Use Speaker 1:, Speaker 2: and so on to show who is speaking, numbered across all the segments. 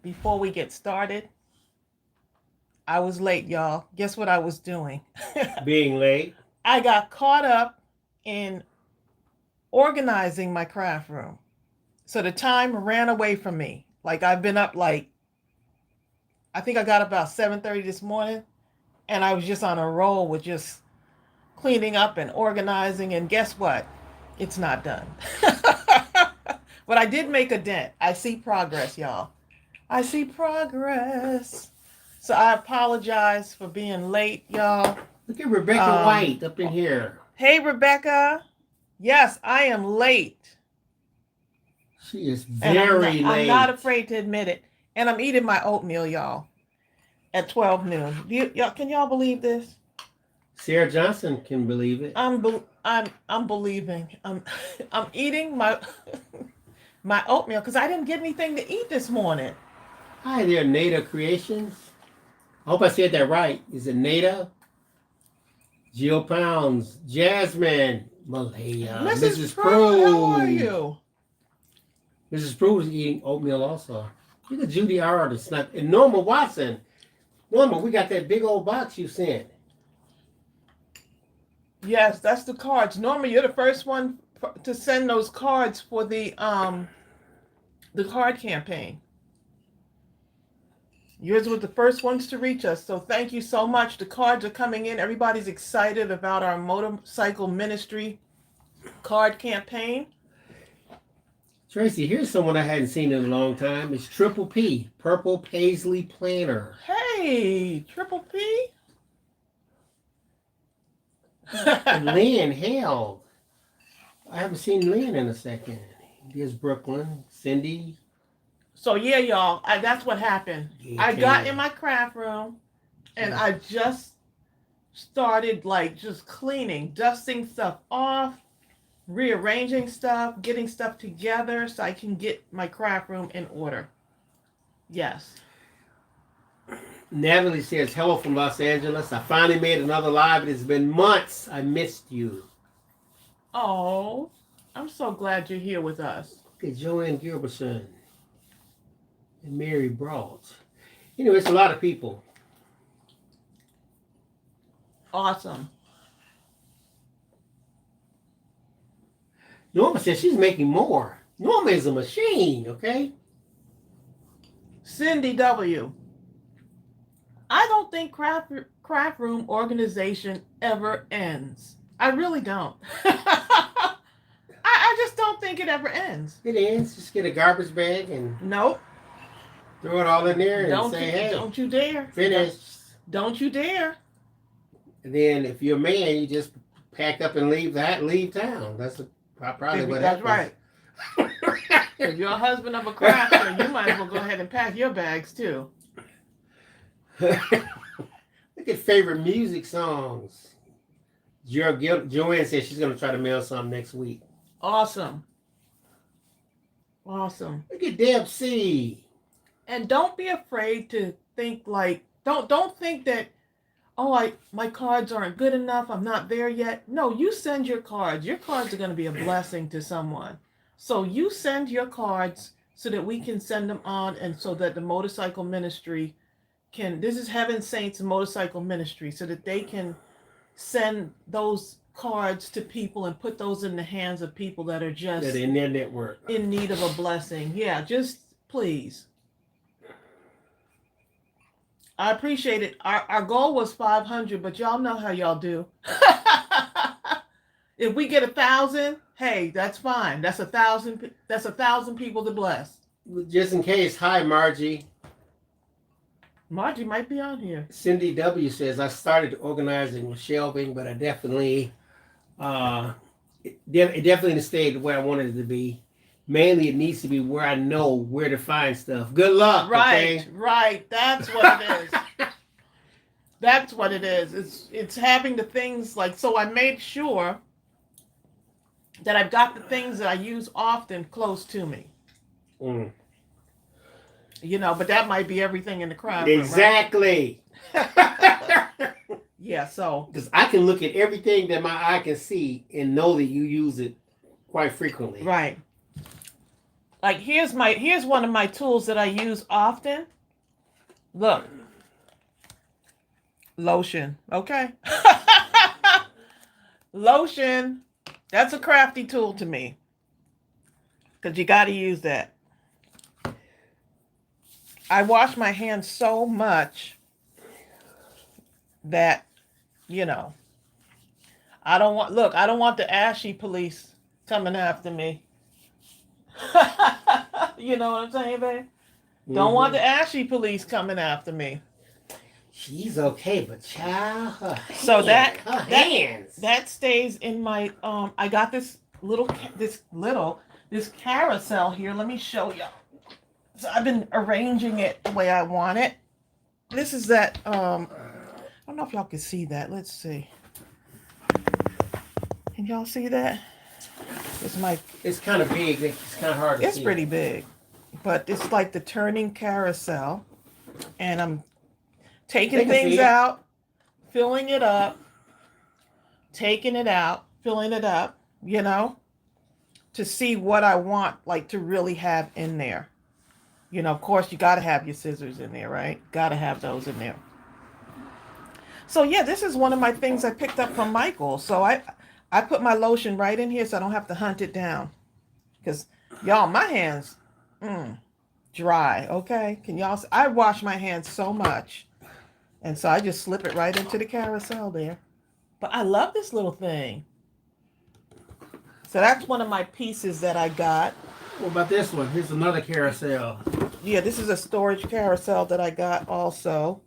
Speaker 1: before we get started. I was late, y'all. Guess what I was doing?
Speaker 2: Being late.
Speaker 1: I got caught up in organizing my craft room. So the time ran away from me. Like I've been up I think I got up about 7:30 this morning and I was just on a roll with just cleaning up and organizing, and guess what? It's not done. But I did make a dent. I see progress, y'all. I see progress. So I apologize for being late, y'all.
Speaker 2: Look at Rebecca White up in here.
Speaker 1: Hey, Rebecca. Yes, I am late.
Speaker 2: She is
Speaker 1: And
Speaker 2: very late.
Speaker 1: I'm not afraid to admit it. And I'm eating my oatmeal, y'all, at 12 noon. Can y'all believe this?
Speaker 2: Sarah Johnson can believe it.
Speaker 1: I'm believing. I'm eating my my oatmeal because I didn't get anything to eat this morning.
Speaker 2: Hi there, Nada Creations. I hope I said that right. Is it Nada? Jill Pounds, Jasmine, Malaya,
Speaker 1: Mrs. Prue, how are you?
Speaker 2: Mrs. Prue is eating oatmeal also. Look at Judy Artist. And Norma Watson. Norma, we got that big old box you sent.
Speaker 1: Yes, that's the cards. Norma, you're the first one to send those cards for the card campaign. Yours were the first ones to reach us, so thank you so much. The cards are coming in. Everybody's excited about our motorcycle ministry card campaign.
Speaker 2: Tracy, here's someone I hadn't seen in a long time. It's Triple P, Purple Paisley Planner.
Speaker 1: Hey, Triple P.
Speaker 2: And Lynn, hell. I haven't seen Lynn in a second. Here's Brooklyn, Cindy.
Speaker 1: So yeah, y'all, that's what happened. Yeah, I got in my craft room and I just started just cleaning, dusting stuff off, rearranging stuff, getting stuff together so I can get my craft room in order. Yes.
Speaker 2: Natalie says, hello from Los Angeles. I finally made another live. It has been months. I missed you.
Speaker 1: Oh, I'm so glad you're here with us.
Speaker 2: Look at Joanne Gilbertson and Mary Brault. Anyway, it's a lot of people.
Speaker 1: Awesome.
Speaker 2: Norma says she's making more. Norma is a machine, okay?
Speaker 1: Cindy W. I don't think craft room organization ever ends. I really don't. I just don't think it ever ends.
Speaker 2: It ends. Just get a garbage bag and
Speaker 1: nope.
Speaker 2: Throw it all in there and say, hey.
Speaker 1: Don't you dare.
Speaker 2: Finished.
Speaker 1: Don't you dare.
Speaker 2: And then if you're a man, you just pack up and leave town. That's probably what happens.
Speaker 1: That's right. If you're a husband of a crafter, you might as well go ahead and pack your bags too.
Speaker 2: Look at favorite music songs. Joanne says she's going to try to mail some next week.
Speaker 1: Awesome. Awesome.
Speaker 2: Look at Deb C.
Speaker 1: And don't be afraid to think don't think that, my cards aren't good enough. I'm not there yet. No, you send your cards. Your cards are going to be a blessing to someone. So you send your cards so that we can send them on, and so that the motorcycle ministry this is Heaven Saints Motorcycle Ministry, so that they can send those cards to people and put those in the hands of people that are just
Speaker 2: in their network
Speaker 1: in need of a blessing. Yeah, just please. I appreciate it. Our goal was 500, but y'all know how y'all do. If we get 1,000, hey, that's fine. That's 1,000. That's 1,000 people to bless.
Speaker 2: Just in case. Hi, Margie.
Speaker 1: Margie might be on here.
Speaker 2: Cindy W says, I started organizing with shelving, but I definitely, it definitely stayed where I wanted it to be. Mainly, it needs to be where I know where to find stuff. Good luck.
Speaker 1: Right,
Speaker 2: okay?
Speaker 1: Right. That's what it is. That's what it is. It's having the things so I made sure that I've got the things that I use often close to me.
Speaker 2: Mm.
Speaker 1: But that might be everything in the craft room.
Speaker 2: Exactly.
Speaker 1: Right? Yeah, so.
Speaker 2: Because I can look at everything that my eye can see and know that you use it quite frequently.
Speaker 1: Right. Like here's one of my tools that I use often. Look. Lotion. Okay. Lotion. That's a crafty tool to me. Because you got to use that. I wash my hands so much that, you know, I don't want the ashy police coming after me. You know what I'm saying, babe? Don't want the ashy police coming after me.
Speaker 2: She's okay, but child, her
Speaker 1: So
Speaker 2: hands.
Speaker 1: That stays in my I got this carousel here. Let me show you. So I've been arranging it the way I want it. This is that I don't know if y'all can see that. Let's see. Can y'all see that?
Speaker 2: It's kind of big. It's kind of hard to see.
Speaker 1: It's pretty big. But it's like the turning carousel. And I'm taking things out, filling it up, taking it out, filling it up, you know, to see what I want, like, to really have in there. You know, of course, you got to have your scissors in there, right? Got to have those in there. So, yeah, this is one of my things I picked up from Michael. So I put my lotion right in here so I don't have to hunt it down. Because, y'all, my hands, dry, okay? Can y'all see? I wash my hands so much. And so I just slip it right into the carousel there. But I love this little thing. So that's one of my pieces that I got.
Speaker 2: What about this one? Here's another carousel.
Speaker 1: Yeah, this is a storage carousel that I got also.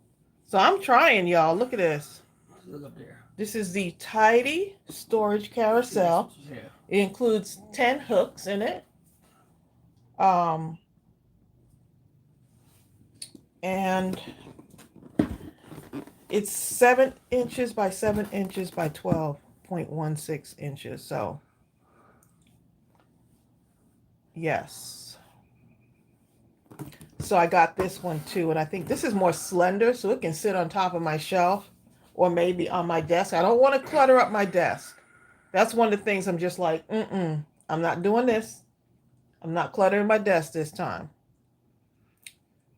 Speaker 1: So I'm trying, y'all. Look at this.
Speaker 2: Look up there.
Speaker 1: This is the Tidy Storage Carousel.
Speaker 2: Yeah.
Speaker 1: It includes 10 hooks in it. And it's 7 inches by 7 inches by 12.16 inches. So, yes. So I got this one too. And I think this is more slender, so it can sit on top of my shelf or maybe on my desk. I don't want to clutter up my desk. That's one of the things I'm just like, I'm not doing this. I'm not cluttering my desk this time.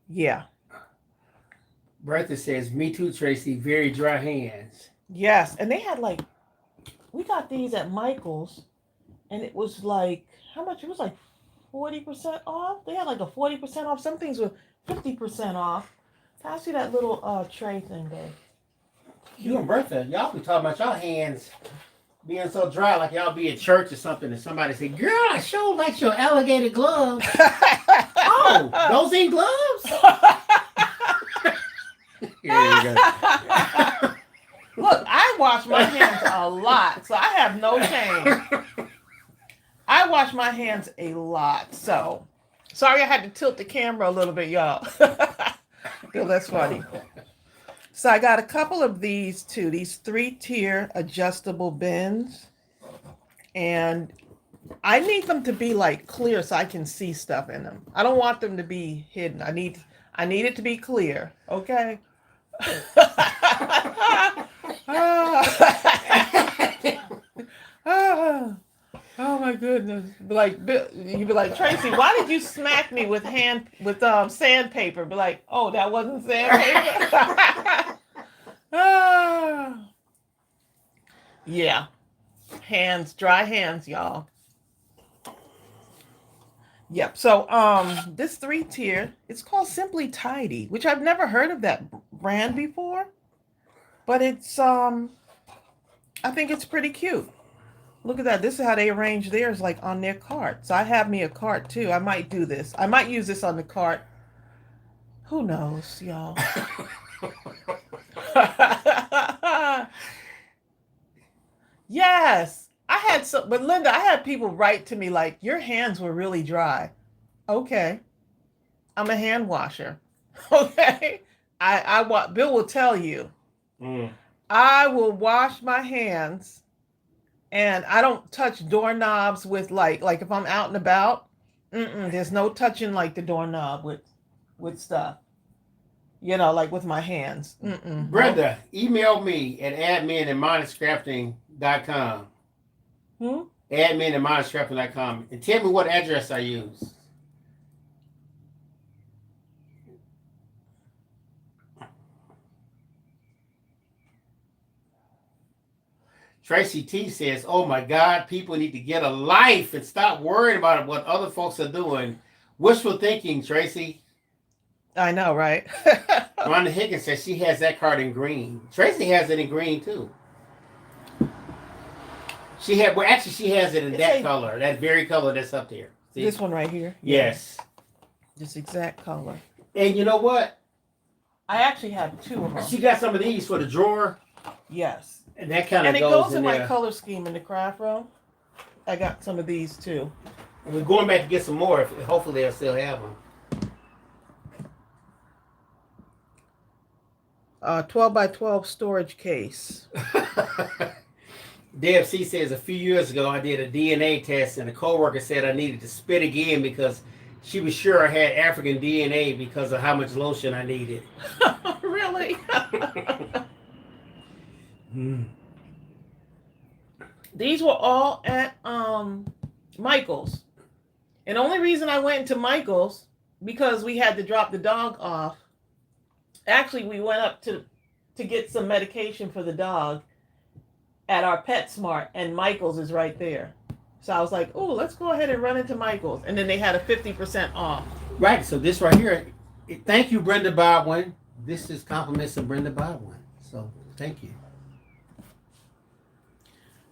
Speaker 1: Yeah.
Speaker 2: Bertha says, me too, Tracy. Very dry hands.
Speaker 1: Yes. And they had we got these at Michael's and it was like, how much? It was like 40% off. They had like a 40% off. Some things were 50% off. I see that little tray thing there.
Speaker 2: You and Bertha, y'all be talking about y'all hands being so dry, like y'all be at church or something, and somebody say, "Girl, I sure like your alligator gloves." Oh, those ain't gloves? Here you go.
Speaker 1: Look, I wash my hands a lot, so I have no shame. I wash my hands a lot, so sorry I had to tilt the camera a little bit, y'all. That's funny. So I got a couple of these too, these 3-tier adjustable bins. And I need them to be like clear so I can see stuff in them. I don't want them to be hidden. I need it to be clear. Okay. Oh my goodness. You'd be like, Tracy, why did you smack me with sandpaper? Be like, oh, that wasn't sandpaper. Yeah. Dry hands, y'all. Yep. So this 3-tier, it's called Simply Tidy, which I've never heard of that brand before. But it's I think it's pretty cute. Look at that. This is how they arrange theirs, like on their cart. So I have me a cart too. I might do this. I might use this on the cart. Who knows, y'all? Yes. But Linda, I had people write to me like, your hands were really dry. Okay. I'm a hand washer. Okay. Bill will tell you. I will wash my hands. And I don't touch doorknobs with like if I'm out and about, there's no touching like the doorknob with stuff. You know, like with my hands.
Speaker 2: Brenda, email me at admin@mindlesscrafting.com. Admin@mindlesscrafting.com and tell me what address I use. Tracy T says, "Oh my God, people need to get a life and stop worrying about what other folks are doing." Wishful thinking, Tracy.
Speaker 1: I know, right?
Speaker 2: Rhonda Higgins says she has that card in green. Tracy has it in green too. She has it in that color, that very color that's up there. See?
Speaker 1: This one right here.
Speaker 2: Yes.
Speaker 1: This exact color.
Speaker 2: And you know what?
Speaker 1: I actually have 2 of them.
Speaker 2: She got some of these for the drawer.
Speaker 1: Yes.
Speaker 2: And that kind of
Speaker 1: goes. And it goes in my color scheme in the craft room. I got some of these too.
Speaker 2: And we're going back to get some more. Hopefully they'll still have them.
Speaker 1: 12 by 12 storage case.
Speaker 2: Deb C says, a few years ago I did a DNA test and a coworker said I needed to spit again because she was sure I had African DNA because of how much lotion I needed.
Speaker 1: Really? These were all at Michael's. And the only reason I went into Michael's because we had to drop the dog off. Actually, we went up to get some medication for the dog at our PetSmart, and Michael's is right there. So I was like, oh, let's go ahead and run into Michael's. And then they had a 50% off.
Speaker 2: Right. So this right here, thank you, Brenda Bodwin. This is compliments of Brenda Bodwin. So thank you.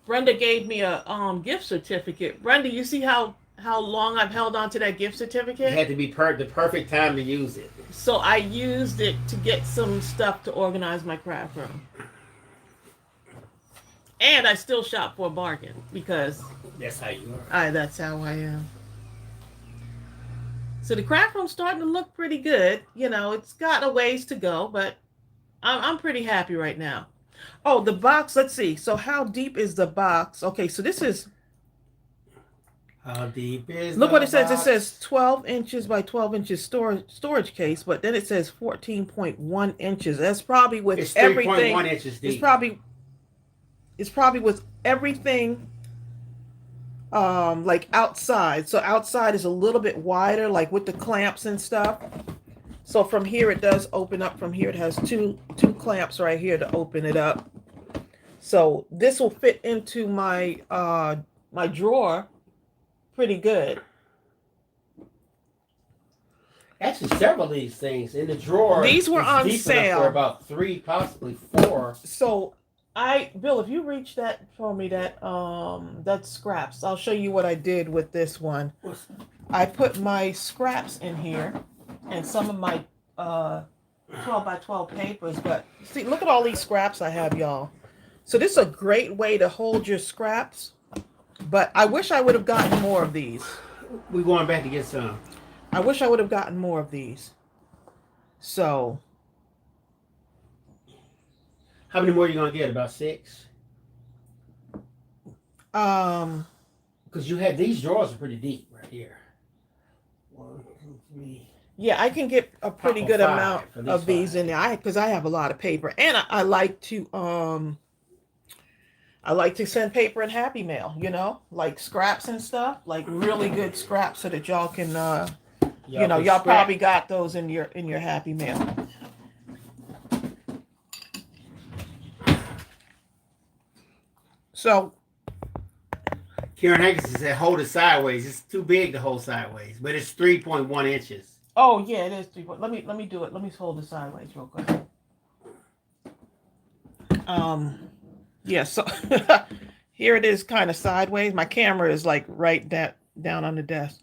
Speaker 1: Brenda gave me a gift certificate. Brenda, you see how long I've held on to that gift certificate?
Speaker 2: It had to be the perfect time to use it.
Speaker 1: So I used it to get some stuff to organize my craft room. And I still shop for a bargain because
Speaker 2: that's how you are.
Speaker 1: That's how I am. So the craft room's starting to look pretty good. You know, it's got a ways to go, but I'm pretty happy right now. Oh, the box. Let's see. So how deep is the box? Okay, so this is.
Speaker 2: How deep is
Speaker 1: Look
Speaker 2: the
Speaker 1: what it says.
Speaker 2: box?
Speaker 1: It says 12 inches by 12 inches storage case, but then it says 14.1 inches. That's probably with
Speaker 2: it's
Speaker 1: everything.
Speaker 2: 3.1 inches deep.
Speaker 1: It's probably with everything like outside. So outside is a little bit wider, like with the clamps and stuff. So from here it does open up. From here it has two clamps right here to open it up. So this will fit into my my drawer pretty good.
Speaker 2: Actually, several of these things in the drawer.
Speaker 1: These were on sale
Speaker 2: for about 3, possibly 4.
Speaker 1: So Bill, if you reach that for me, that's scraps. I'll show you what I did with this one. I put my scraps in here and some of my 12 by 12 papers. But see, look at all these scraps I have, y'all. So this is a great way to hold your scraps. But I wish I would have gotten more of these.
Speaker 2: We're going back to get some.
Speaker 1: I wish I would have gotten more of these. So.
Speaker 2: How many more are you going to get? About 6? Because you had these drawers are pretty deep right here. 1, 2, 3.
Speaker 1: Yeah, I can get a pretty good amount of these in there. Because I have a lot of paper, and I like to send paper in Happy Mail. You know, like scraps and stuff, like really good scraps, so that y'all can y'all probably got those in your Happy Mail. So,
Speaker 2: Karen Hankins said, hold it sideways. It's too big to hold sideways, but it's 3.1 inches.
Speaker 1: Oh yeah, it is 3. Let me do it. Let me hold it sideways real quick. Yeah. So here it is, kind of sideways. My camera is like right down on the desk.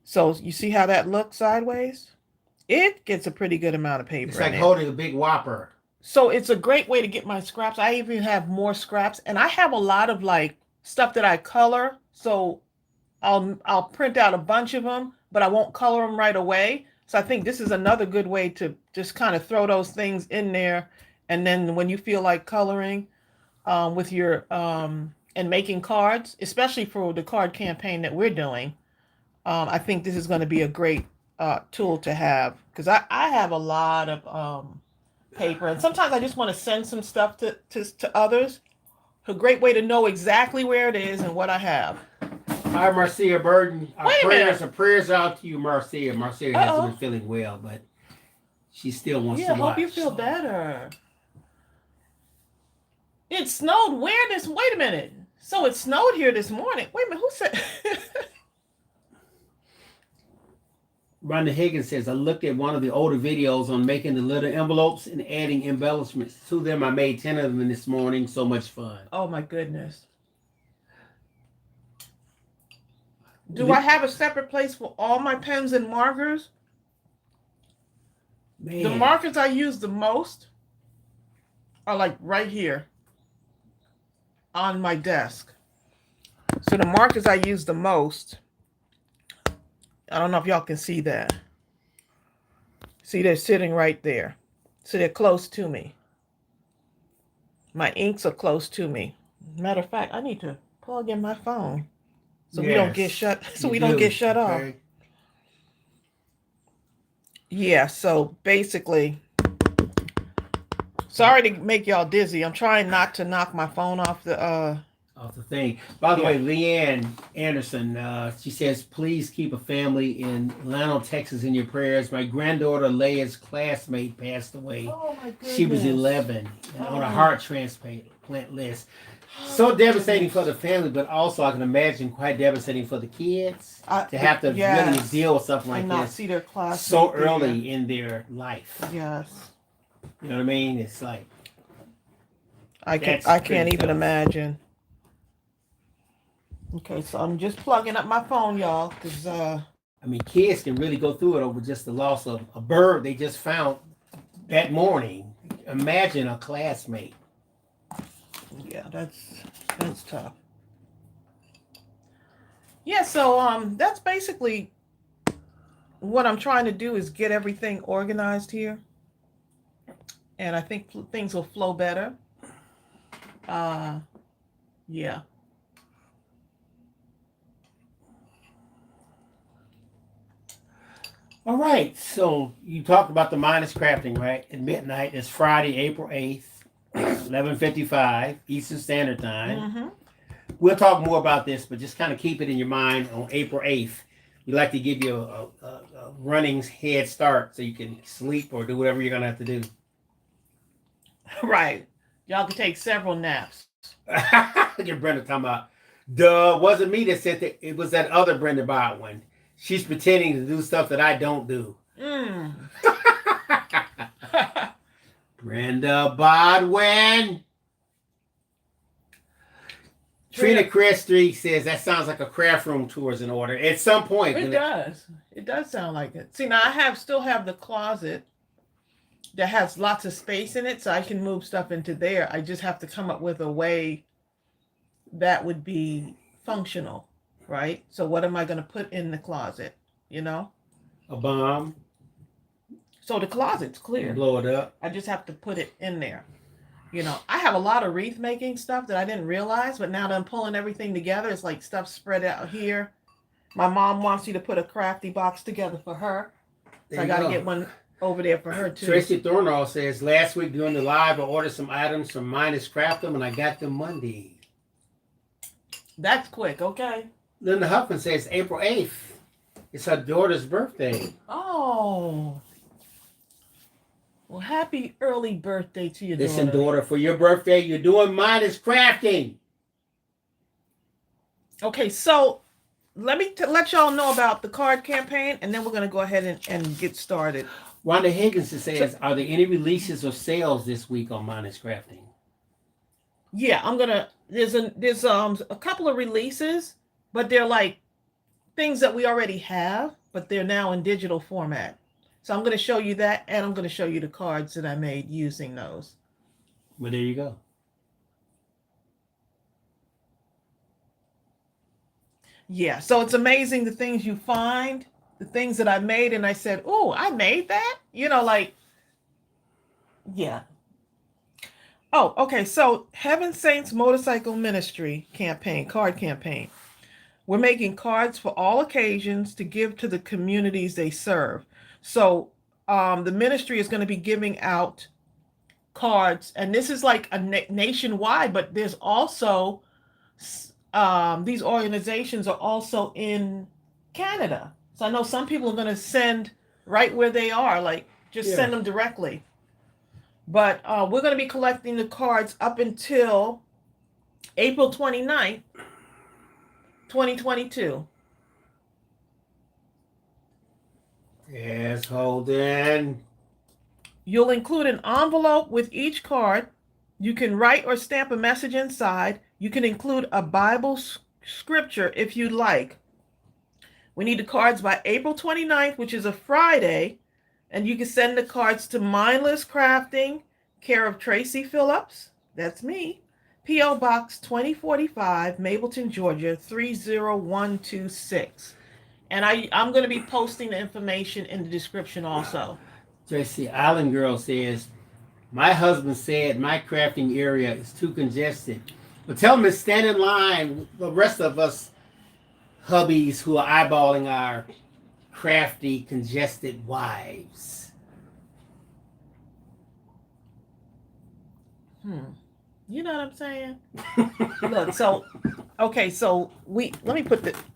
Speaker 1: So you see how that looks sideways? It gets a pretty good amount of paper.
Speaker 2: It's like holding a big whopper.
Speaker 1: So it's a great way to get my scraps. I even have more scraps, and I have a lot of like stuff that I color. So I'll print out a bunch of them, but I won't color them right away. So I think this is another good way to just kind of throw those things in there. And then when you feel like coloring with your and making cards, especially for the card campaign that we're doing, I think this is going to be a great tool to have, because I have a lot of paper, and sometimes I just want to send some stuff to others. A great way to know exactly where it is and what I have.
Speaker 2: Hi, Marcia Burden. Our prayers out to you, Marcia. Marcia hasn't been feeling well, but she still wants to watch.
Speaker 1: Yeah, hope you feel better. It snowed where this? Wait a minute. So it snowed here this morning. Wait a minute. Who said?
Speaker 2: Rhonda Higgins says, I looked at one of the older videos on making the little envelopes and adding embellishments to them. I made 10 of them this morning. So much fun.
Speaker 1: Oh my goodness. Do I have a separate place for all my pens and markers?
Speaker 2: Man.
Speaker 1: The markers I use the most are like right here on my desk. So the markers I use the most, I don't know if y'all can see that. See, they're sitting right there. So they're close to me. My inks are close to me. Matter of fact, I need to plug in my phone so we don't get shut. So we don't get shut off. Yeah. So basically, sorry to make y'all dizzy. I'm trying not to knock my phone off the
Speaker 2: thing. By the way, Leanne Anderson, she says, please keep a family in Llano, Texas in your prayers. My granddaughter Leia's classmate passed away.
Speaker 1: Oh my goodness.
Speaker 2: She was 11 and on a heart transplant list. So devastating for the family, but also I can imagine quite devastating for the kids to have to really deal with something like
Speaker 1: not
Speaker 2: this
Speaker 1: see their class
Speaker 2: so early in their life.
Speaker 1: Yes.
Speaker 2: You know what I mean? It's like
Speaker 1: I can't even imagine. Okay, so I'm just plugging up my phone, y'all, because
Speaker 2: I mean, kids can really go through it over just the loss of a bird they just found that morning. Imagine a classmate.
Speaker 1: Yeah, that's tough. Yeah, so that's basically what I'm trying to do is get everything organized here. And I think things will flow better. Yeah.
Speaker 2: All right, so you talked about the Mindless Crafting, right? At midnight. It's Friday, April 8th, 11:55 Eastern Standard Time.
Speaker 1: Mm-hmm.
Speaker 2: We'll talk more about this, but just kind of keep it in your mind on April 8th. We like to give you a running head start so you can sleep or do whatever you're going to have to do.
Speaker 1: Right. Y'all can take several naps.
Speaker 2: Look at Brenda talking about, duh, wasn't me that said that. It was that other Brenda Bodwin. She's pretending to do stuff that I don't do. Brenda Bodwin. Trina Crestry says that sounds like a craft room tour is in order. At some point.
Speaker 1: It does. It does sound like it. See, now I still have the closet that has lots of space in it, so I can move stuff into there. I just have to come up with a way that would be functional, right? So what am I going to put in the closet, you know?
Speaker 2: A bomb.
Speaker 1: So the closet's clear.
Speaker 2: Blow it up.
Speaker 1: I just have to put it in there. You know, I have a lot of wreath making stuff that I didn't realize, but now that I'm pulling everything together, it's like stuff spread out here. My mom wants you to put a crafty box together for her. So I got to get one over there for her too.
Speaker 2: Tracy Thornall says, last week during the live, I ordered some items from Mindless Crafting and I got them Monday.
Speaker 1: That's quick, okay.
Speaker 2: Linda Huffman says, April 8th. It's her daughter's birthday.
Speaker 1: Oh. Well, happy early birthday to your daughter.
Speaker 2: Listen, daughter, for your birthday, you're doing Mindless Crafting.
Speaker 1: Okay, so let me let y'all know about the card campaign, and then we're going to go ahead and get started.
Speaker 2: Rhonda Higgins says, are there any releases or sales this week on Mindless Crafting?
Speaker 1: Yeah, I'm going to, there's a couple of releases, but they're like things that we already have, but they're now in digital format. So I'm going to show you that, and I'm going to show you the cards that I made using those.
Speaker 2: Well, there you go.
Speaker 1: Yeah, so it's amazing the things you find, the things that I made, and I said, oh, I made that? You know, like, yeah. Oh, okay, so Heaven Saints Motorcycle Ministry campaign, card campaign. We're making cards for all occasions to give to the communities they serve. So the ministry is going to be giving out cards, and this is like a nationwide, but there's also these organizations are also in Canada. So I know some people are going to send right where they are, like just send them directly. But we're going to be collecting the cards up until April 29th, 2022.
Speaker 2: Yes, Holden.
Speaker 1: You'll include an envelope with each card. You can write or stamp a message inside. You can include a Bible scripture if you'd like. We need the cards by April 29th, which is a Friday. And you can send the cards to Mindless Crafting, care of Tracey Phillips. That's me. P.O. Box 2045, Mableton, Georgia, 30126. And I'm going to be posting the information in the description also.
Speaker 2: Tracy Island Girl says, my husband said my crafting area is too congested. But tell him to stand in line with the rest of us hubbies who are eyeballing our crafty, congested wives.
Speaker 1: You know what I'm saying? Look, so okay, so let me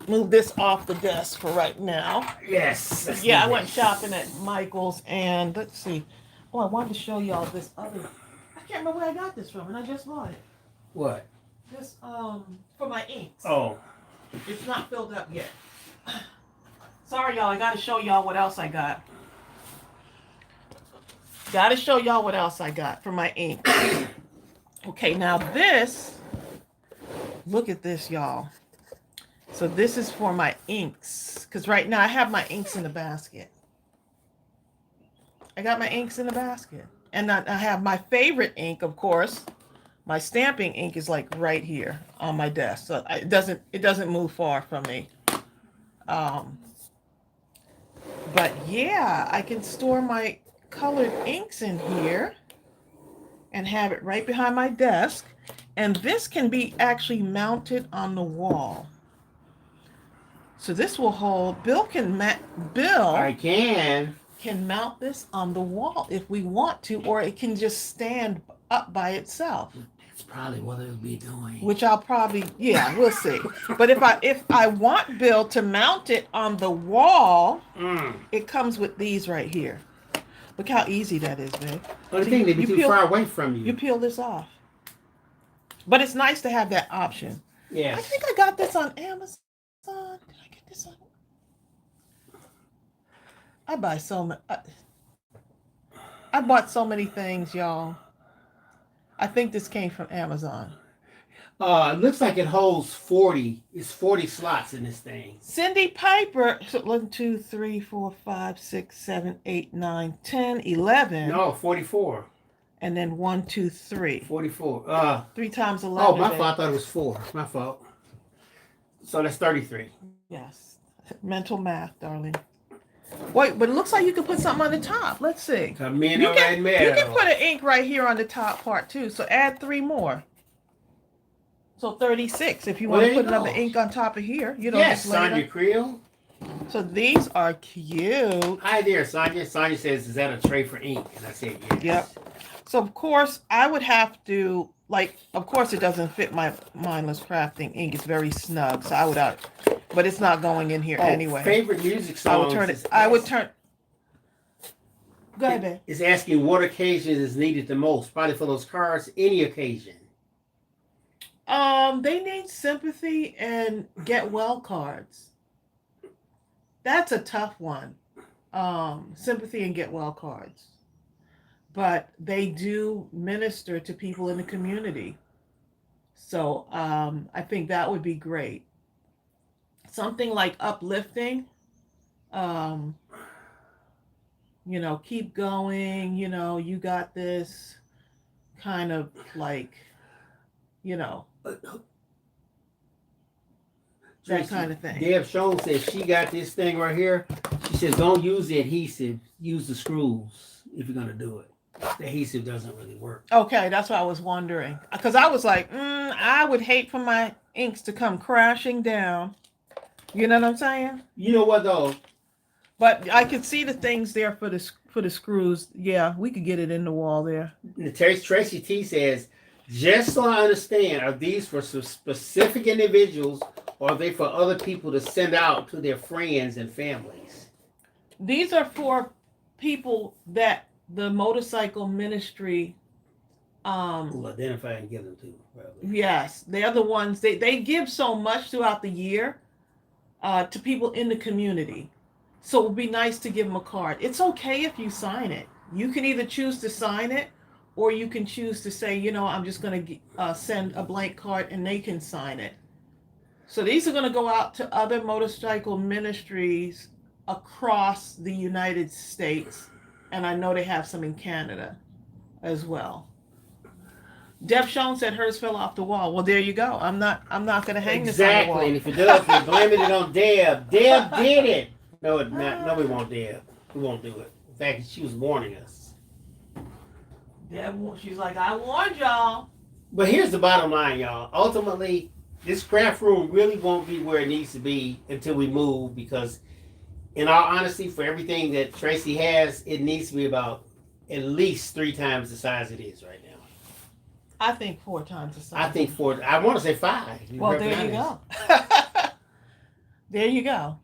Speaker 1: move this off the desk for right now.
Speaker 2: Yes.
Speaker 1: Yeah, I went shopping at Michael's and let's see. Oh, I wanted to show y'all this other. I can't remember where I got this from, and I just bought it.
Speaker 2: What?
Speaker 1: This for my inks.
Speaker 2: Oh.
Speaker 1: It's not filled up yet. Sorry, y'all. I got to show y'all what else I got. Got to show y'all what else I got for my ink. Okay, now this. Look at this, y'all. So this is for my inks, because right now I have my inks in the basket. I got my inks in the basket, and I have my favorite ink, of course. My stamping ink is like right here on my desk, so it doesn't move far from me. But yeah, I can store my colored inks in here and have it right behind my desk. And this can be actually mounted on the wall. So this will hold. Bill
Speaker 2: I can
Speaker 1: mount this on the wall if we want to, or it can just stand up by itself.
Speaker 2: That's probably what it'll be doing.
Speaker 1: Which I'll probably, yeah, we'll see. But if I want Bill to mount it on the wall, it comes with these right here. Look how easy that is, babe.
Speaker 2: Only thing, they'd be too far away from you.
Speaker 1: You peel this off. But it's nice to have that option.
Speaker 2: Yes.
Speaker 1: I think I got this on Amazon. Did I get this on? I buy so much. I bought so many things, y'all. I think this came from Amazon.
Speaker 2: It looks like it holds 40. It's 40 slots in this thing.
Speaker 1: Cindy Piper. 1, 2, 3, 4, 5, 6, 7, 8, 9, 10, 11.
Speaker 2: No, 44.
Speaker 1: And then 1, 2, 3.
Speaker 2: 44.
Speaker 1: 3 times 11.
Speaker 2: Oh, my fault. I thought it was 4. My fault. So that's 33.
Speaker 1: Yes. Mental math, darling. Wait, but it looks like you can put something on the top. Let's see. You can put an ink right here on the top part too. So add 3 more. So 36. If you want to put another ink on top of here,
Speaker 2: Yes, Sonia Creel.
Speaker 1: So these are cute.
Speaker 2: Hi there, Sonia. Sonia says, "Is that a tray for ink?" And I said, "Yes."
Speaker 1: Yep. So of course I would have to of course it doesn't fit my Mindless Crafting ink. It's very snug. So I would but it's not going in here anyway.
Speaker 2: Favorite music songs.
Speaker 1: I would turn. Go ahead, babe.
Speaker 2: It's asking what occasion is needed the most. Probably for those cards, any occasion.
Speaker 1: They need sympathy and get well cards. That's a tough one. Sympathy and get well cards. But they do minister to people in the community. So I think that would be great. Something like uplifting, keep going, you got this, kind of like, that kind of thing.
Speaker 2: Deb Schoen says she got this thing right here. She says don't use the adhesive, use the screws if you're going to do it. The adhesive doesn't really work.
Speaker 1: Okay, that's what I was wondering. Because I was like, I would hate for my inks to come crashing down. You know what I'm saying?
Speaker 2: You know what though?
Speaker 1: But I could see the things there for the screws. Yeah, we could get it in the wall there.
Speaker 2: Tracy T says, just so I understand, are these for some specific individuals or are they for other people to send out to their friends and families?
Speaker 1: These are for people that the motorcycle ministry.
Speaker 2: We'll identify and give them to. Probably.
Speaker 1: Yes, they're the ones. They give so much throughout the year to people in the community. So it would be nice to give them a card. It's okay if you sign it. You can either choose to sign it, or you can choose to say, I'm just going to send a blank card and they can sign it. So these are going to go out to other motorcycle ministries across the United States. And I know they have some in Canada as well. Deb Schoen said hers fell off the wall. Well, there you go. I'm not going to hang this on the wall.
Speaker 2: Exactly. And if it does, we're blaming it on Deb. Deb did it. No, we won't Deb. We won't do it. In fact, she was warning us.
Speaker 1: Deb, she's like, I warned y'all.
Speaker 2: But here's the bottom line, y'all. Ultimately, this craft room really won't be where it needs to be until we move, because in all honesty, for everything that Tracey has, it needs to be about at least 3 times the size it is right now.
Speaker 1: I think 4 times the size.
Speaker 2: I think 4. I want to say 5.
Speaker 1: Well, there you go. There you go.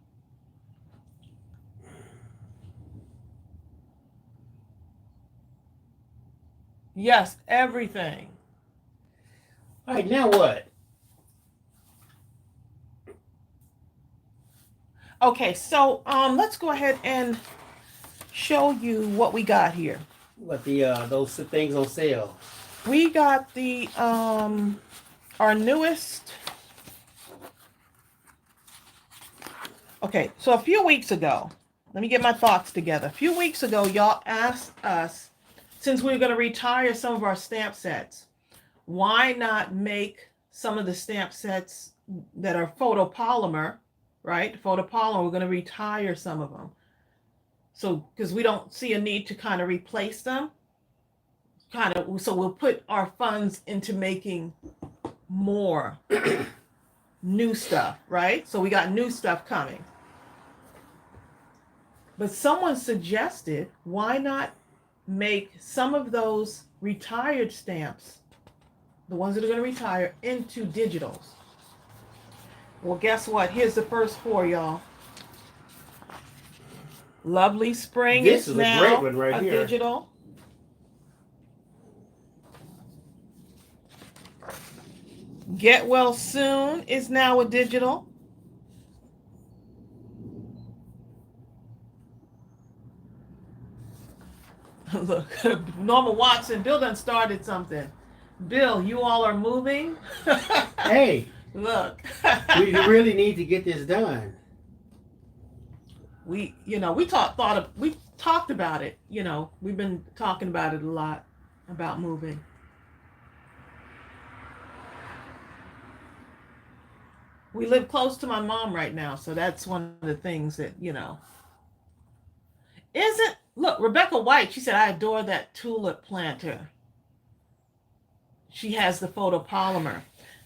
Speaker 1: Yes, everything.
Speaker 2: All right, now what?
Speaker 1: Okay, so let's go ahead and show you what we got here.
Speaker 2: What those things on sale?
Speaker 1: We got the our newest. Okay, so a few weeks ago, let me get my thoughts together. A few weeks ago, y'all asked us, since we were going to retire some of our stamp sets, why not make some of the stamp sets that are photopolymer, right? Photopolymer, we're going to retire some of them. So, because we don't see a need to kind of replace them. So we'll put our funds into making more new stuff, right? So we got new stuff coming. But someone suggested, why not make some of those retired stamps, the ones that are going to retire, into digitals? Well, guess what? Here's the first 4, y'all. Lovely Spring
Speaker 2: This
Speaker 1: is
Speaker 2: is
Speaker 1: now
Speaker 2: a great one right here.
Speaker 1: digital. Get Well Soon is now a digital. Look, Norma Watson, Bill done started something. Bill, you all are moving.
Speaker 2: Hey,
Speaker 1: look.
Speaker 2: we really need to get this done.
Speaker 1: We talked about it. We've been talking about it a lot, about moving. We live close to my mom right now, so that's one of the things that, look, Rebecca White, she said, I adore that tulip planter. She has the photopolymer.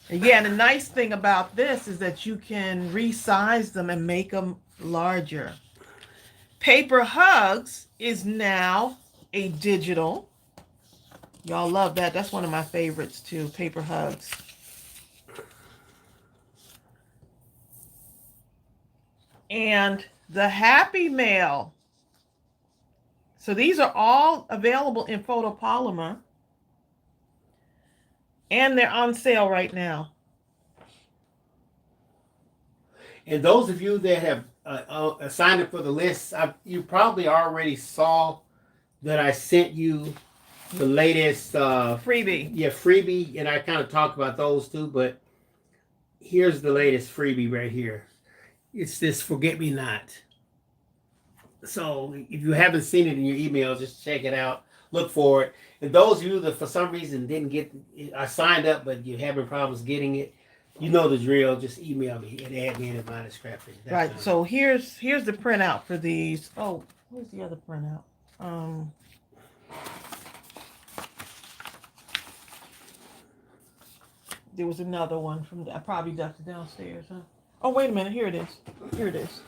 Speaker 1: And yeah, and the nice thing about this is that you can resize them and make them larger. Paper Hugs is now a digital. Y'all love that. That's one of my favorites too, Paper Hugs. And the Happy Mail. So these are all available in photopolymer. And they're on sale right now.
Speaker 2: And those of you that have signed up for the list, you probably already saw that I sent you the latest
Speaker 1: freebie.
Speaker 2: Yeah, freebie. And I kind of talked about those too. But here's the latest freebie right here. It's this Forget Me Not. So if you haven't seen it in your email, just check it out. Look for it. And those of you that for some reason didn't get, I signed up, but you're having problems getting it, you know the drill. Just email me at admin@Mindless Crafting.
Speaker 1: Right. So here's the printout for these. Oh, where's the other printout? There was another one I probably left it downstairs, huh? Oh, wait a minute. Here it is. Here it is.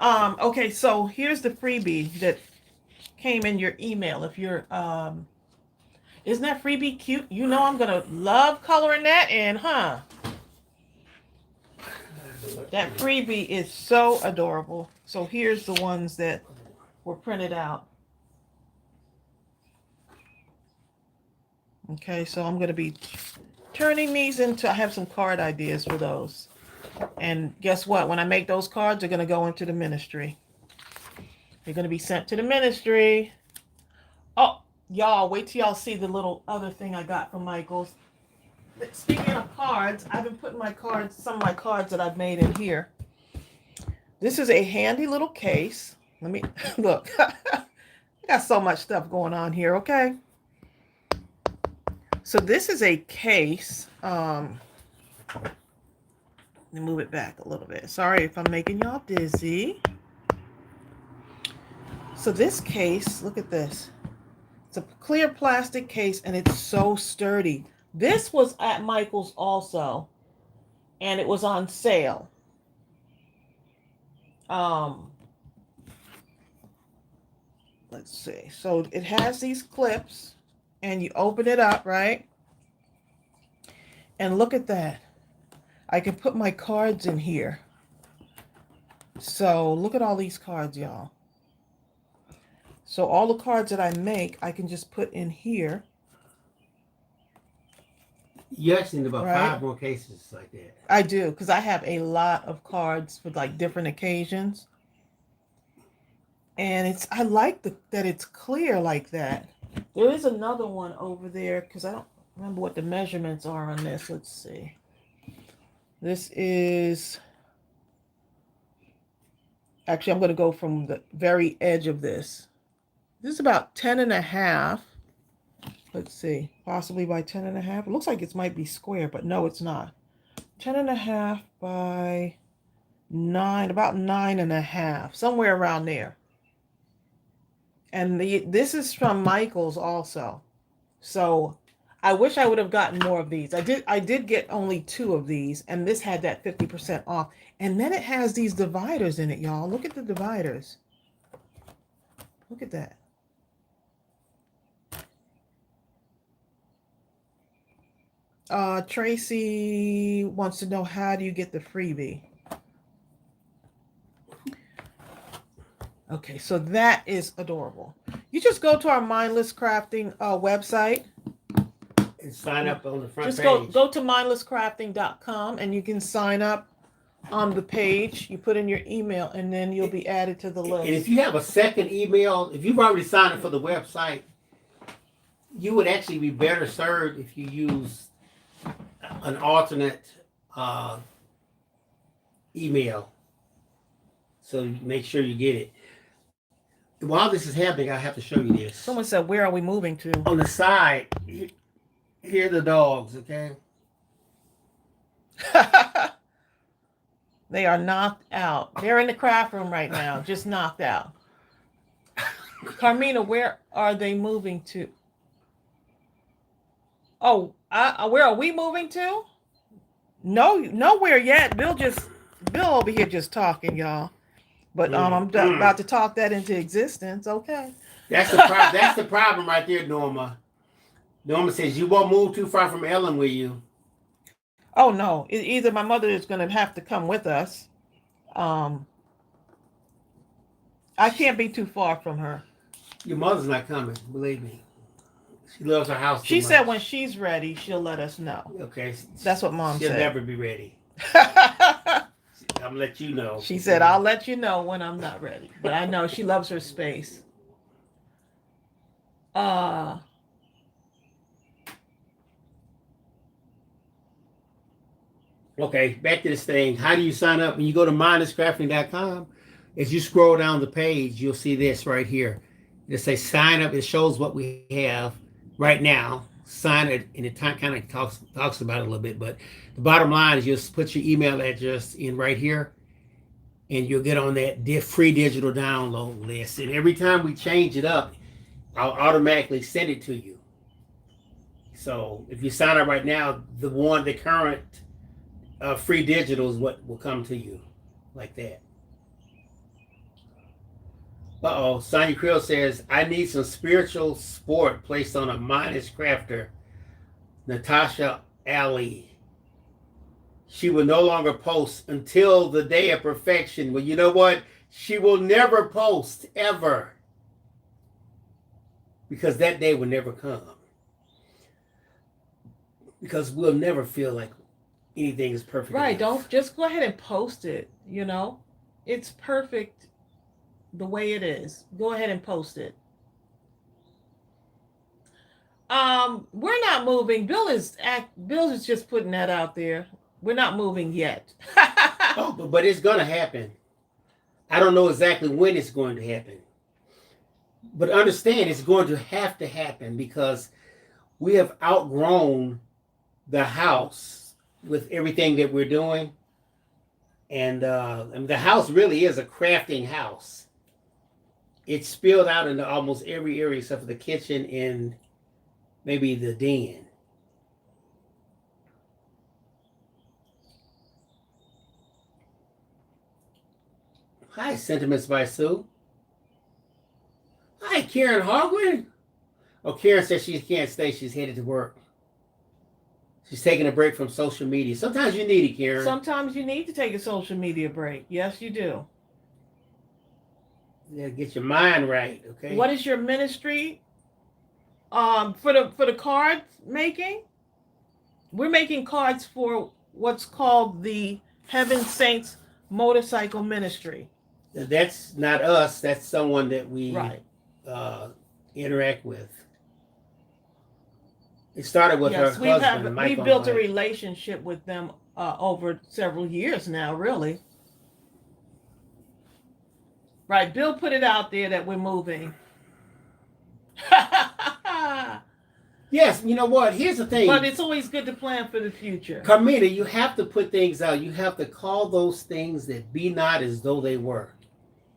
Speaker 1: Okay, so here's the freebie that came in your email. If you're, isn't that freebie cute? I'm going to love coloring that in, huh? That freebie is so adorable. So here's the ones that were printed out. Okay, so I'm going to be turning these into, I have some card ideas for those. And guess what? When I make those cards, they're going to go into the ministry. They're going to be sent to the ministry. Oh, y'all, wait till y'all see the little other thing I got from Michael's. Speaking of cards, I've been putting my cards, some of my cards that I've made in here. This is a handy little case. Let me look. I got so much stuff going on here, okay? So this is a case. Let me move it back a little bit. Sorry if I'm making y'all dizzy. So this case, look at this. It's a clear plastic case and it's so sturdy. This was at Michael's also, and it was on sale. Let's see. So it has these clips and you open it up, right? And look at that. I can put my cards in here. So look at all these cards, y'all. So all the cards that I make, I can just put in here.
Speaker 2: You actually need about
Speaker 1: Right?
Speaker 2: 5 more cases like that.
Speaker 1: I do, because I have a lot of cards for like different occasions. And it's, I like that it's clear like that. There is another one over there, because I don't remember what the measurements are on this. Let's see. This is, actually, I'm going to go from the very edge of this. This is about 10.5. Let's see, possibly by 10.5. It looks like it might be square, but no, it's not. 10.5 by 9, about 9.5, somewhere around there. And this is from Michael's also. So I wish I would have gotten more of these. I did get only 2 of these, and this had that 50% off. And then it has these dividers in it, y'all. Look at the dividers. Look at that. Tracey wants to know, how do you get the freebie? Okay, so that is adorable. You just go to our Mindless Crafting website.
Speaker 2: And sign up on the front
Speaker 1: Just
Speaker 2: page.
Speaker 1: go to mindlesscrafting.com and you can sign up on the page. You put in your email and then you'll be added to the list.
Speaker 2: And if you have a second email, if you've already signed up for the website, you would actually be better served if you use an alternate email. So make sure you get it. While this is happening, I have to show you this.
Speaker 1: Someone said, where are we moving to?
Speaker 2: On the side, here are the dogs, okay?
Speaker 1: They are knocked out. They're in the craft room right now, just knocked out. Carmina, where are they moving to? Oh, where are we moving to? No, nowhere yet. Bill over here just talking, y'all. But I'm about to talk that into existence. Okay.
Speaker 2: That's the problem right there, Norma. Norma says you won't move too far from Ellen, will you?
Speaker 1: Oh no! Either my mother is going to have to come with us. I can't be too far from her.
Speaker 2: Your mother's not coming, believe me. She loves her house.
Speaker 1: She said when she's ready, she'll let us know.
Speaker 2: Okay.
Speaker 1: That's what Mom said.
Speaker 2: She'll never be ready. I'm gonna let you know.
Speaker 1: She said, I'll let you know when I'm not ready. But I know she loves her space.
Speaker 2: Okay, back to this thing. How do you sign up? When you go to mindlesscrafting.com, as you scroll down the page, you'll see this right here. It says sign up. It shows what we have right now. Sign it, and it kind of talks about it a little bit. But the bottom line is just put your email address in right here, and you'll get on that free digital download list. And every time we change it up, I'll automatically send it to you. So if you sign up right now, the current free digital is what will come to you, like that. Sonia Creel says, I need some spiritual support placed on a mindless crafter, Natasha Alley. She will no longer post until the day of perfection. Well, you know what? She will never post, ever. Because that day will never come. because we'll never feel like anything is perfect.
Speaker 1: Right.
Speaker 2: enough.
Speaker 1: Don't just go ahead and post it. It's perfect the way it is. Go ahead and post it. We're not moving. Bill is just putting that out there. We're not moving yet.
Speaker 2: Oh, but it's going to happen. I don't know exactly when it's going to happen. But understand it's going to happen because we have outgrown the house with everything that we're doing. And the house really is a crafting house. It's spilled out into almost every area except for the kitchen and maybe the den. Hi, Sentiments by Sue. Hi, Karen Hogwood. Oh, Karen says she can't stay. She's headed to work. She's taking a break from social media. Sometimes you need it, Karen.
Speaker 1: Sometimes you need to take a social media break. Yes, you do.
Speaker 2: Yeah, get your mind right, okay?
Speaker 1: What is your ministry? For the card making, we're making cards for what's called the Heaven Saints Motorcycle Ministry.
Speaker 2: That's not us. That's someone that we
Speaker 1: right.
Speaker 2: Interact with. It started with her husband.
Speaker 1: We built a relationship with them over several years now, really. Right. Bill put it out there that we're moving.
Speaker 2: Yes, you know what? Here's the thing.
Speaker 1: But it's always good to plan for the future.
Speaker 2: Carmina, you have to put things out. You have to call those things that be not as though they were.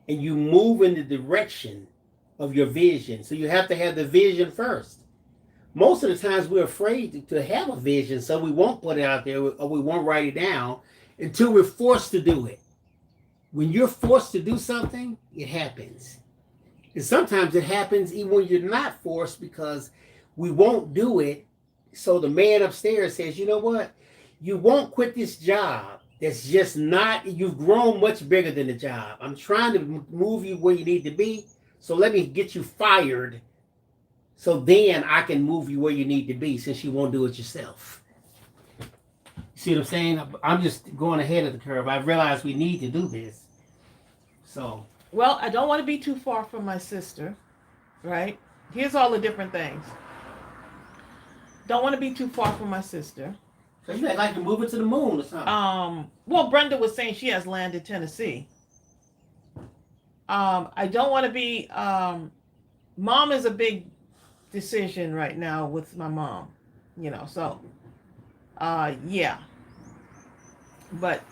Speaker 2: And you move in the direction of your vision. So you have to have the vision first. Most of the times we're afraid to have a vision, so we won't put it out there or we won't write it down until we're forced to do it. When you're forced to do something, it happens. And sometimes it happens even when you're not forced because we won't do it. So the man upstairs says, you know what? You won't quit this job. That's just not, you've grown much bigger than the job. I'm trying to move you where you need to be. So let me get you fired. So then I can move you where you need to be since you won't do it yourself. See what I'm saying? I'm just going ahead of the curve. I realize we need to do this. So.
Speaker 1: Well, I don't want to be too far from my sister, right? Here's all the different things. Don't want to be too far from my sister.
Speaker 2: So you like to move it to the moon or something?
Speaker 1: Well, Brenda was saying she has land in Tennessee. I don't want to be. Mom is a big decision right now with my mom, So, yeah. But,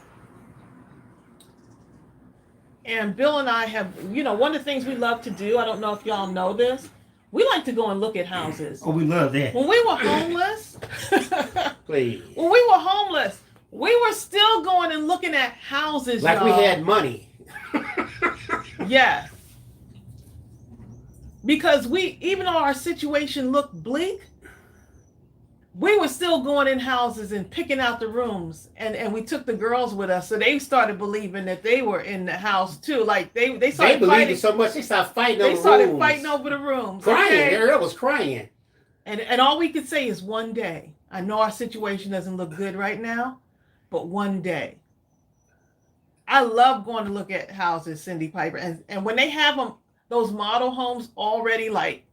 Speaker 1: and Bill and I have, one of the things we love to do. I don't know if y'all know this. We like to go and look at houses.
Speaker 2: Oh, we love that.
Speaker 1: When we were homeless,
Speaker 2: please.
Speaker 1: When we were homeless, we were still going and looking at houses.
Speaker 2: Like we had money.
Speaker 1: Yes. Because even though our situation looked bleak, we were still going in houses and picking out the rooms. And we took the girls with us. So they started believing that they were in the house too. Like they started
Speaker 2: fighting so much they started fighting over the rooms.
Speaker 1: They started fighting over the rooms.
Speaker 2: Crying.
Speaker 1: Okay?
Speaker 2: Ariel was crying.
Speaker 1: And all we could say is one day. I know our situation doesn't look good right now, but one day. I love going to look at houses, Cindy Piper. And when they have them, those model homes already like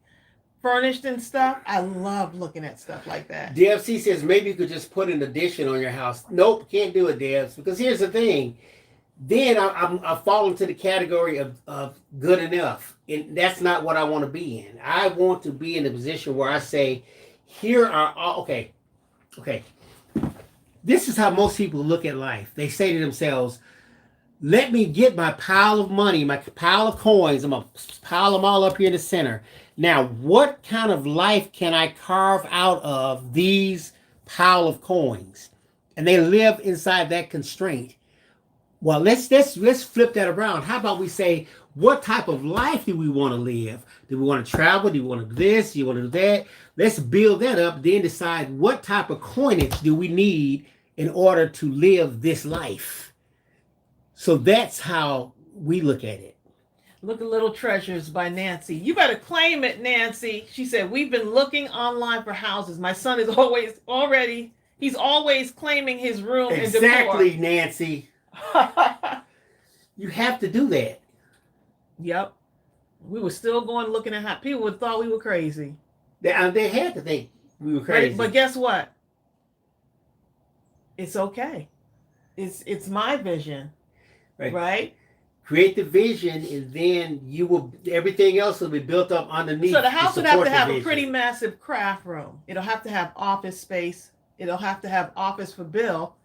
Speaker 1: furnished and stuff, I love looking at stuff like that.
Speaker 2: DFC says maybe you could just put an addition on your house. Nope, can't do it, Devs. Because here's the thing. Then I fall into the category of good enough. And that's not what I want to be in. I want to be in a position where I say, here are all, okay. This is how most people look at life. They say to themselves, let me get my pile of money, my pile of coins. I'm going to pile them all up here in the center. Now, what kind of life can I carve out of these pile of coins? And they live inside that constraint. Well, let's flip that around. How about we say, what type of life do we want to live? Do we want to travel? Do we want to do this? Do you want to do that? Let's build that up, then decide what type of coinage do we need in order to live this life. So that's how we look at it.
Speaker 1: Look at Little Treasures by Nancy. You better claim it, Nancy. She said, we've been looking online for houses. My son is he's always claiming his room and decor.
Speaker 2: Exactly, Nancy. You have to do that.
Speaker 1: Yep. We were still going looking at how people would thought we were crazy.
Speaker 2: They had to think we were crazy.
Speaker 1: But guess what? It's okay. It's my vision. Right?
Speaker 2: Create the vision, and then everything else will be built up underneath.
Speaker 1: So the house would have to have a pretty massive craft room. It'll have to have office space. It'll have to have office for Bill,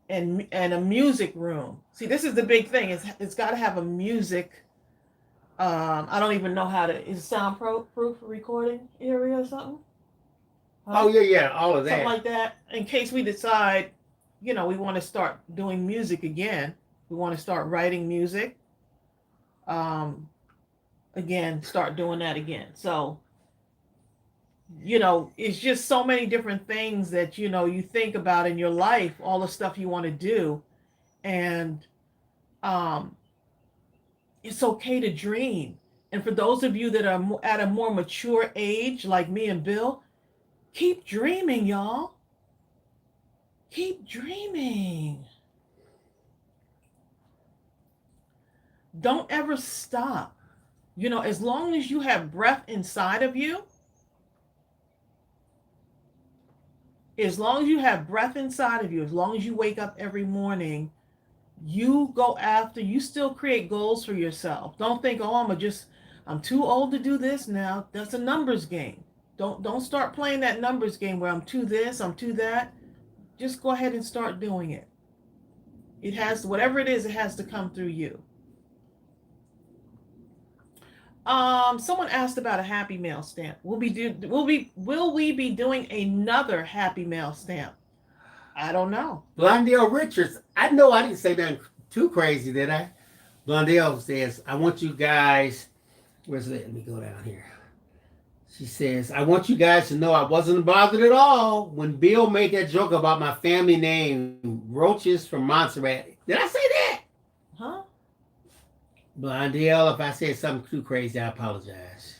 Speaker 1: and a music room. See, this is the big thing. It's got to have a music. I don't even know how to. Is soundproof recording area or something?
Speaker 2: Oh yeah, all of that.
Speaker 1: Something like that. In case we decide, we want to start doing music again. We want to start writing music. Again, start doing that again. So, it's just so many different things that, you think about in your life, all the stuff you want to do. And it's okay to dream. And for those of you that are at a more mature age, like me and Bill, keep dreaming, y'all. Keep dreaming. Don't ever stop. As long as you have breath inside of you, as long as you wake up every morning, you go after, you still create goals for yourself. Don't think, I'm too old to do this now. That's a numbers game. Don't start playing that numbers game where I'm too this, I'm too that. Just go ahead and start doing it. It has, whatever it is, it has to come through you. Someone asked about a Happy Mail stamp. Will we be doing another Happy Mail stamp? I don't know.
Speaker 2: Blondell Richards. I know I didn't say nothing too crazy, did I? Blondell says, I want you guys. Where's it? Let me go down here. She says, I want you guys to know I wasn't bothered at all when Bill made that joke about my family name, Roaches from Montserrat. Did I say that?
Speaker 1: Huh?
Speaker 2: Blondell, if I said something too crazy, I apologize.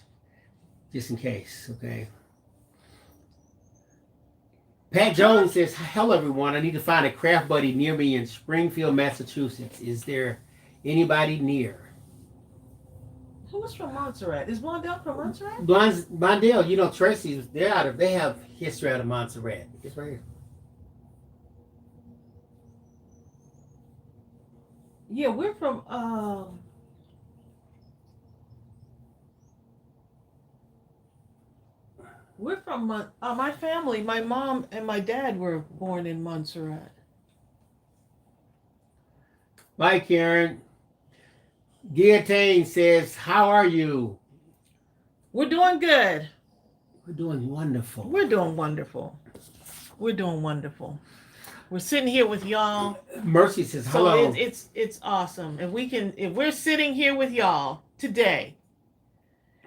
Speaker 2: Just in case, okay? Pat Jones says, hello, everyone. I need to find a craft buddy near me in Springfield, Massachusetts. Is there anybody near?
Speaker 1: Who's from Montserrat? Is Blondell from Montserrat?
Speaker 2: Blondell, Tracey, they have history out of Montserrat. It's right here.
Speaker 1: Yeah, we're from, my family, my mom and my dad were born in Montserrat.
Speaker 2: Bye, Karen. Guillotine says, how are you?
Speaker 1: We're doing good.
Speaker 2: We're doing wonderful.
Speaker 1: We're doing wonderful. We're sitting here with y'all.
Speaker 2: Mercy says, hello.
Speaker 1: So it's awesome. If we're sitting here with y'all today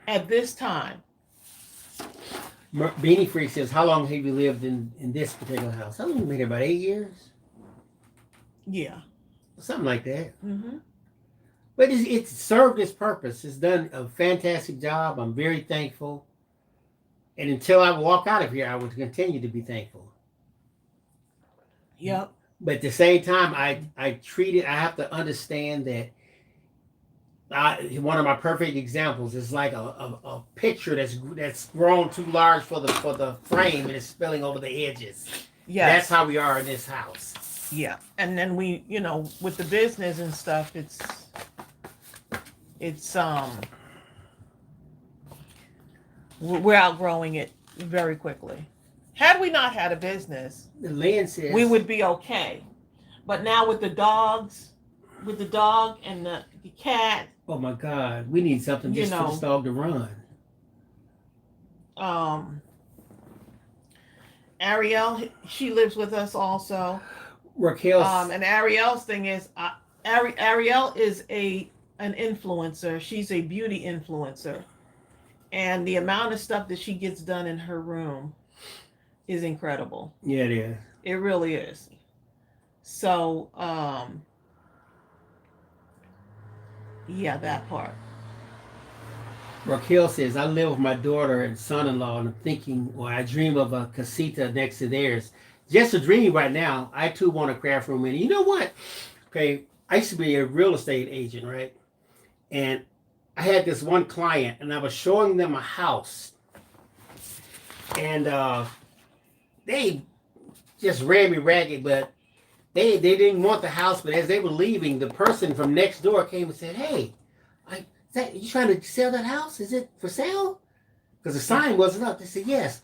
Speaker 1: at this time.
Speaker 2: Beanie Freak says, how long have you lived in this particular house? How long have you been here? About 8 years?
Speaker 1: Yeah.
Speaker 2: Something like that.
Speaker 1: Mm-hmm.
Speaker 2: But it's served its purpose. It's done a fantastic job. I'm very thankful. And until I walk out of here, I will continue to be thankful.
Speaker 1: Yep.
Speaker 2: But at the same time, I have to understand that one of my perfect examples is like a picture that's grown too large for the frame and it's spilling over the edges. Yeah. That's how we are in this house.
Speaker 1: Yeah. And then we, with the business and stuff, it's we're outgrowing it very quickly. Had we not had a business,
Speaker 2: Lynn says,
Speaker 1: we would be okay. But now with the dog and the cat.
Speaker 2: Oh my God, we need something just for this dog to run.
Speaker 1: Ariel, she lives with us also.
Speaker 2: Raquel.
Speaker 1: And Ariel's thing is, Ariel is an influencer. She's a beauty influencer. And the amount of stuff that she gets done in her room is incredible.
Speaker 2: Yeah, it is.
Speaker 1: It really is. So, yeah, that part.
Speaker 2: Raquel says, I live with my daughter and son-in-law, and I'm thinking, or I dream of a casita next to theirs. Just a dream right now. I too want a craft room. And you know what? Okay, I used to be a real estate agent, right? And I had this one client, and I was showing them a house. And they just ran me ragged, but they didn't want the house. But as they were leaving, the person from next door came and said, hey, you trying to sell that house? Is it for sale? Because the sign wasn't up. They said, yes.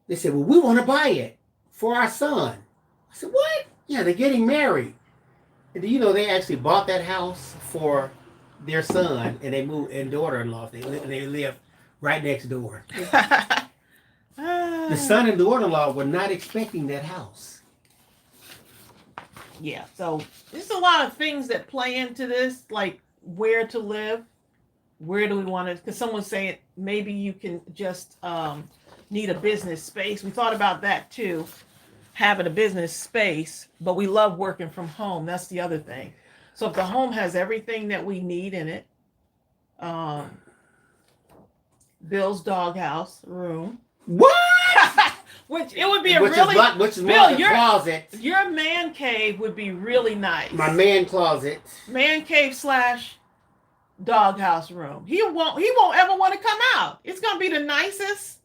Speaker 2: They said, well, we want to buy it for our son. I said, what? Yeah, they're getting married. And do you know they actually bought that house for their son, and they moved, and daughter-in-law. They live right next door. The son and daughter-in-law were not expecting that house.
Speaker 1: Yeah, so there's a lot of things that play into this, like where to live, where do we want to, because someone's saying maybe you can just need a business space. We thought about that too, having a business space, but we love working from home. That's the other thing. So if the home has everything that we need in it, Bill's doghouse room.
Speaker 2: What?
Speaker 1: Which it would be
Speaker 2: which is Bill, your closet.
Speaker 1: Your man cave would be really nice.
Speaker 2: My man closet.
Speaker 1: Man cave / doghouse room. He won't ever want to come out. It's gonna be the nicest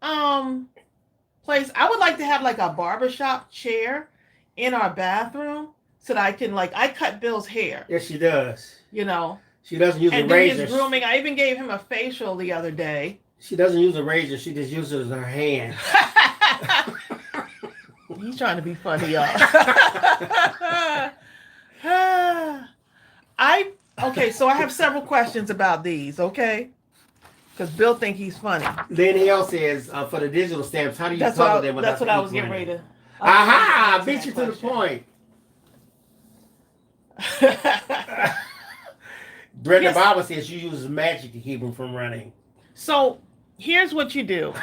Speaker 1: place. I would like to have like a barbershop chair in our bathroom so that I can I cut Bill's hair.
Speaker 2: Yes, she does.
Speaker 1: You know.
Speaker 2: She doesn't use a razor.
Speaker 1: And his grooming. I even gave him a facial the other day.
Speaker 2: She doesn't use a razor. She just uses her hand.
Speaker 1: He's trying to be funny, y'all. Okay, so I have several questions about these, okay? Because Bill think he's funny.
Speaker 2: Danielle says, for the digital stamps, how do you cover them without
Speaker 1: That's what I was getting ready to...
Speaker 2: Aha! I beat you to the point. Brenda Bible says she uses magic to keep them from running.
Speaker 1: So here's what you do.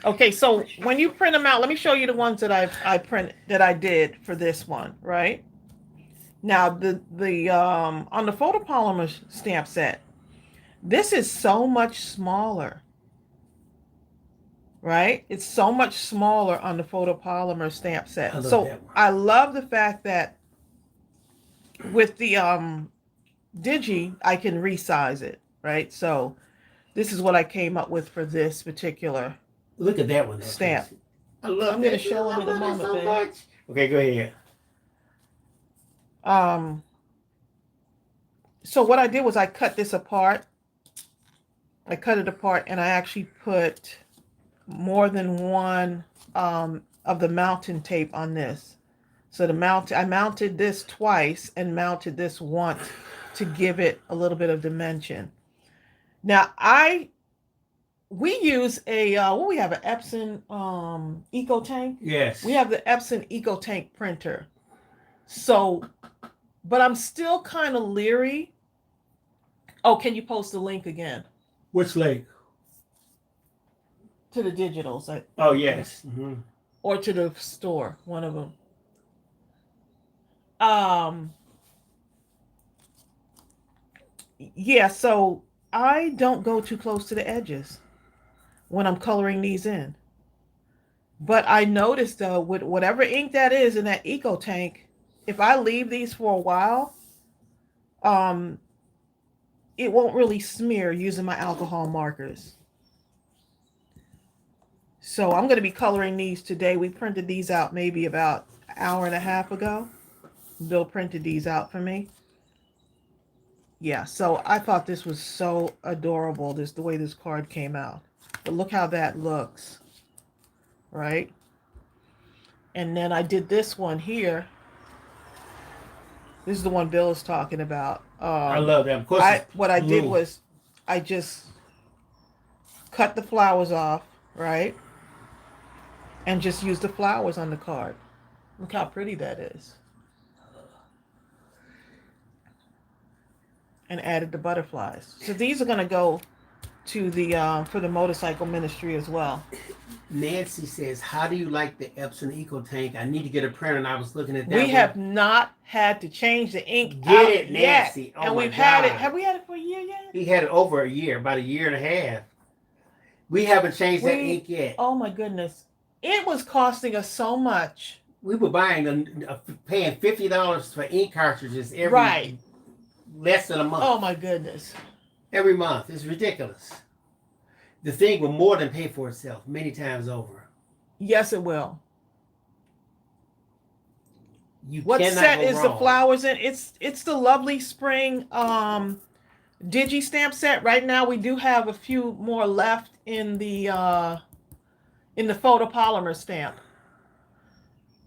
Speaker 1: Okay, so when you print them out, let me show you the ones that I did for this one, right? Now the on the photopolymer stamp set, this is so much smaller, right? It's so much smaller on the photopolymer stamp set. So I love the fact that with the Digi, I can resize it, right? So this is what I came up with for this particular
Speaker 2: Look at that one.
Speaker 1: Stamp.
Speaker 2: I love
Speaker 1: I'm going to show them in a moment,
Speaker 2: so much. Okay, go ahead.
Speaker 1: So what I did was I cut this apart. I cut it apart and I actually put more than one of the mounting tape on this. So I mounted this twice and mounted this once to give it a little bit of dimension. Now we use we have an Epson Eco Tank.
Speaker 2: Yes.
Speaker 1: We have the Epson Eco Tank printer. So, but I'm still kind of leery. Oh, can you post the link again?
Speaker 2: Which link?
Speaker 1: To the digitals.
Speaker 2: Oh, yes. Mm-hmm.
Speaker 1: Or to the store, one of them. Yeah, so I don't go too close to the edges when I'm coloring these in. But I noticed though, with whatever ink that is in that Eco Tank, if I leave these for a while, it won't really smear using my alcohol markers. So I'm going to be coloring these today. We printed these out maybe about an hour and a half ago. Bill printed these out for me. Yeah, so I thought this was so adorable, the way this card came out. But look how that looks, right? And then I did this one here. This is the one Bill is talking about.
Speaker 2: I love that. Of course,
Speaker 1: what I did was I just cut the flowers off, right? And just used the flowers on the card. Look how pretty that is. And added the butterflies. So these are going to go to the for the motorcycle ministry as well.
Speaker 2: Nancy says, how do you like the Epson Eco Tank? I need to get a printer, and I was looking at that.
Speaker 1: We have not had to change the ink
Speaker 2: Get it, Nancy.
Speaker 1: yet. And we've had it. Have we had it for a year yet?
Speaker 2: He had it over a year, about a year and a half. We haven't changed that ink yet.
Speaker 1: Oh my goodness. It was costing us so much.
Speaker 2: We were paying $50 for ink cartridges
Speaker 1: Right.
Speaker 2: less than a month.
Speaker 1: Oh my goodness.
Speaker 2: Every month. It's ridiculous. The thing will more than pay for itself many times over.
Speaker 1: Yes, it will.
Speaker 2: You
Speaker 1: What
Speaker 2: cannot
Speaker 1: set
Speaker 2: go
Speaker 1: is
Speaker 2: wrong.
Speaker 1: the flowers in? It's the Lovely Spring digi stamp set. Right now we do have a few more left in the photopolymer stamp.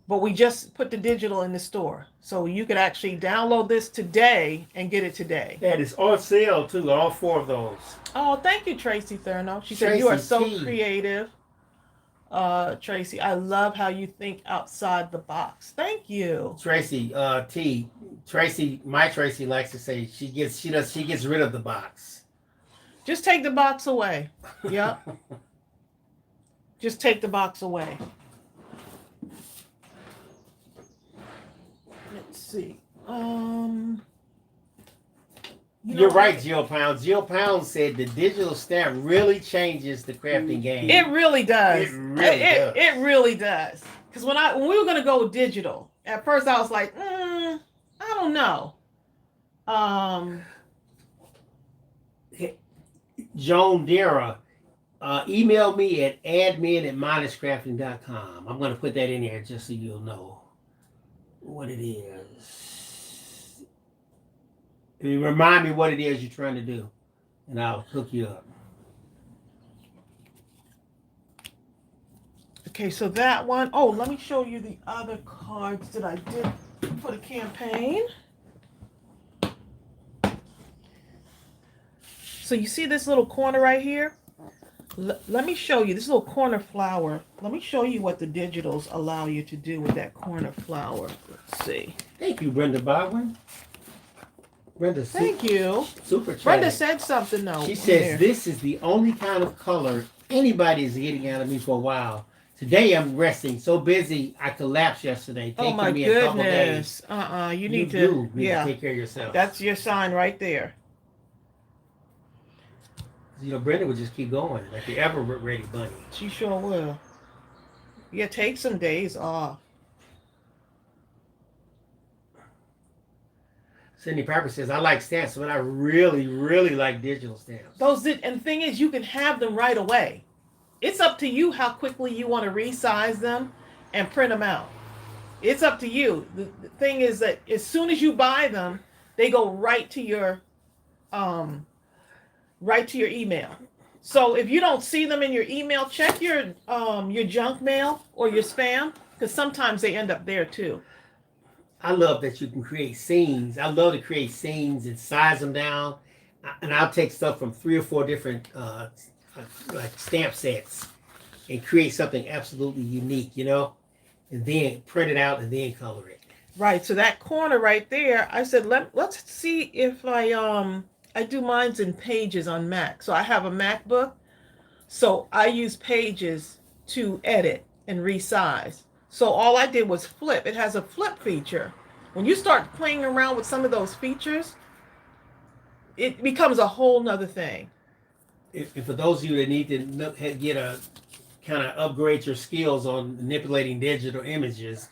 Speaker 1: But we just put the digital in the store. So you could actually download this today and get it today.
Speaker 2: That is on sale too, all 4 of those.
Speaker 1: Oh, thank you, Tracey Thurno. She said you are so creative. Tracey, I love how you think outside the box. Thank you.
Speaker 2: Tracey, my Tracey likes to say she gets rid of the box.
Speaker 1: Just take the box away. Yep. Just take the box away. Let's see.
Speaker 2: You're right, Jill Pound. Jill Pound said the digital stamp really changes the crafting game.
Speaker 1: It really does.
Speaker 2: It really does.
Speaker 1: It really does. Because when we were gonna go digital, at first I was like, I don't know.
Speaker 2: Joan Dara, email me at admin@mindlesscrafting.com. I'm going to put that in there just so you'll know what it is. Remind me what it is you're trying to do, and I'll hook you up.
Speaker 1: Okay, so that one. Oh, let me show you the other cards that I did for the campaign. So you see this little corner right here? Let me show you this little corner flower. Let me show you what the digitals allow you to do with that corner flower. Let's see.
Speaker 2: Thank you, Brenda Baldwin. Brenda,
Speaker 1: thank you.
Speaker 2: Super chat.
Speaker 1: Brenda said something though.
Speaker 2: She says this is the only kind of color anybody is getting out of me for a while. Today I'm resting. So busy I collapsed yesterday.
Speaker 1: Oh my
Speaker 2: me a couple
Speaker 1: goodness.
Speaker 2: days.
Speaker 1: You need to
Speaker 2: take care of yourself.
Speaker 1: That's your sign right there.
Speaker 2: Brenda would just keep going like the ever ready bunny.
Speaker 1: She sure will. Yeah, take some days off.
Speaker 2: Cindy Piper says, I like stamps, but I really, really like digital stamps.
Speaker 1: And the thing is, you can have them right away. It's up to you how quickly you want to resize them and print them out. It's up to you. The thing is that as soon as you buy them, they go right to your email. So if you don't see them in your email, check your junk mail or your spam, because sometimes they end up there too.
Speaker 2: I love that you can create scenes. I love to create scenes and size them down. And I'll take stuff from 3 or 4 different like stamp sets and create something absolutely unique, and then print it out and then color it.
Speaker 1: Right. So that corner right there, I said, let's see if I do mine's in Pages on Mac. So I have a MacBook. So I use Pages to edit and resize. So all I did was flip. It has a flip feature. When you start playing around with some of those features, it becomes a whole nother thing.
Speaker 2: If for those of you that need to get a kind of upgrade your skills on manipulating digital images,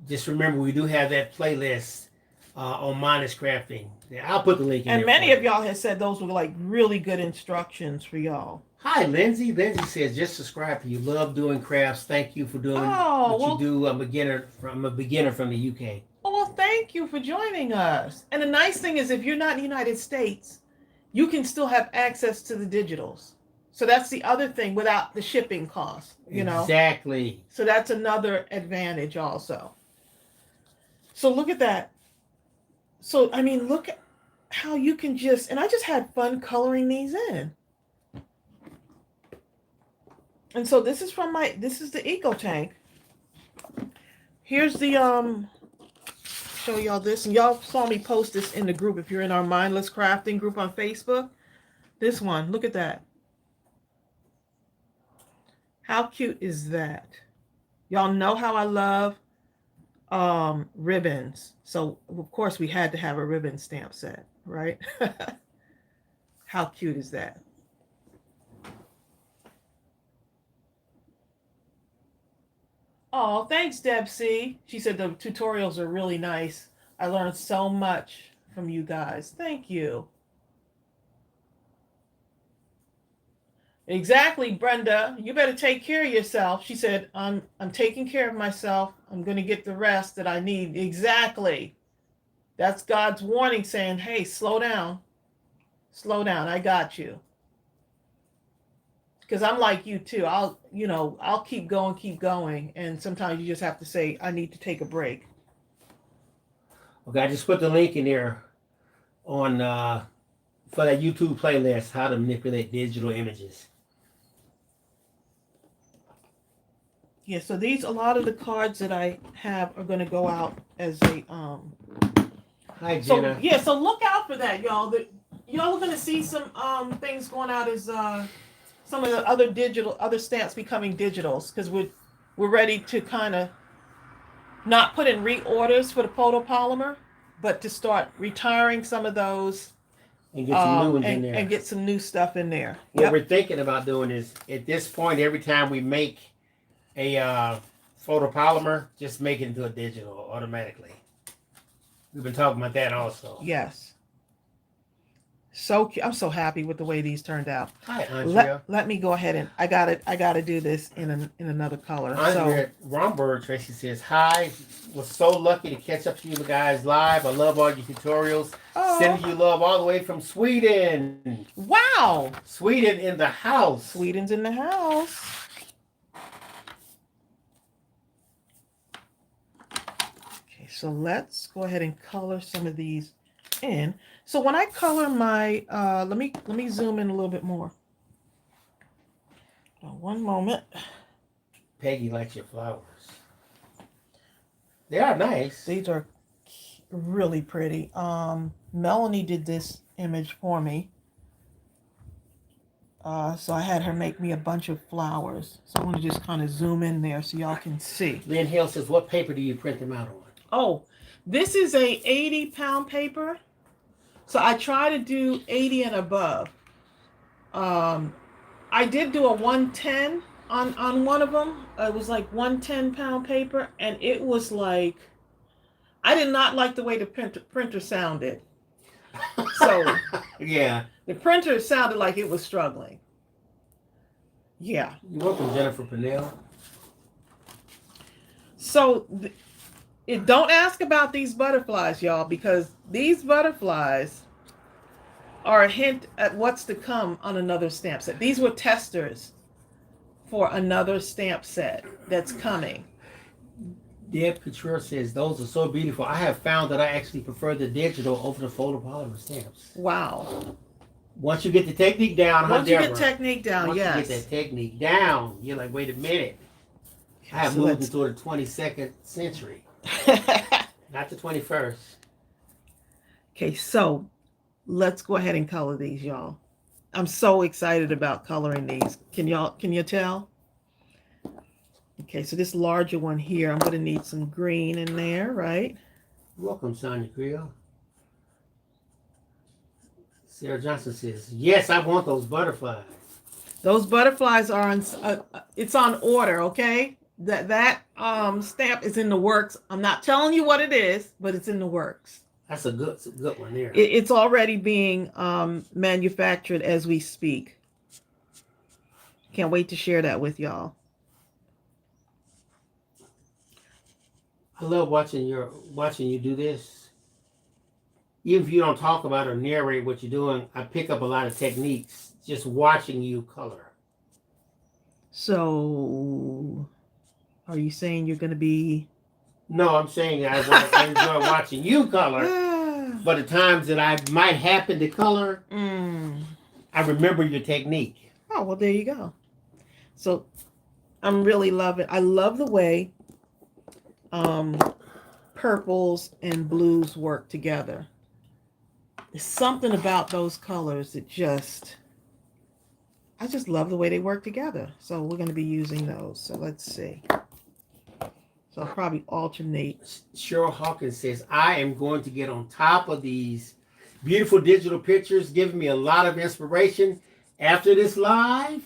Speaker 2: just remember we do have that playlist on Mindless Crafting. I'll put the link in there.
Speaker 1: And many of y'all have said those were like really good instructions for y'all.
Speaker 2: Hi, Lindsay. Lindsay says, just subscribe to you. Love doing crafts. Thank you for doing what you do. I'm a beginner from the UK.
Speaker 1: Oh, well, thank you for joining us. And the nice thing is if you're not in the United States, you can still have access to the digitals. So that's the other thing without the shipping cost,
Speaker 2: Exactly.
Speaker 1: So that's another advantage also. So look at that. So, I mean, look at how you can and I just had fun coloring these in. And so this is the Eco Tank. Here's the, show y'all this. And y'all saw me post this in the group. If you're in our Mindless Crafting group on Facebook, this one, look at that. How cute is that? Y'all know how I love ribbons. So of course we had to have a ribbon stamp set, right? How cute is that? Oh, thanks, Deb C. She said the tutorials are really nice. I learned so much from you guys. Thank you. Exactly, Brenda. You better take care of yourself. She said, I'm taking care of myself. I'm going to get the rest that I need. Exactly. That's God's warning saying, hey, slow down. Slow down. I got you. Because I'm like you too. I'll keep going. And sometimes you just have to say, I need to take a break.
Speaker 2: Okay, I just put the link in there on for that YouTube playlist, how to manipulate digital images.
Speaker 1: Yeah, so a lot of the cards that I have are going to go out as a
Speaker 2: Hi, Jenna.
Speaker 1: So yeah, so look out for that, y'all. Y'all are going to see some things going out as some of the other stamps becoming digitals, because we're ready to kind of not put in reorders for the photopolymer, but to start retiring some of those
Speaker 2: and get some new ones in there.
Speaker 1: And get some new stuff in there.
Speaker 2: What we're thinking about doing is, at this point, every time we make a photopolymer, just make it into a digital automatically. We've been talking about that also.
Speaker 1: Yes. So I'm so happy with the way these turned out.
Speaker 2: Hi, Andrea.
Speaker 1: Let me go ahead and I gotta do this in another color.
Speaker 2: Andrea Romberg, Tracy says, hi. Was so lucky to catch up to you guys live. I love all your tutorials.
Speaker 1: Oh.
Speaker 2: Sending you love all the way from Sweden.
Speaker 1: Wow.
Speaker 2: Sweden in the house.
Speaker 1: Sweden's in the house. Okay, so let's go ahead and color some of these in. So when I color my, let me zoom in a little bit more. One moment.
Speaker 2: Peggy likes your flowers. They are nice.
Speaker 1: These are really pretty. Melanie did this image for me. So I had her make me a bunch of flowers. So I want to just kind of zoom in there so y'all can see.
Speaker 2: Lynn Hill says, what paper do you print them out on?
Speaker 1: Oh, this is a 80-pound paper. So I try to do 80 and above. I did do a 110 on one of them. It was like 110-pound paper, and it was like, I did not like the way the printer sounded. So
Speaker 2: yeah,
Speaker 1: the printer sounded like it was struggling. Yeah.
Speaker 2: You're welcome, Jennifer Pennell.
Speaker 1: So don't ask about these butterflies, y'all, because these butterflies are a hint at what's to come on another stamp set. These were testers for another stamp set that's coming.
Speaker 2: Deb Couture says, those are so beautiful. I have found that I actually prefer the digital over the photopolymer stamps.
Speaker 1: Wow.
Speaker 2: Once you get the technique down,
Speaker 1: once you get technique down,
Speaker 2: once
Speaker 1: yes.
Speaker 2: you get that technique down, you're like, wait a minute. I have moved into the 22nd century. Not the 21st.
Speaker 1: Okay, so let's go ahead and color these, y'all. I'm so excited about coloring these. Can you tell? Okay, so this larger one here, I'm going to need some green in there, right?
Speaker 2: Welcome, Sonia Creel. Sarah Johnson says, yes, I want those butterflies.
Speaker 1: Those butterflies are on, it's on order, okay? That stamp is in the works. I'm not telling you what it is, but it's in the works.
Speaker 2: That's a good one there.
Speaker 1: It's already being manufactured as we speak. Can't wait to share that with y'all.
Speaker 2: I love watching you do this. Even if you don't talk about or narrate what you're doing, I pick up a lot of techniques just watching you color.
Speaker 1: So, are you saying you're going to be...
Speaker 2: No, I'm saying I enjoy watching you color. But the times that I might happen to color, I remember your technique.
Speaker 1: Oh, well, there you go. So, I'm really loving... I love the way purples and blues work together. There's something about those colors that I just love the way they work together. So we're going to be using those. So let's see. So I'll probably alternate.
Speaker 2: Cheryl Hawkins says, I am going to get on top of these beautiful digital pictures, giving me a lot of inspiration. After this live,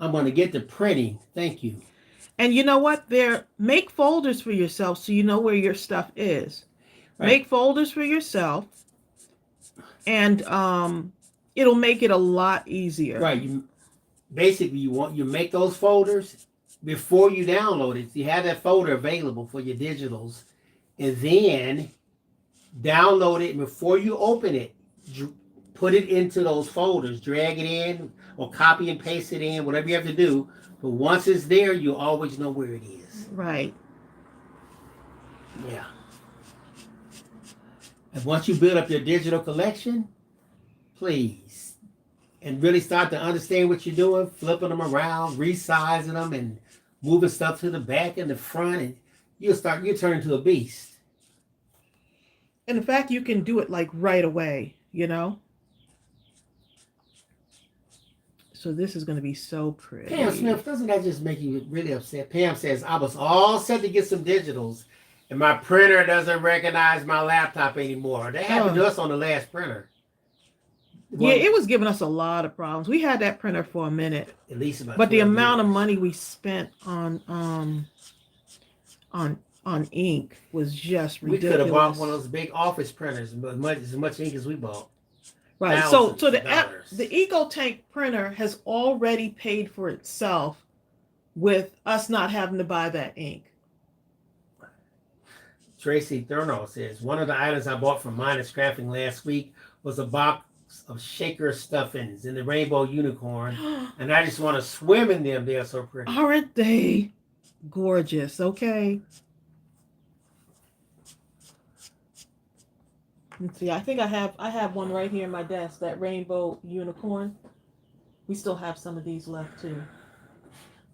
Speaker 2: I'm going to get to printing. Thank you.
Speaker 1: And you know what? Make folders for yourself so you know where your stuff is.
Speaker 2: Right.
Speaker 1: Make folders for yourself, and it'll make it a lot easier.
Speaker 2: Right. You make those folders before you download it. You have that folder available for your digitals, and then download it. And before you open it, put it into those folders. Drag it in, or copy and paste it in. Whatever you have to do. But once it's there, you always know where it is.
Speaker 1: Right.
Speaker 2: Yeah. And once you build up your digital collection, please, and really start to understand what you're doing, flipping them around, resizing them, and moving stuff to the back and the front, and you'll turn into a beast.
Speaker 1: And in fact, you can do it like right away, you know? So this is going to be so pretty.
Speaker 2: Pam Smith, doesn't that just make you really upset? Pam says, I was all set to get some digitals, and my printer doesn't recognize my laptop anymore. That happened to us on the last printer.
Speaker 1: Yeah, it was giving us a lot of problems. We had that printer for a minute.
Speaker 2: At least about.
Speaker 1: But the amount of money we spent on ink was just ridiculous.
Speaker 2: We could have bought one of those big office printers, but as much ink as we bought.
Speaker 1: Right. So the EcoTank printer has already paid for itself with us not having to buy that ink.
Speaker 2: Tracey Thurno says, one of the items I bought from Mindless Crafting last week was a box of shaker stuffings in the rainbow unicorn, and I just want to swim in them. They're so pretty.
Speaker 1: Aren't they gorgeous? Okay. Let's see. I think I have one right here in my desk, that rainbow unicorn. We still have some of these left too.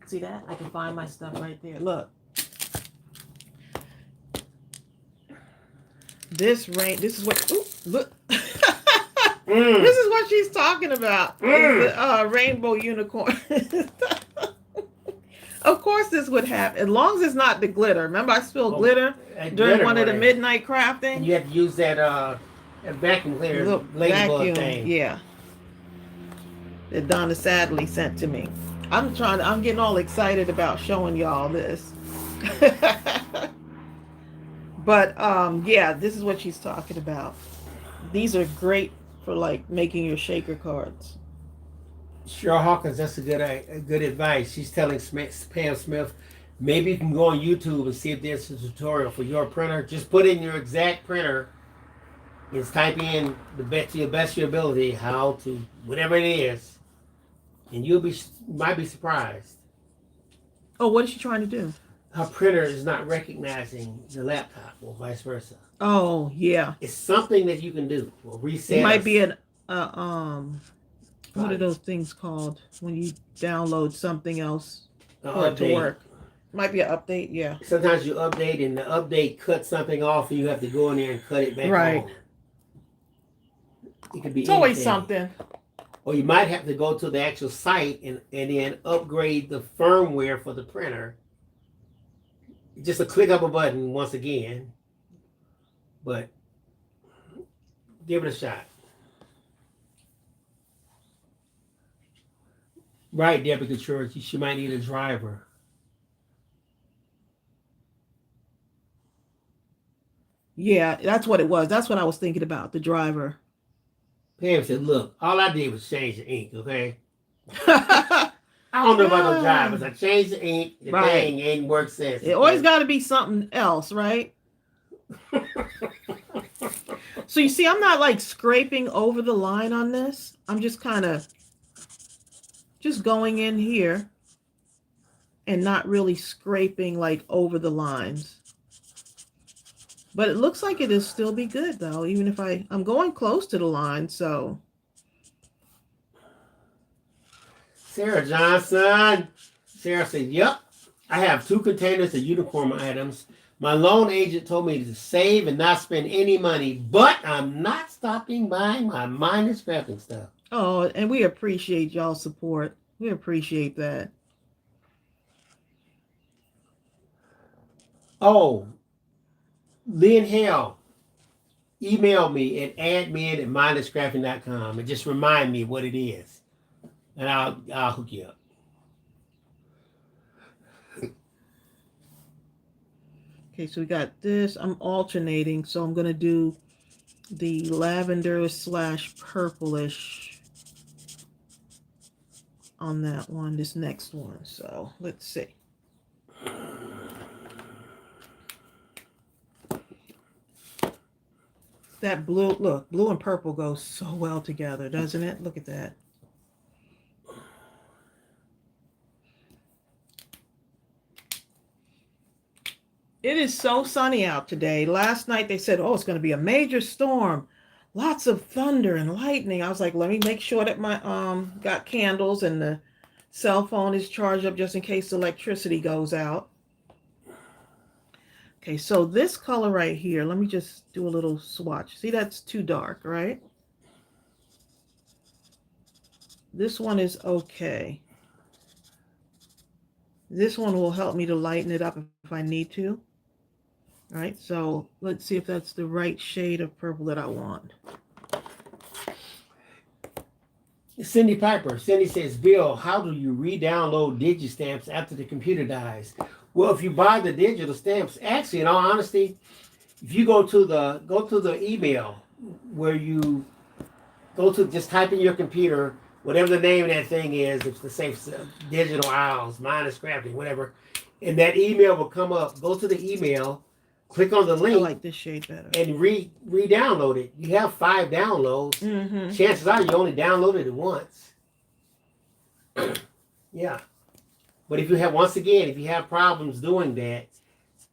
Speaker 1: See that? I can find my stuff right there. Look. This is what, ooh, look. This is what she's talking about. The rainbow unicorn. Of course this would happen. As long as it's not the glitter. Remember I spilled glitter during one of the midnight crafting?
Speaker 2: You have to use that vacuum cleaner ladybug thing.
Speaker 1: Yeah. That Donna sadly sent to me. I'm getting all excited about showing y'all this. But yeah, this is what she's talking about. These are great for like making your shaker cards.
Speaker 2: Cheryl Hawkins, that's a good advice. She's telling Pam Smith, maybe you can go on YouTube and see if there's a tutorial for your printer. Just put in your exact printer and type in the best of your ability how to whatever it is, and might be surprised.
Speaker 1: Oh, what is she trying to do?
Speaker 2: Her printer is not recognizing the laptop, or vice versa.
Speaker 1: Oh yeah,
Speaker 2: it's something that you can do. Or reset.
Speaker 1: It might be an what are those things called when you download something else for it to work? Might be an update, yeah.
Speaker 2: Sometimes you update and the update cuts something off, and you have to go in there and cut it back on. It could be. It's
Speaker 1: always something.
Speaker 2: Or you might have to go to the actual site and then upgrade the firmware for the printer. Just a click of a button once again, but give it a shot. Right, Debbie Couture, she might need a driver.
Speaker 1: Yeah, that's what it was. That's what I was thinking about, the driver.
Speaker 2: Pam said, look, all I did was change the ink, okay? I don't know about those drivers. I changed the ink. The thing ain't worked since.
Speaker 1: It always got to be something else, right? So you see, I'm not like scraping over the line on this. I'm just kind of just going in here and not really scraping like over the lines. But it looks like it'll still be good though, even if I'm going close to the line, so.
Speaker 2: Sarah Johnson. Sarah said, yep, I have 2 containers of unicorn items. My loan agent told me to save and not spend any money, but I'm not stopping buying my Mindless Crafting stuff.
Speaker 1: Oh, and we appreciate y'all's support. We appreciate that.
Speaker 2: Oh, Lynn Hale. email me at admin@mindlesscrafting.com and just remind me what it is, and I'll hook you up.
Speaker 1: Okay, so we got this. I'm alternating, so I'm gonna do the lavender / purplish on that one, this next one. So let's see. That blue, look, blue and purple goes so well together, doesn't it? Look at that. It is so sunny out today. Last night they said, oh, it's going to be a major storm. Lots of thunder and lightning. I was like, let me make sure that my got candles and the cell phone is charged up just in case the electricity goes out. Okay, so this color right here, let me just do a little swatch. See, that's too dark, right? This one is okay. This one will help me to lighten it up if I need to. All right, so let's see if that's the right shade of purple that I want.
Speaker 2: Cindy Piper. Cindy says, Bill, how do you re-download DigiStamps after the computer dies? Well, if you buy the digital stamps, actually, in all honesty, if you go to the email where you go to, just type in your computer, whatever the name of that thing is, if it's the same Digital Isles, Mindless Crafting, whatever, and that email will come up. Go to the email, click on the link.
Speaker 1: I like this shade better.
Speaker 2: And re-download it. You have 5 downloads.
Speaker 1: Mm-hmm.
Speaker 2: Chances are you only downloaded it once. Yeah. But if you have, once again, if you have problems doing that,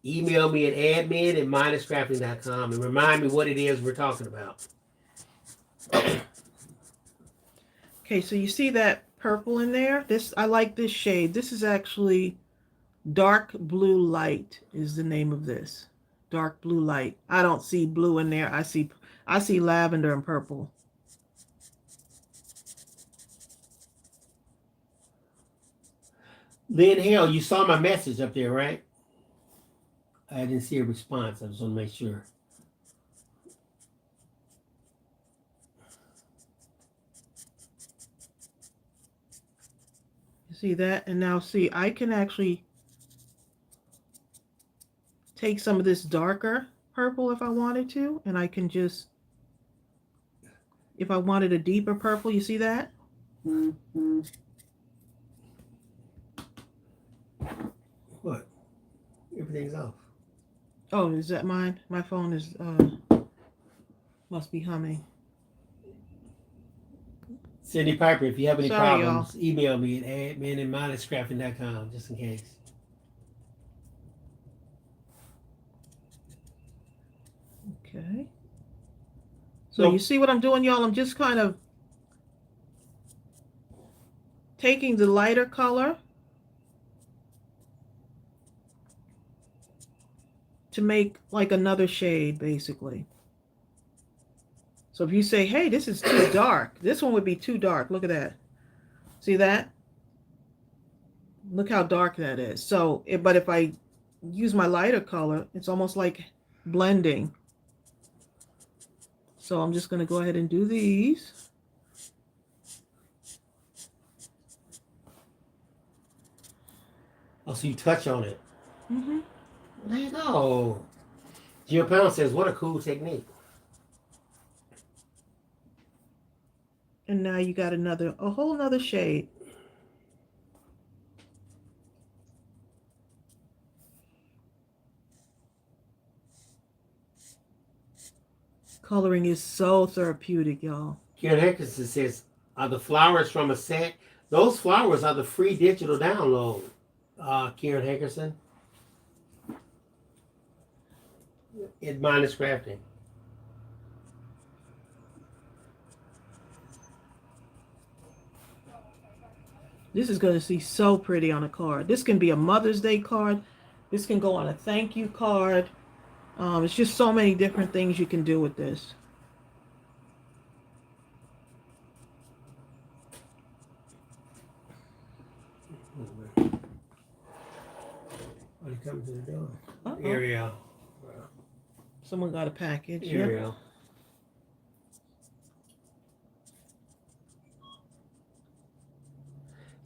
Speaker 2: email me at admin@mindlesscrafting.com and remind me what it is we're talking about.
Speaker 1: Okay, so you see that purple in there? This, I like this shade. This is actually Dark Blue Light is the name of this. Dark Blue Light. I don't see blue in there. I see lavender and purple.
Speaker 2: Lynn Hale, you saw my message up there, right? I didn't see a response. I just want to make sure.
Speaker 1: You see that? And now see, I can actually take some of this darker purple if I wanted to, and I can just, if I wanted a deeper purple, you see that?
Speaker 2: Mm-hmm. What? Everything's off.
Speaker 1: Oh, is that mine? My phone is, must be humming.
Speaker 2: Cindy Piper, if you have any
Speaker 1: Sorry,
Speaker 2: problems, email me at admin@mindlesscrafting.com, just in case.
Speaker 1: Okay. So you see what I'm doing, y'all? I'm just kind of taking the lighter color to make like another shade, basically. So if you say, hey, this is too dark, this one would be too dark. Look at that. See that? Look how dark that is. So, but if I use my lighter color, it's almost like blending. So I'm just going to go ahead and do these.
Speaker 2: Oh, so you touch on it.
Speaker 1: Mm-hmm.
Speaker 2: No. Gio Pound says, what a cool technique.
Speaker 1: And now you got a whole nother shade. Coloring is so therapeutic, y'all.
Speaker 2: Karen Hankerson says, are the flowers from a set? Those flowers are the free digital download, Karen Hankerson. In Mindless Crafting.
Speaker 1: This is going to see so pretty on a card. This can be a Mother's Day card. This can go on a thank you card. It's just so many different things you can do with this.
Speaker 2: What are you coming to the door?
Speaker 1: Uh-oh.
Speaker 2: Ariel.
Speaker 1: Someone got a package.
Speaker 2: Ariel.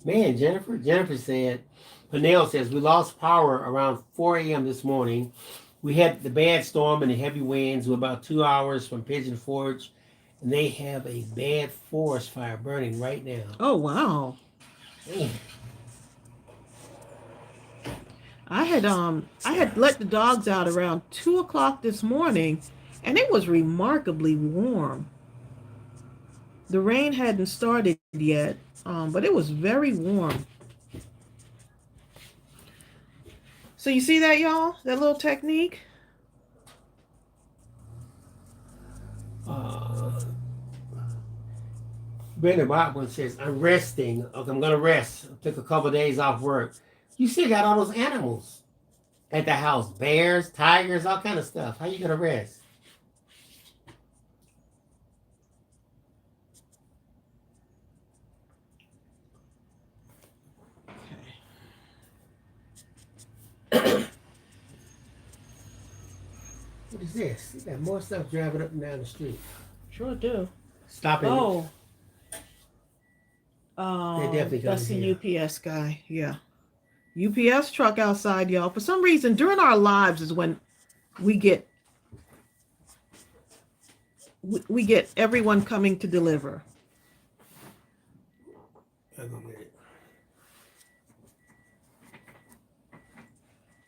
Speaker 2: Man, Jennifer said, Panel says, we lost power around 4 a.m. this morning. We had the bad storm and the heavy winds. We're about 2 hours from Pigeon Forge, and they have a bad forest fire burning right now.
Speaker 1: Oh, wow.
Speaker 2: Man.
Speaker 1: I had let the dogs out around 2 o'clock this morning, and it was remarkably warm. The rain hadn't started yet, but it was very warm. So you see that, y'all? That little technique?
Speaker 2: Brandon Bachman says, I'm resting. Okay, I'm going to rest. I took a couple of days off work. You still got all those animals at the house. Bears, tigers, all kind of stuff. How you going to rest? What is this? You got more stuff driving up and down the street.
Speaker 1: Sure do.
Speaker 2: Stop it.
Speaker 1: Oh.
Speaker 2: Definitely
Speaker 1: That's
Speaker 2: coming
Speaker 1: the UPS guy. Yeah. UPS truck outside, y'all. For some reason, during our lives is when we get everyone coming to deliver.
Speaker 2: I'll go get it.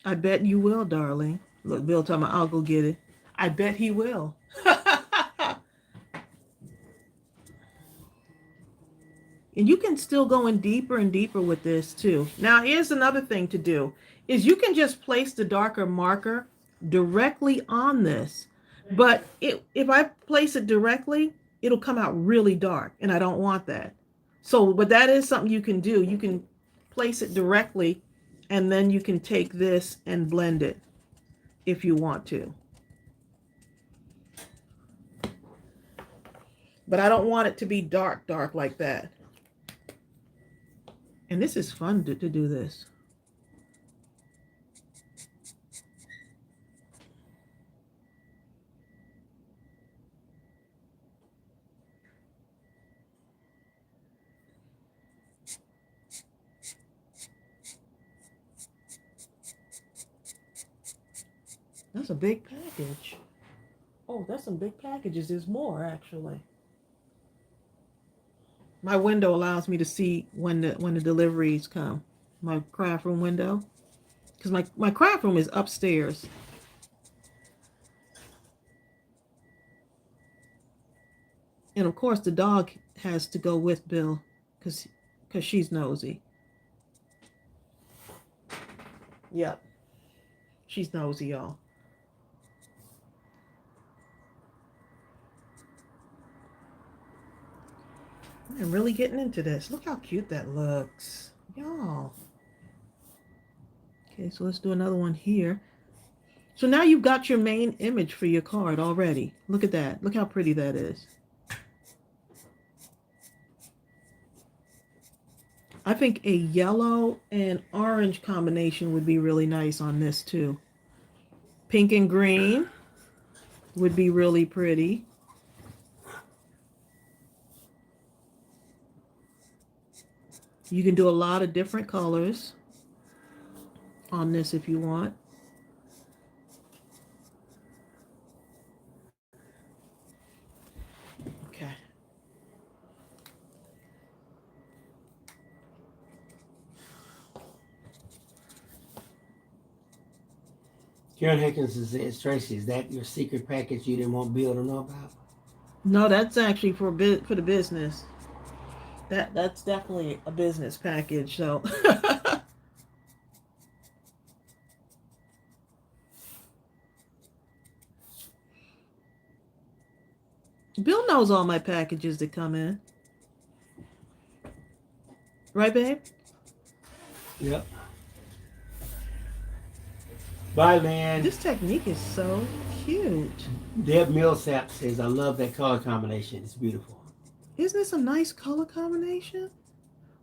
Speaker 1: I bet you will, darling. Look, Bill told me I'll go get it. I bet he will. And you can still go in deeper and deeper with this too. Now, here's another thing to do is you can just place the darker marker directly on this. But if I place it directly, it'll come out really dark, and I don't want that. So, but that is something you can do. You can place it directly, and then you can take this and blend it if you want to. But I don't want it to be dark like that. And this is fun to do this. That's a big package. Oh, that's some big packages. There's more, actually. My window allows me to see when the deliveries come. My craft room window. Because my craft room is upstairs. And of course the dog has to go with Bill because she's nosy. Yep. She's nosy, y'all. I'm really getting into this. Look how cute that looks. Y'all. Okay, so let's do another one here. So now you've got your main image for your card already. Look at that. Look how pretty that is. I think a yellow and orange combination would be really nice on this too. Pink and green would be really pretty. You can do a lot of different colors on this if you want. Okay.
Speaker 2: Karen Hickens says, Tracy, is that your secret package you didn't want Bill to know about?
Speaker 1: No, that's actually for the business. That's definitely a business package. So Bill knows all my packages that come in. Right, babe?
Speaker 2: Yep. Bye, man.
Speaker 1: This technique is so cute.
Speaker 2: Deb Millsap says, I love that color combination. It's beautiful.
Speaker 1: Isn't this a nice color combination?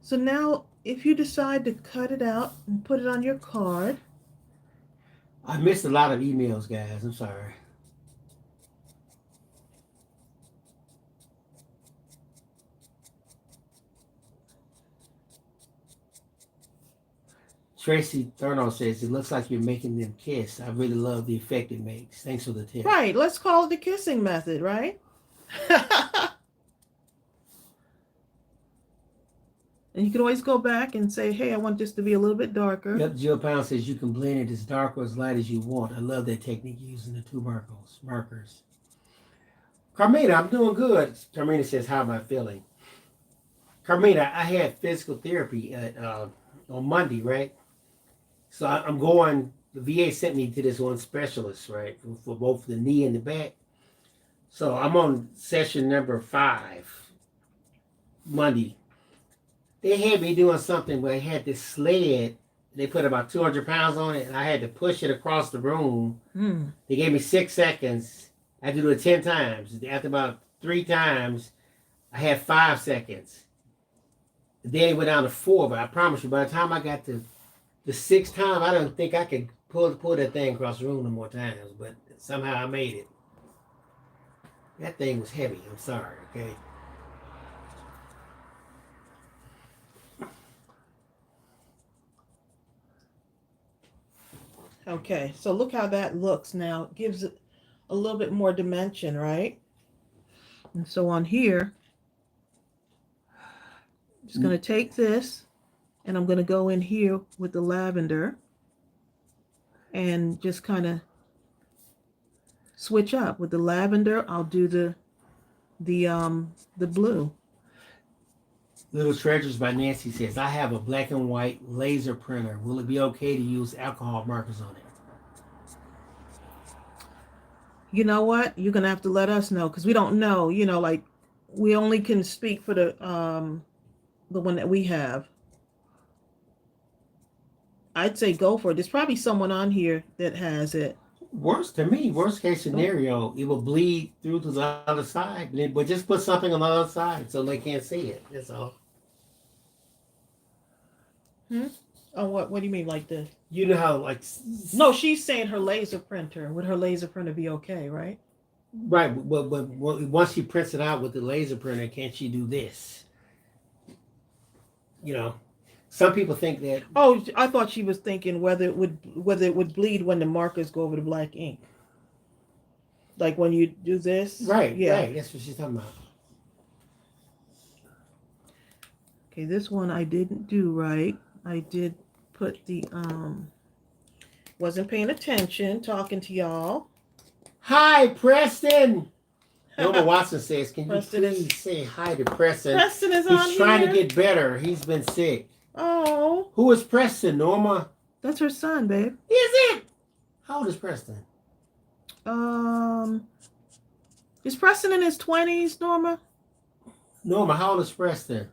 Speaker 1: So now, if you decide to cut it out and put it on your card.
Speaker 2: I missed a lot of emails, guys. I'm sorry. Tracey Thurno says, it looks like you're making them kiss. I really love the effect it makes. Thanks for the tip.
Speaker 1: Right. Let's call it the kissing method, right? And you can always go back and say, hey, I want this to be a little bit darker.
Speaker 2: Yep, Jill Pound says you can blend it as dark or as light as you want. I love that technique using the two markers. Carmina, I'm doing good. Carmina says, how am I feeling? Carmina, I had physical therapy on Monday, right? So I'm going, the VA sent me to this one specialist, right, for both the knee and the back. So I'm on session number 5, Monday. They had me doing something where I had this sled. They put about 200 pounds on it, and I had to push it across the room. They gave me 6 seconds. I had to do it 10 times. After about 3 times, I had 5 seconds. Then it went down to 4, but I promise you, by the time I got to the 6th time, I don't think I could pull that thing across the room no more times, but somehow I made it. That thing was heavy. I'm sorry, okay?
Speaker 1: Okay, so look how that looks now. It gives it a little bit more dimension, right? And so on here, I'm just going to take this and I'm going to go in here with the lavender and just kind of switch up. With the lavender, I'll do the blue.
Speaker 2: Little Treasures by Nancy says, I have a black and white laser printer. Will it be okay to use alcohol markers on it?
Speaker 1: You know what? You're going to have to let us know because we don't know, you know, like we only can speak for the one that we have. I'd say go for it. There's probably someone on here that has it.
Speaker 2: Worst case scenario, it will bleed through to the other side. But just put something on the other side so they can't see it. That's all.
Speaker 1: Oh, what do you mean like this?
Speaker 2: You know how like...
Speaker 1: No, she's saying her laser printer. Would her laser printer be okay, right?
Speaker 2: Right, but once she prints it out with the laser printer, can't she do this? You know, some people think that...
Speaker 1: Oh, I thought she was thinking whether it would bleed when the markers go over the black ink. Like when you do this?
Speaker 2: Right,
Speaker 1: yeah.
Speaker 2: Right, that's what she's talking about.
Speaker 1: Okay, this one I didn't do right. I did put the, wasn't paying attention, talking to y'all.
Speaker 2: Hi, Preston! Wilma Watson says, can you
Speaker 1: Preston
Speaker 2: please say hi to Preston?
Speaker 1: Preston is on here.
Speaker 2: He's trying to get better. He's been sick.
Speaker 1: Oh.
Speaker 2: Who is Preston, Norma?
Speaker 1: That's her son, babe.
Speaker 2: Is it? How old is Preston?
Speaker 1: Is Preston in his 20s, Norma?
Speaker 2: Norma, how old is Preston?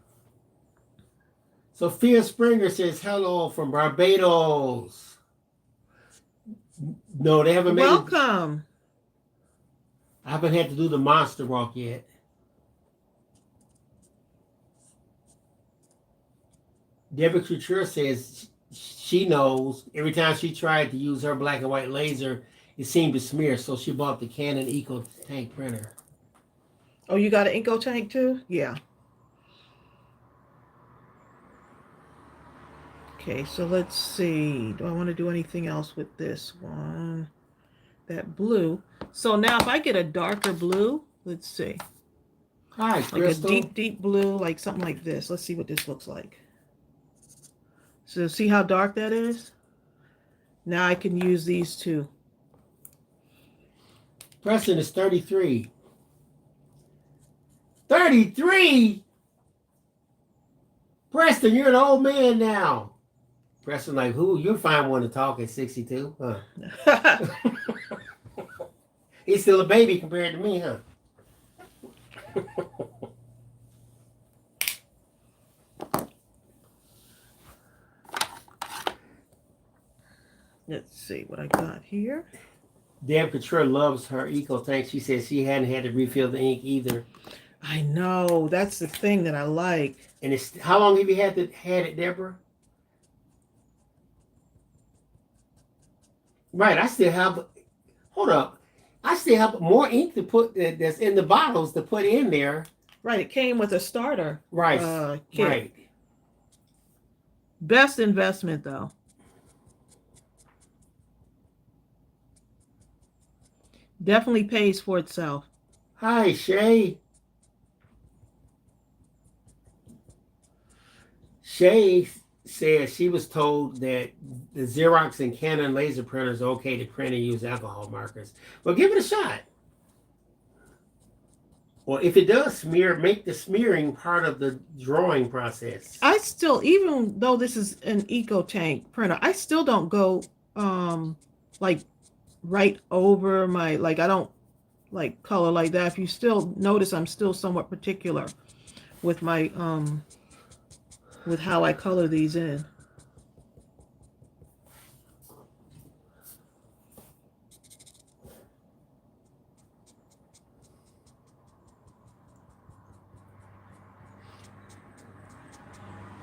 Speaker 2: Sophia Springer says, hello from Barbados. No, they haven't made it.
Speaker 1: Welcome.
Speaker 2: I haven't had to do the monster walk yet. Deborah Couture says she knows every time she tried to use her black and white laser, it seemed to smear, so she bought the Canon Eco Tank printer.
Speaker 1: Oh, you got an Eco Tank too? Yeah. Okay, so let's see. Do I want to do anything else with this one? That blue. So now if I get a darker blue, let's see.
Speaker 2: Hi, Crystal.
Speaker 1: Like a deep blue, like something like this. Let's see what this looks like. So see how dark that is? Now I can use these two.
Speaker 2: Preston is 33. 33? Preston, you're an old man now. Preston, like, who? You'll find one to talk at 62, huh? He's still a baby compared to me, huh?
Speaker 1: Let's see what I got here.
Speaker 2: Deb Couture loves her Eco Tank. She says she hadn't had to refill the ink either.
Speaker 1: I know. That's the thing that I like.
Speaker 2: And it's how long have you had it, Deborah? Right, I still have. Hold up, I still have more ink to put that's in the bottles to put in there.
Speaker 1: Right, it came with a starter.
Speaker 2: Right,
Speaker 1: kit.
Speaker 2: right.
Speaker 1: Best investment though. Definitely pays for itself.
Speaker 2: Hi, Shay. Shay said she was told that the Xerox and Canon laser printers are okay to print and use alcohol markers. Well, give it a shot. Well, if it does smear, make the smearing part of the drawing process.
Speaker 1: I still, even though this is an eco tank printer, I still don't go like right over my, like I don't like color like that. If you still notice, I'm still somewhat particular with my with how I color these in.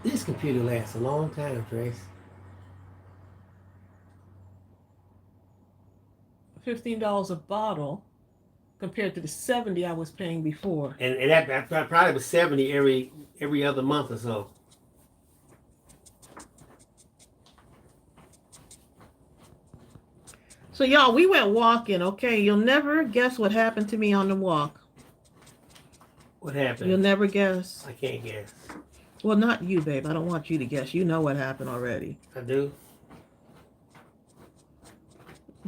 Speaker 2: This computer lasts a long time, Trace.
Speaker 1: $15 a bottle compared to the $70 I was paying before.
Speaker 2: And that probably was 70 every other month or so.
Speaker 1: So y'all, we went walking, okay? You'll never guess what happened to me on the walk.
Speaker 2: What happened?
Speaker 1: You'll never guess.
Speaker 2: I can't guess.
Speaker 1: Well, not you, babe. I don't want you to guess. You know what happened already.
Speaker 2: I do.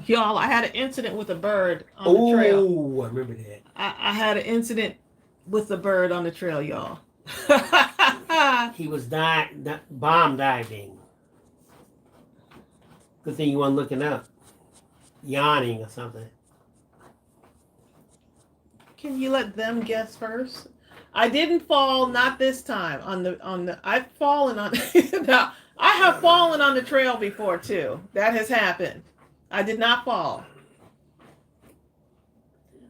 Speaker 1: Y'all, I had an incident with a bird on the trail.
Speaker 2: Oh, I remember that.
Speaker 1: I had an incident with the bird on the trail, y'all.
Speaker 2: He was bomb diving. Good thing you weren't looking up. Yawning or something.
Speaker 1: Can you let them guess first? I didn't fall, not this time. I've fallen on now, I have fallen on the trail before too. That has happened. I did not fall.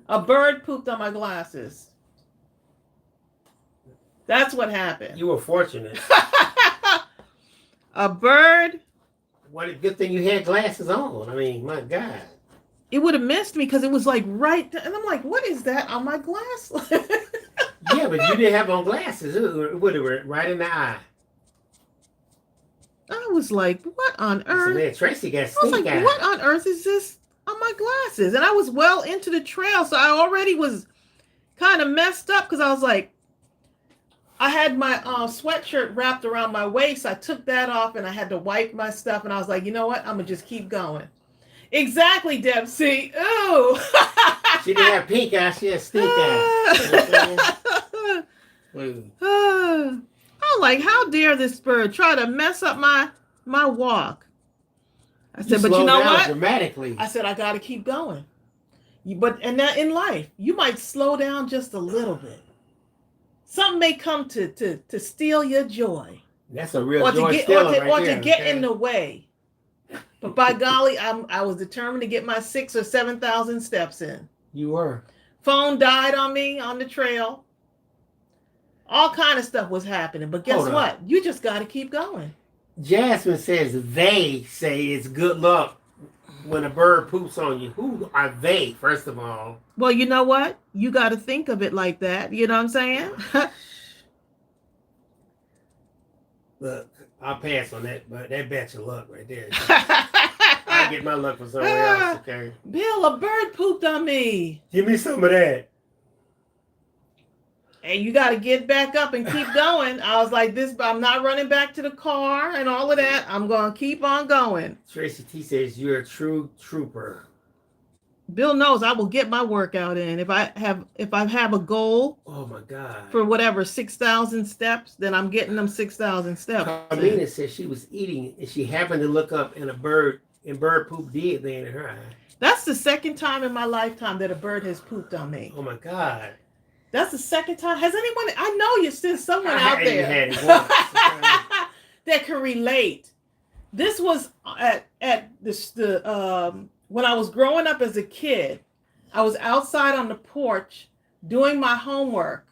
Speaker 1: A bird pooped on my glasses. That's what happened.
Speaker 2: You were fortunate.
Speaker 1: A bird.
Speaker 2: What a good thing you had glasses on. I mean, my God.
Speaker 1: It would have missed me because it was like right there. And I'm like, what is that on my glass?
Speaker 2: Yeah, but you didn't have on glasses. It would have went right in the eye.
Speaker 1: I was like, what on earth?
Speaker 2: Man, Tracey got
Speaker 1: I was
Speaker 2: stink
Speaker 1: like,
Speaker 2: eye.
Speaker 1: what on earth is this on my glasses? And I was well into the trail, so I already was kind of messed up because I was like, I had my sweatshirt wrapped around my waist. I took that off and I had to wipe my stuff. And I was like, you know what? I'm going to just keep going. Exactly, Deb. See? Ooh.
Speaker 2: She didn't have pink eye. She had stink eye.
Speaker 1: I'm like, how dare this bird try to mess up my walk? I said, but you know what?
Speaker 2: Dramatically.
Speaker 1: I said, I got to keep going. And that in life, you might slow down just a little bit. Something may come to steal your joy.
Speaker 2: That's a real joy stealer right there,
Speaker 1: to get in the way. But by golly, I was determined to get my 6,000 or 7,000 steps in.
Speaker 2: You were.
Speaker 1: Phone died on me on the trail. All kind of stuff was happening. But guess what? You just got to keep going.
Speaker 2: Jasmine says they say it's good luck when a bird poops on you. Who are they, first of all?
Speaker 1: Well, you know what? You got to think of it like that. You know what I'm saying?
Speaker 2: Look, I'll pass on that, but that batch of luck right there. I'll get my luck from somewhere else, okay?
Speaker 1: Bill, a bird pooped on me.
Speaker 2: Give me some of that.
Speaker 1: And you got to get back up and keep going. I was like, I'm not running back to the car and all of that. I'm going to keep on going.
Speaker 2: Tracy T says, you're a true trooper.
Speaker 1: Bill knows I will get my workout in. If I have a goal,
Speaker 2: oh my God,
Speaker 1: for whatever 6,000 steps, then I'm getting them 6,000 steps.
Speaker 2: Carmina says she was eating and she happened to look up and bird poop did then in her eye.
Speaker 1: That's the second time in my lifetime that a bird has pooped on me.
Speaker 2: Oh my God.
Speaker 1: That's the second time. Has anyone? I know you're still someone out there
Speaker 2: had it once.
Speaker 1: that can relate. This was at when I was growing up as a kid. I was outside on the porch doing my homework,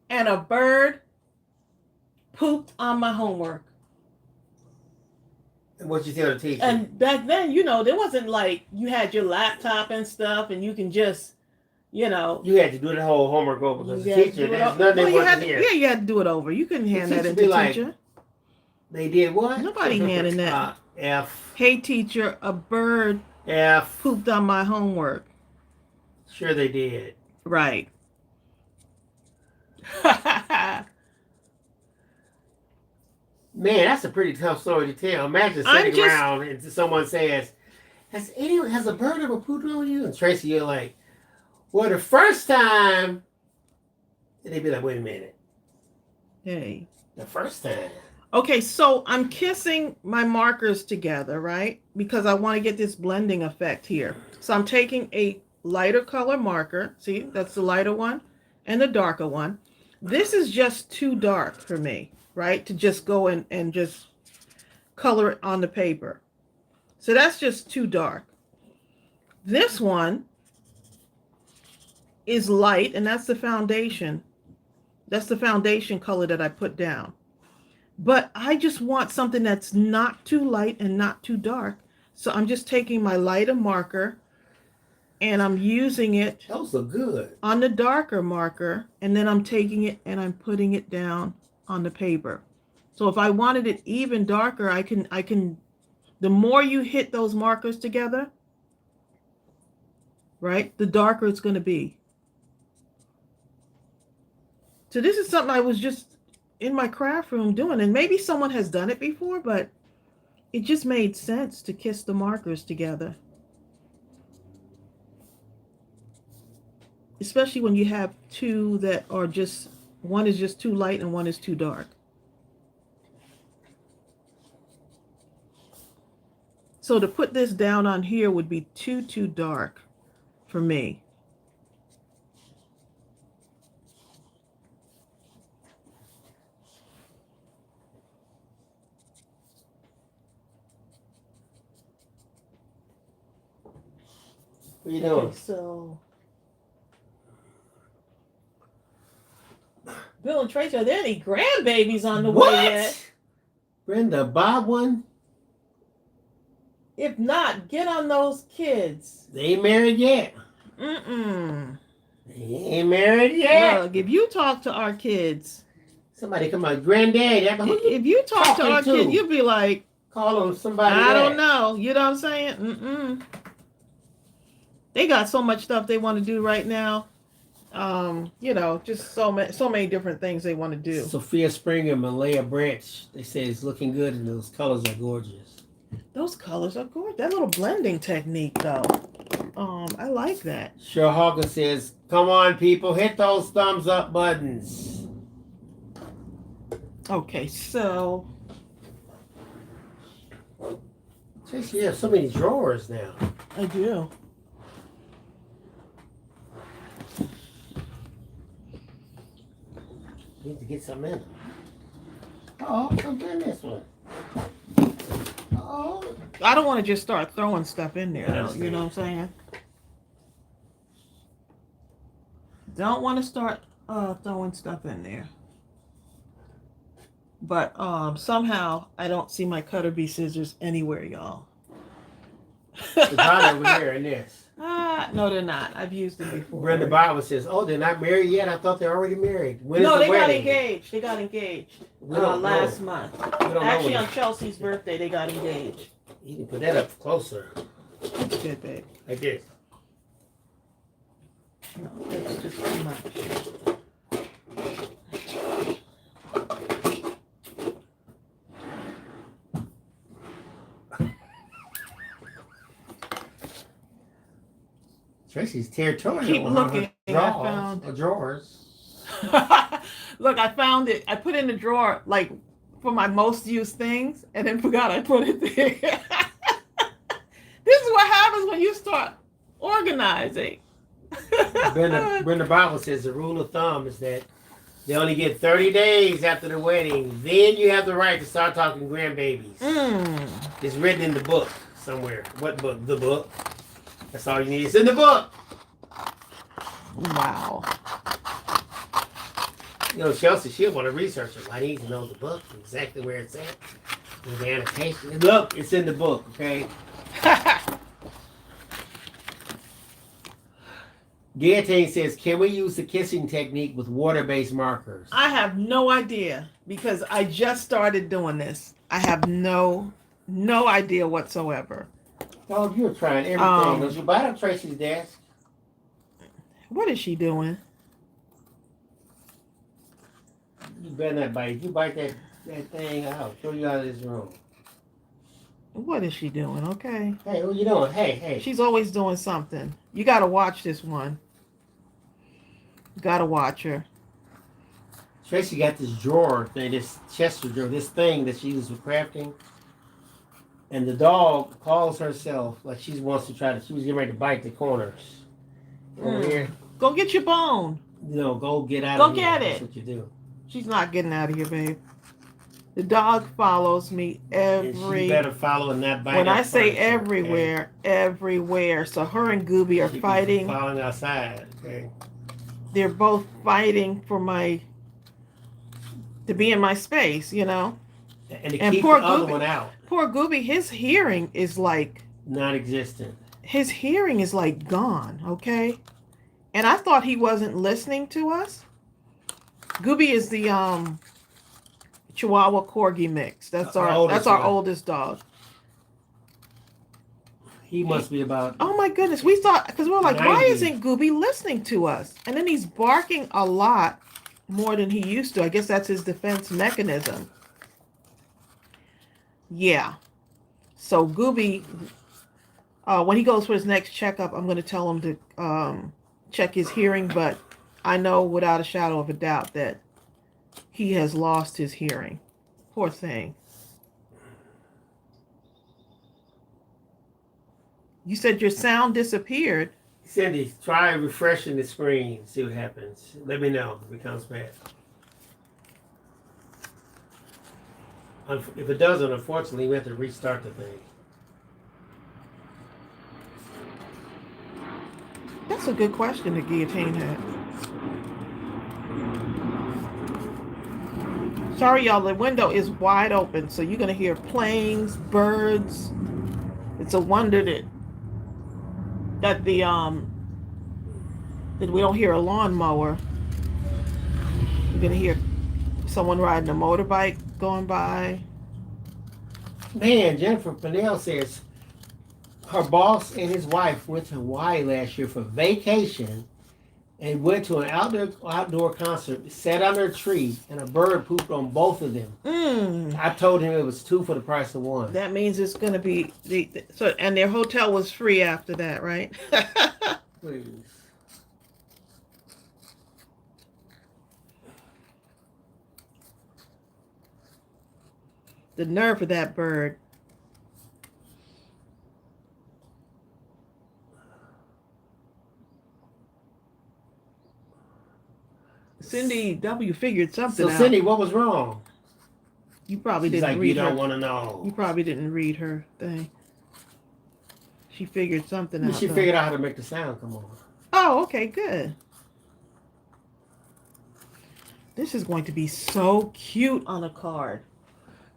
Speaker 1: and a bird pooped on my homework.
Speaker 2: And what'd you tell the teacher?
Speaker 1: And back then, there wasn't like you had your laptop and stuff, and you can just. You
Speaker 2: had to do the whole homework over because the teacher, there's nothing here.
Speaker 1: Yeah, you had to do it over. You couldn't hand that in to the teacher.
Speaker 2: They did what?
Speaker 1: Nobody handing that.
Speaker 2: F.
Speaker 1: Hey, teacher, a bird
Speaker 2: F.
Speaker 1: pooped on my homework.
Speaker 2: Sure they did.
Speaker 1: Right.
Speaker 2: Man, that's a pretty tough story to tell. Imagine sitting around and someone says, has a bird ever pooped on you? And Tracey, you're like, well, the first time, and they'd be like, wait a minute.
Speaker 1: Hey.
Speaker 2: The first time.
Speaker 1: Okay, so I'm kissing my markers together, right? Because I want to get this blending effect here. So I'm taking a lighter color marker. See, that's the lighter one and the darker one. This is just too dark for me, right? To just go and just color it on the paper. So that's just too dark. This one is light, and that's the foundation. That's the foundation color that I put down. But I just want something that's not too light and not too dark. So I'm just taking my lighter marker and I'm using it.
Speaker 2: Those look good.
Speaker 1: On the darker marker, and then I'm taking it and I'm putting it down on the paper. So if I wanted it even darker, I can the more you hit those markers together, right, the darker it's going to be. So this is something I was just in my craft room doing, and maybe someone has done it before, but it just made sense to kiss the markers together. Especially when you have two that are just, one is just too light and one is too dark. So to put this down on here would be too dark for me.
Speaker 2: What are you doing?
Speaker 1: Okay, so Bill and Tracey, are there any grandbabies on the way yet?
Speaker 2: Brenda, Bob one?
Speaker 1: If not, get on those kids.
Speaker 2: They ain't married yet.
Speaker 1: Mm-mm.
Speaker 2: They ain't married yet.
Speaker 1: Look, if you talk to our kids,
Speaker 2: somebody come out, granddad.
Speaker 1: If you talk to our kids, you'll be like,
Speaker 2: call them somebody.
Speaker 1: I don't know. You know what I'm saying? Mm-mm. They got so much stuff they want to do right now. You know, just so many different things they want to do.
Speaker 2: Sophia Springer, Malaya Branch. They say it's looking good and those colors are gorgeous.
Speaker 1: Those colors are gorgeous. That little blending technique, though. I like that.
Speaker 2: Cheryl Hawkins says, come on, people, hit those thumbs up buttons.
Speaker 1: Okay, so.
Speaker 2: Tracey, you have so many drawers now.
Speaker 1: I do.
Speaker 2: Need to get some in them. Oh, I'm in this one. Oh.
Speaker 1: I don't want to just start throwing stuff in there, though. You know what I'm saying? Don't want to start throwing stuff in there. But somehow I don't see my cutter bee scissors anywhere, y'all.
Speaker 2: It's hot over here in this.
Speaker 1: No, they're not. I've used them before.
Speaker 2: Brenda Bible says, oh, they're not married yet? I thought they're already married. When
Speaker 1: no,
Speaker 2: is the
Speaker 1: they
Speaker 2: wedding?
Speaker 1: got engaged. They got engaged last month. Actually, on Chelsea's birthday, they got engaged.
Speaker 2: You can put that up closer.
Speaker 1: That's good, babe.
Speaker 2: Like this.
Speaker 1: No, that's just too much.
Speaker 2: Tracey's territorial.
Speaker 1: Keep looking.
Speaker 2: Drawers.
Speaker 1: Look, I found it. I put in the drawer, like, for my most used things, and then forgot I put it there. This is what happens when you start organizing.
Speaker 2: Brenda Bible says the rule of thumb is that they only get 30 days after the wedding. Then you have the right to start talking grandbabies. It's written in the book somewhere. What book? The book. That's all you need. It's in the book.
Speaker 1: Wow.
Speaker 2: You know, Chelsea, she'll want to research it. I need to know the book, exactly where it's at, with the annotation. Look, it's in the book, okay? Guillotine says, can we use the kissing technique with water-based markers?
Speaker 1: I have no idea because I just started doing this. I have no idea whatsoever.
Speaker 2: Oh, you're trying everything. Don't you bite up Tracy's desk?
Speaker 1: What is she doing?
Speaker 2: You better not bite. You bite that thing out. Throw you out of this room.
Speaker 1: What is she doing? Okay.
Speaker 2: Hey, what you doing? Hey.
Speaker 1: She's always doing something. You got to watch this one. You got to watch her.
Speaker 2: Tracy got this drawer thing, this Chester drawer, this thing that she uses for crafting. And the dog calls herself like she wants to try to. She was getting ready to bite the corners. Over here.
Speaker 1: Go get your bone.
Speaker 2: No, go get out
Speaker 1: Go
Speaker 2: of here.
Speaker 1: get it.
Speaker 2: That's what you do.
Speaker 1: She's not getting out of here, babe. The dog follows me
Speaker 2: She better follow and not bite.
Speaker 1: When I say
Speaker 2: furniture,
Speaker 1: everywhere, everywhere. So her and Gooby are fighting.
Speaker 2: Following outside. Okay.
Speaker 1: They're both fighting for to be in my space, you know.
Speaker 2: And to keep poor the other one out.
Speaker 1: Poor Gooby, his hearing is like
Speaker 2: non-existent. His
Speaker 1: hearing is like gone, okay? And I thought he wasn't listening to us. Gooby is the Chihuahua Corgi mix. That's our oldest dog.
Speaker 2: He must be about.
Speaker 1: Oh my goodness, we thought, because we're like,
Speaker 2: 90.
Speaker 1: why isn't Gooby listening to us? And then he's barking a lot more than he used to. I guess that's his defense mechanism. Yeah. So Gooby, when he goes for his next checkup, I'm going to tell him to check his hearing, but I know without a shadow of a doubt that he has lost his hearing. Poor thing. You said your sound disappeared.
Speaker 2: Cindy, try refreshing the screen. See what happens. Let me know if it comes back. If it doesn't, unfortunately, we have to restart the thing.
Speaker 1: That's a good question the guillotine had. Sorry, y'all. The window is wide open, so you're going to hear planes, birds. It's a wonder that we don't hear a lawnmower. You're going to hear someone riding a motorbike going by.
Speaker 2: Man, Jennifer Pennell says her boss and his wife went to Hawaii last year for vacation and went to an outdoor concert, sat under a tree, and a bird pooped on both of them. I told him it was 2 for the price of 1.
Speaker 1: That means it's going to be and their hotel was free after that, right?
Speaker 2: Please.
Speaker 1: The nerve of that bird. Cindy W figured something out.
Speaker 2: So Cindy, what was wrong?
Speaker 1: You probably
Speaker 2: She's
Speaker 1: didn't
Speaker 2: like,
Speaker 1: read
Speaker 2: you
Speaker 1: her.
Speaker 2: don't want to know.
Speaker 1: You probably didn't read her thing. She figured something out.
Speaker 2: She figured out how to make the sound come on.
Speaker 1: Oh, okay, good. This is going to be so cute on a card.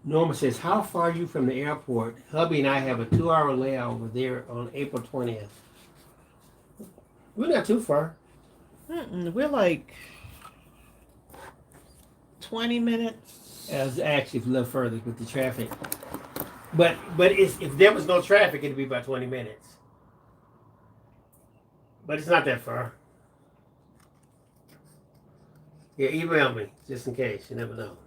Speaker 2: Norma says, how far are you from the airport? Hubby and I have a 2-hour layover there on April 20th. We're not too far.
Speaker 1: We're like 20 minutes.
Speaker 2: It's actually a little further with the traffic. But if there was no traffic, it'd be about 20 minutes. But it's not that far. Yeah, email me, just in case. You never know.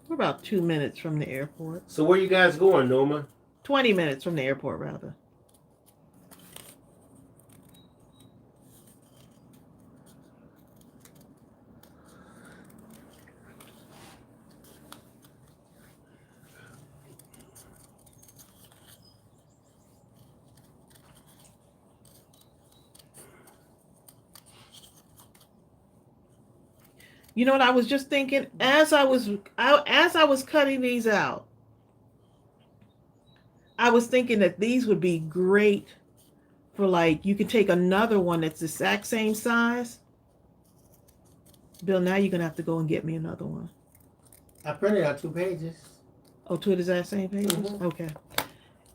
Speaker 1: We're about 2 minutes from the airport.
Speaker 2: So where you guys going, Norma?
Speaker 1: 20 minutes from the airport, rather. You know what I was just thinking as I was cutting these out. I was thinking that these would be great for, like, you could take another one that's the exact same size. Bill, now you're gonna have to go and get me another one.
Speaker 2: I printed out 2 pages.
Speaker 1: Oh, 2 of the exact same pages? Okay.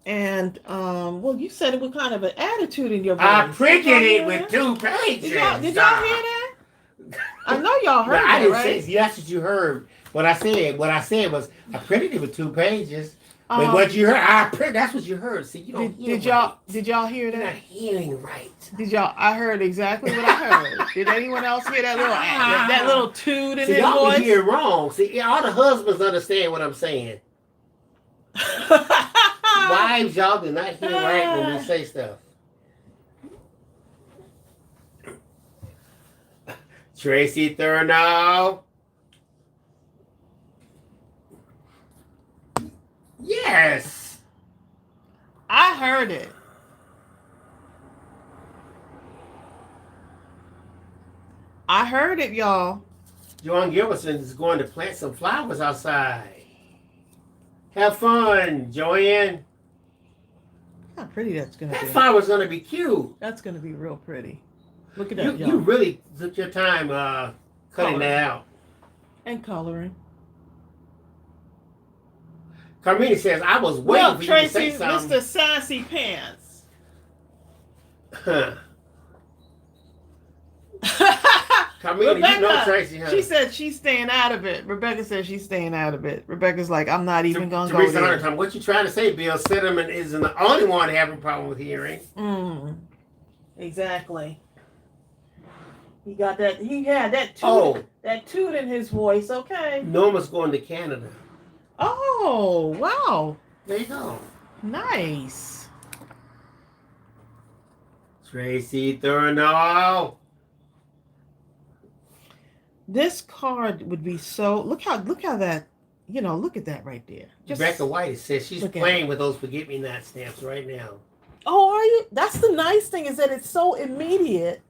Speaker 1: And well, you said it with kind of an attitude in your voice.
Speaker 2: I printed it with 2 pages.
Speaker 1: Did y'all hear that? I know y'all heard that,
Speaker 2: I didn't
Speaker 1: right?
Speaker 2: say that's what you heard. What I said was I printed it with 2 pages. But
Speaker 1: Um,
Speaker 2: what you heard, that's what you heard. See, you don't hear
Speaker 1: did y'all
Speaker 2: right.
Speaker 1: did y'all hear
Speaker 2: You're not
Speaker 1: that?
Speaker 2: hearing right.
Speaker 1: Did y'all? I heard exactly what I heard. Did anyone else hear that little toot in
Speaker 2: See,
Speaker 1: his
Speaker 2: y'all
Speaker 1: voice?
Speaker 2: be hearing wrong. See, all the husbands understand what I'm saying. Wives, y'all do not hear right when we say stuff. Tracey Thurnow. Yes.
Speaker 1: I heard it. I heard it, y'all.
Speaker 2: Joan Gilbertson is going to plant some flowers outside. Have fun, Joanne.
Speaker 1: How pretty that's gonna
Speaker 2: That
Speaker 1: be.
Speaker 2: flower's gonna be cute.
Speaker 1: That's gonna be real pretty. Look at that,
Speaker 2: You
Speaker 1: y'all.
Speaker 2: really took your time cutting that out.
Speaker 1: And coloring.
Speaker 2: Carmina says, I was waiting
Speaker 1: Well,
Speaker 2: for you
Speaker 1: Tracey,
Speaker 2: to say something.
Speaker 1: Mr. Sassy Pants.
Speaker 2: Carmina,
Speaker 1: Rebecca,
Speaker 2: you know Tracey, huh?
Speaker 1: she said she's staying out of it. Rebecca said she's staying out of it. Rebecca's like, I'm not even going to go
Speaker 2: Teresa
Speaker 1: there.
Speaker 2: Hunter, what you trying to say, Bill? Cinnamon isn't the only one having a problem with hearing.
Speaker 1: Exactly. He got that. He had that toot.
Speaker 2: Oh.
Speaker 1: That toot in his voice. Okay.
Speaker 2: Norma's going to Canada.
Speaker 1: Oh, wow.
Speaker 2: There you go.
Speaker 1: Nice.
Speaker 2: Tracey Thurnow.
Speaker 1: This card would be so. Look how that. Look at that right there.
Speaker 2: Rebecca White says she's
Speaker 1: look at
Speaker 2: playing with those forget-me-not stamps right now.
Speaker 1: Oh, are you? That's the nice thing, is that it's so immediate.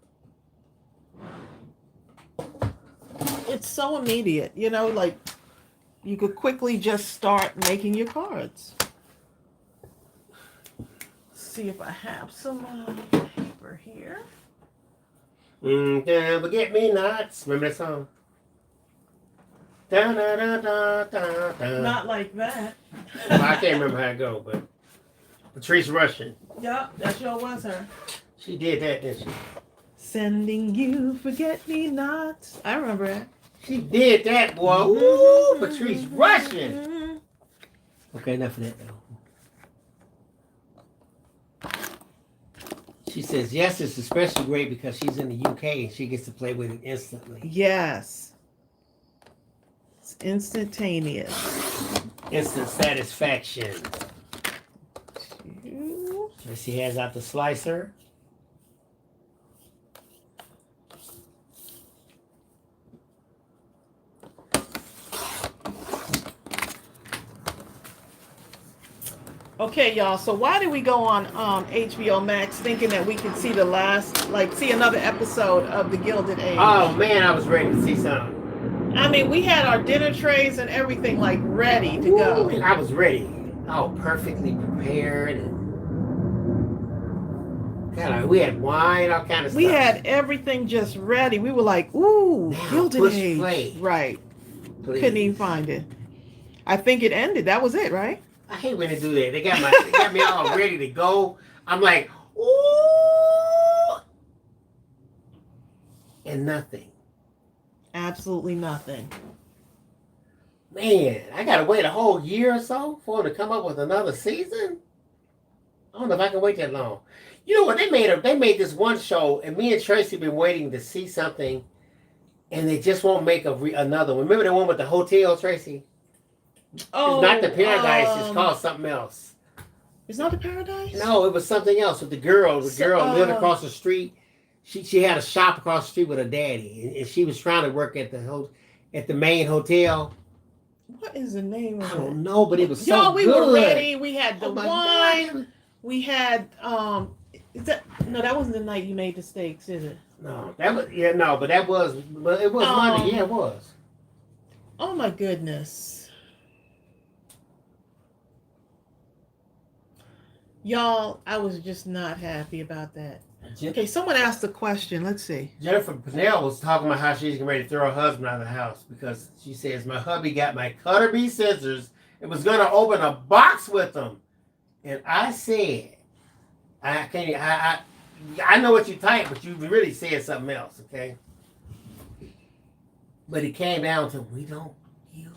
Speaker 1: It's so immediate. Like you could quickly just start making your cards. See if I have some paper here.
Speaker 2: Forget-me-nots. Remember that song? Da, da, da, da, da, da.
Speaker 1: Not like that.
Speaker 2: Well, I can't remember how it go, but Patrice Rushen.
Speaker 1: Yep, that sure was her.
Speaker 2: She did that, didn't she?
Speaker 1: Sending you forget-me-nots. I remember that.
Speaker 2: She did that, boy. Woo! Patrice Rushen. Okay, enough of that, though. She says, yes, it's especially great because she's in the UK and she gets to play with it instantly.
Speaker 1: Yes. It's instantaneous.
Speaker 2: Instant satisfaction.
Speaker 1: Two.
Speaker 2: She has out the slicer.
Speaker 1: Okay, y'all. So why did we go on HBO Max thinking that we could see see another episode of The Gilded Age?
Speaker 2: Oh man, I was ready to see something.
Speaker 1: I mean, we had our dinner trays and everything ready to go.
Speaker 2: Ooh, I was ready. Oh, perfectly prepared. And we had wine, all kind of stuff.
Speaker 1: We had everything just ready. We were like, ooh,
Speaker 2: Now,
Speaker 1: Gilded
Speaker 2: push
Speaker 1: Age.
Speaker 2: play.
Speaker 1: Right.
Speaker 2: Please.
Speaker 1: Couldn't even find it. I think it ended. That was it, right?
Speaker 2: I hate when they do that. They got me all ready to go. I'm like, ooh, and nothing.
Speaker 1: Absolutely nothing.
Speaker 2: Man, I gotta wait a whole year or so for them to come up with another season. I don't know if I can wait that long. You know what? They made this one show, and me and Tracy been waiting to see something, and they just won't make another one. Remember the one with the hotel, Tracy?
Speaker 1: Oh,
Speaker 2: it's not the Paradise. It's called something else.
Speaker 1: It's not the Paradise?
Speaker 2: No, it was something else with the girl. The girl lived across the street. She had a shop across the street with her daddy, and she was trying to work at the main hotel.
Speaker 1: What is the name of it?
Speaker 2: I don't know, but it was so
Speaker 1: Y'all, we
Speaker 2: good.
Speaker 1: were ready. We had the wine.
Speaker 2: God.
Speaker 1: We had that wasn't the night you made the steaks, is it?
Speaker 2: No, but it was Monday. Yeah, it was.
Speaker 1: Oh my goodness. Y'all, I was just not happy about that. Okay, someone asked a question. Let's see.
Speaker 2: Jennifer Pennell was talking about how she's getting ready to throw her husband out of the house because she says, my hubby got my Cutter B scissors and was going to open a box with them. And I said, I know what you typed, but you really said something else, okay? But it came down to, we don't use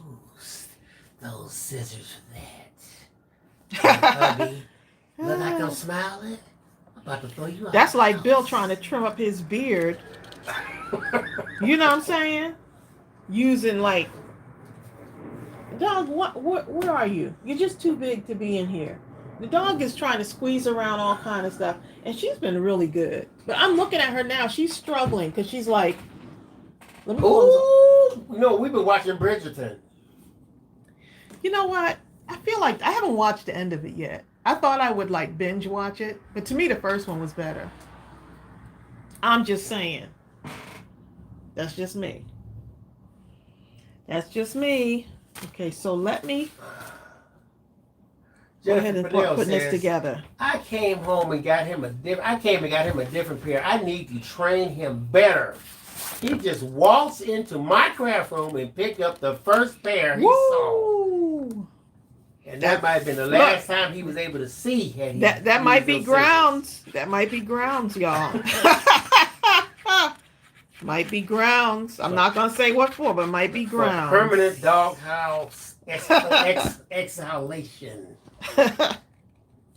Speaker 2: those scissors for that. Hubby, look like I'm smiling. I'm about to throw you out.
Speaker 1: That's like Bill trying to trim up his beard. You know what I'm saying? Using like, dog, where are you? You're just too big to be in here. The dog is trying to squeeze around all kind of stuff, and she's been really good. But I'm looking at her now. She's struggling because she's like, let me close up.
Speaker 2: No, we've been watching Bridgerton.
Speaker 1: You know what? I feel like I haven't watched the end of it yet. I thought I would like binge watch it, but to me the first one was better. I'm just saying. That's just me. That's just me. Okay, so let me go ahead and put this together.
Speaker 2: I came home and got him a different pair. I need to train him better. He just waltzed into my craft room and picked up the first pair he saw. And that might have been the last time he was able to see.
Speaker 1: That might be grounds. That might be grounds, y'all. Might be grounds. I'm not gonna say what for, but might be grounds.
Speaker 2: Permanent doghouse exhalation.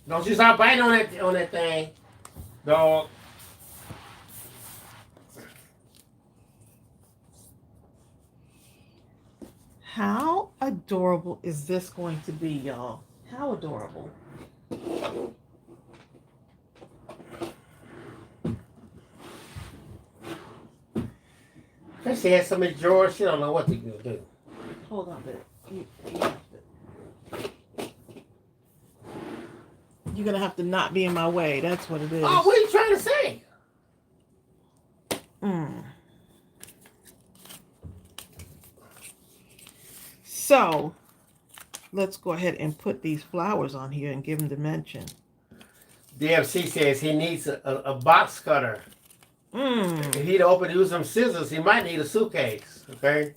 Speaker 2: Don't you stop biting on that thing, dog.
Speaker 1: How adorable is this going to be, y'all? How adorable.
Speaker 2: She has so many drawers, she don't know what to do.
Speaker 1: Hold on, babe. You're going to have to not be in my way. That's what it is.
Speaker 2: Oh, what are you trying to say?
Speaker 1: So, let's go ahead and put these flowers on here and give them dimension.
Speaker 2: DFC says he needs a box cutter. If he'd open to use some scissors, he might need a suitcase. Okay.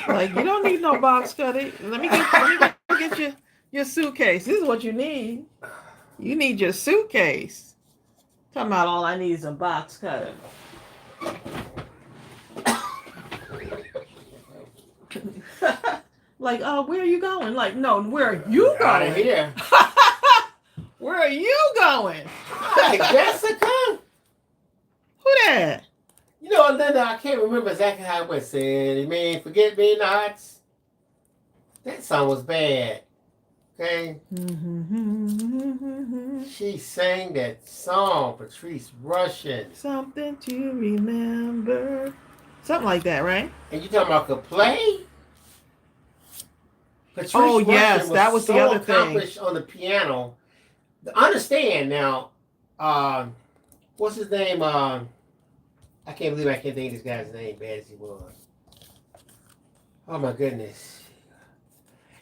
Speaker 1: Like, you don't need no box cutter. Let me get your suitcase. This is what you need. You need your suitcase. Talking about all I need is a box cutter. Like, where are you going? Like, no, where are you going?
Speaker 2: Out of here.
Speaker 1: Where are you going?
Speaker 2: Hi, Jessica.
Speaker 1: Who that?
Speaker 2: You know, and then I can't remember exactly how it went. Said, you mean forget me nots? That song was bad. Okay. She sang that song, Patrice Russian.
Speaker 1: Something to remember. Something like that, right?
Speaker 2: And you talking about could play? Patrice Russian
Speaker 1: yes, that was
Speaker 2: so
Speaker 1: the other
Speaker 2: accomplished
Speaker 1: thing.
Speaker 2: On the piano. Understand now, what's his name? I can't believe I can't think of this guy's name, bad as he was. Oh my goodness.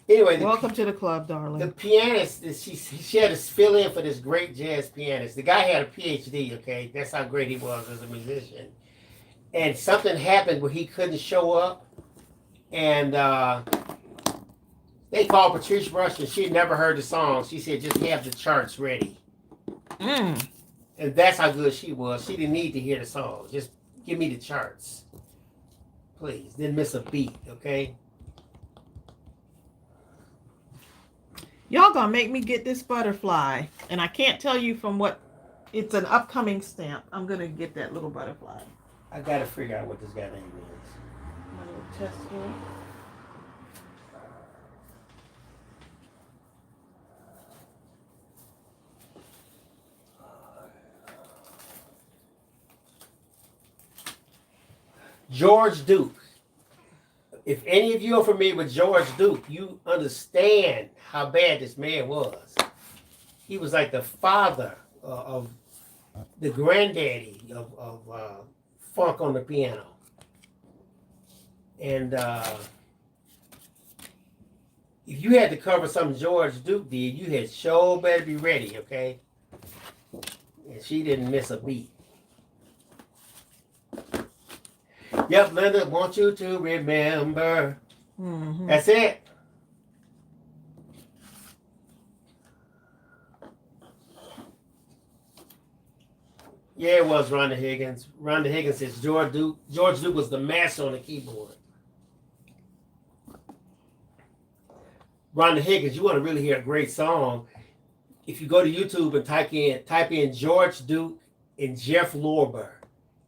Speaker 2: Anyway,
Speaker 1: welcome to the club, darling.
Speaker 2: The pianist, she had to fill in for this great jazz pianist. The guy had a PhD, okay? That's how great he was as a musician. And something happened where he couldn't show up. And they called Patrice Russian. She had never heard the song. She said, just have the charts ready. And that's how good she was. She didn't need to hear the song. Just give me the charts. Please. Didn't miss a beat, okay?
Speaker 1: Y'all gonna make me get this butterfly. And I can't tell you from what. It's an upcoming stamp. I'm gonna get that little butterfly.
Speaker 2: I gotta figure out what this guy's name is.
Speaker 1: My little test here.
Speaker 2: George Duke. If any of you are familiar with George Duke, you understand how bad this man was. He was like the father of the granddaddy of funk on the piano. And if you had to cover something George Duke did, you had sure better be ready, okay? And she didn't miss a beat. Yep, Linda, want you to remember. That's it. Yeah, it was Rhonda Higgins. Rhonda Higgins says George Duke. George Duke was the master on the keyboard. Rhonda Higgins, you want to really hear a great song? If you go to YouTube and type in George Duke and Jeff Lorber,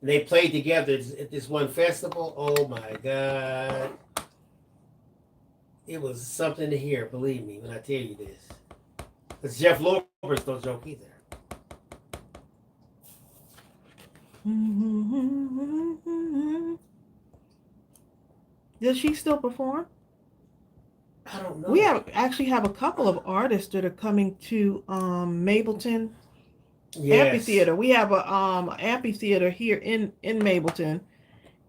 Speaker 2: and they played together at this one festival. Oh my God, it was something to hear. Believe me when I tell you this, because Jeff Lorber's no joke either.
Speaker 1: Does she still perform?
Speaker 2: I don't know.
Speaker 1: We actually have a couple of artists that are coming to Mableton Amphitheater. We have a amphitheater here in Mableton,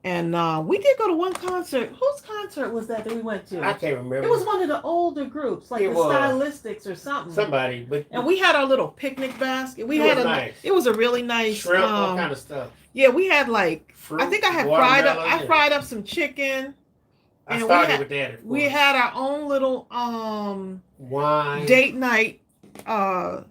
Speaker 1: and we did go to one concert. Whose concert was that we went to?
Speaker 2: I can't remember.
Speaker 1: It was one of the older groups, like the Stylistics or something.
Speaker 2: Somebody, but
Speaker 1: and we had our little picnic basket. It was a really nice
Speaker 2: shrimp, all kind of stuff.
Speaker 1: Yeah, we had like
Speaker 2: fruit,
Speaker 1: I think I had fried up some chicken.
Speaker 2: I started with that.
Speaker 1: We had our own little
Speaker 2: wine
Speaker 1: date night, and